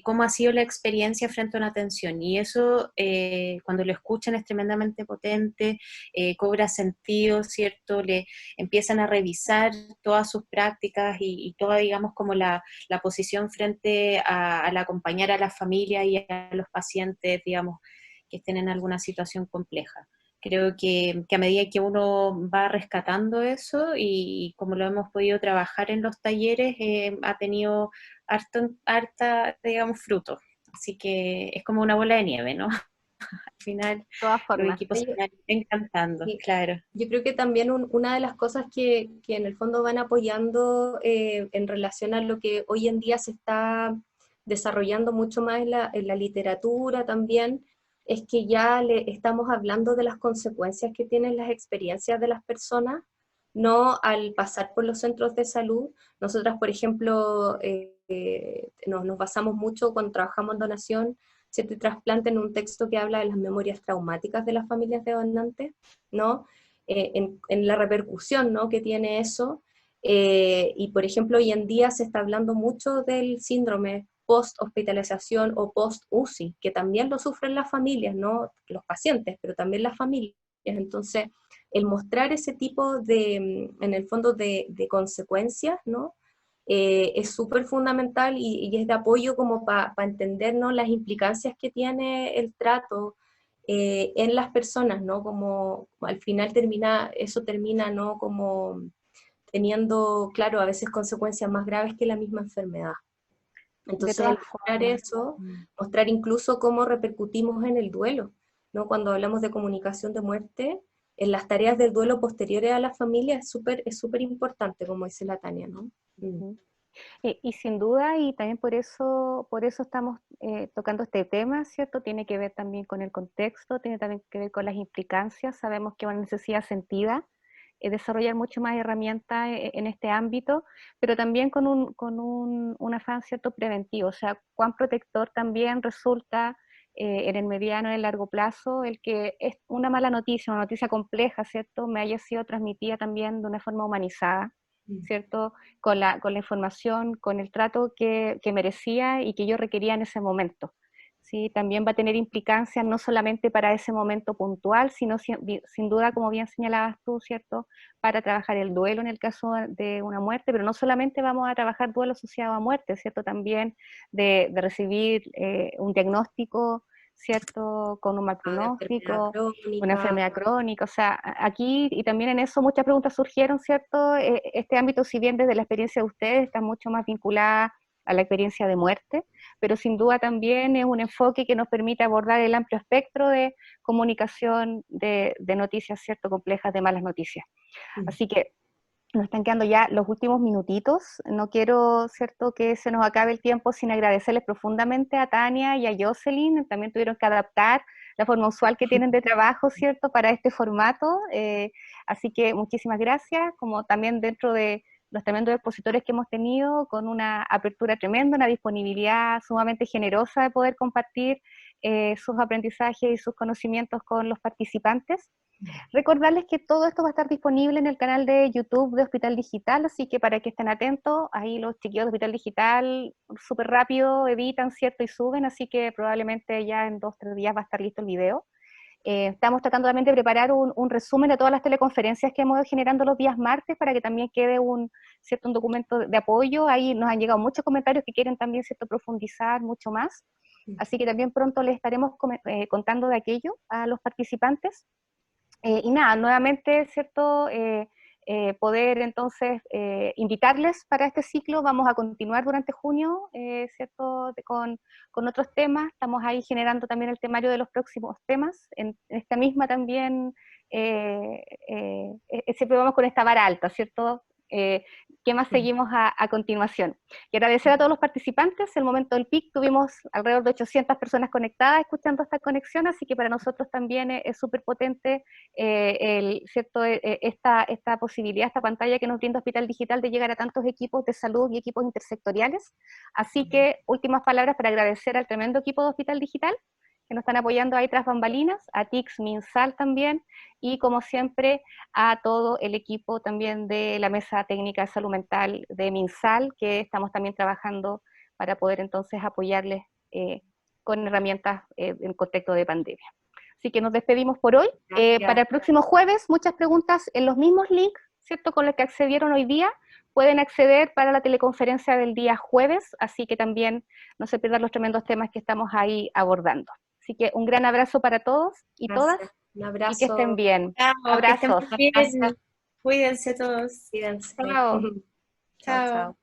cómo ha sido la experiencia frente a una atención. Y eso, cuando lo escuchan, es tremendamente potente, cobra sentido, ¿cierto? Le empiezan a revisar todas sus prácticas y toda, digamos, como la posición frente al acompañar a las familias y a los pacientes, digamos, que estén en alguna situación compleja. Creo que a medida que uno va rescatando eso y como lo hemos podido trabajar en los talleres, ha tenido harta, digamos, fruto. Así que es como una bola de nieve, ¿no? Al final De todas los formas. equipos se van encantando, Y claro. yo creo que también una de las cosas que en el fondo van apoyando en relación a lo que hoy en día se está desarrollando mucho más en la literatura también, es que ya le estamos hablando de las consecuencias que tienen las experiencias de las personas, no al pasar por los centros de salud. Nosotras, por ejemplo, nos basamos mucho cuando trabajamos en donación, ¿cierto? Y trasplante, en un texto que habla de las memorias traumáticas de las familias de donantes, ¿no? En la repercusión, ¿no?, que tiene eso. Y por ejemplo, hoy en día se está hablando mucho del síndrome post-hospitalización o post-UCI, que también lo sufren las familias, ¿no?, los pacientes, pero también las familias. Entonces, el mostrar ese tipo de, en el fondo, de consecuencias, ¿no?, es súper fundamental y es de apoyo como para entender, ¿no?, las implicancias que tiene el trato en las personas, ¿no? Como al final eso termina, ¿no?, como teniendo, claro, a veces consecuencias más graves que la misma enfermedad. De Entonces, el todas mostrar formas. eso, mostrar incluso cómo repercutimos en el duelo, ¿no? Cuando hablamos de comunicación de muerte, en las tareas del duelo posteriores a la familia es súper importante, como dice la Tania, ¿no? Ujú. Y sin duda, y también por eso estamos tocando este tema, ¿cierto? Tiene que ver también con el contexto, tiene también que ver con las implicancias. Sabemos que es una necesidad sentida desarrollar mucho más herramientas en este ámbito, pero también un afán, ¿cierto?, preventivo. O sea, cuán protector también resulta en el mediano y el largo plazo el que es una mala noticia, una noticia compleja, ¿cierto?, me haya sido transmitida también de una forma humanizada, ¿cierto?, con la información, con el trato que merecía y que yo requería en ese momento. ¿Sí? También va a tener implicancias no solamente para ese momento puntual, sino sin duda, como bien señalabas tú, ¿cierto?, para trabajar el duelo en el caso de una muerte, pero no solamente vamos a trabajar duelo asociado a muerte, ¿cierto?, también de recibir un diagnóstico, ¿cierto?, con un mal De enfermedad pronóstico, una crónica. enfermedad crónica. O sea, aquí y también en eso muchas preguntas surgieron, ¿cierto? Este ámbito, si bien desde la experiencia de ustedes está mucho más vinculada a la experiencia de muerte, pero sin duda también es un enfoque que nos permite abordar el amplio espectro de comunicación de noticias, ¿cierto?, complejas, de malas noticias. Así que nos están quedando ya los últimos minutitos. No quiero, ¿cierto?, que se nos acabe el tiempo sin agradecerles profundamente a Tania y a Jocelyn. También tuvieron que adaptar la forma usual que tienen de trabajo, ¿cierto?, para este formato. Así que muchísimas gracias, como también dentro de los tremendos expositores que hemos tenido, con una apertura tremenda, una disponibilidad sumamente generosa de poder compartir sus aprendizajes y sus conocimientos con los participantes. Recordarles que todo esto va a estar disponible en el canal de YouTube de Hospital Digital, así que para que estén atentos, ahí los chiquillos de Hospital Digital súper rápido editan, ¿cierto?, y suben, así que probablemente ya en 2 o 3 días va a estar listo el video. Estamos tratando también de preparar un resumen de todas las teleconferencias que hemos ido generando los días martes, para que también quede un documento de apoyo. Ahí nos han llegado muchos comentarios que quieren también, ¿cierto?, profundizar mucho más, así que también pronto les estaremos contando de aquello a los participantes. Y nada, nuevamente, ¿cierto?, poder entonces invitarles para este ciclo. Vamos a continuar durante junio, ¿cierto?, con otros temas. Estamos ahí generando también el temario de los próximos temas. En esta misma también, siempre vamos con esta vara alta, ¿cierto? ¿Qué más seguimos a continuación? Y agradecer a todos los participantes. En el momento del PIC tuvimos alrededor de 800 personas conectadas escuchando esta conexión, así que para nosotros también es súper potente esta posibilidad, esta pantalla que nos brinda Hospital Digital de llegar a tantos equipos de salud y equipos intersectoriales. Así que últimas palabras para agradecer al tremendo equipo de Hospital Digital que nos están apoyando ahí tras bambalinas, a TICS, MinSal también, y como siempre a todo el equipo también de la Mesa Técnica de Salud Mental de MinSal, que estamos también trabajando para poder entonces apoyarles con herramientas en contexto de pandemia. Así que nos despedimos por hoy. Para el próximo jueves, muchas preguntas en los mismos links, ¿cierto?, con los que accedieron hoy día. Pueden acceder para la teleconferencia del día jueves, así que también no se pierdan los tremendos temas que estamos ahí abordando. Así que un gran abrazo para todos y todas. Un abrazo. Y que estén bien. Chao, Abrazos. que estén bien. Cuídense todos. Cuídense. Chao. Chao. Chao.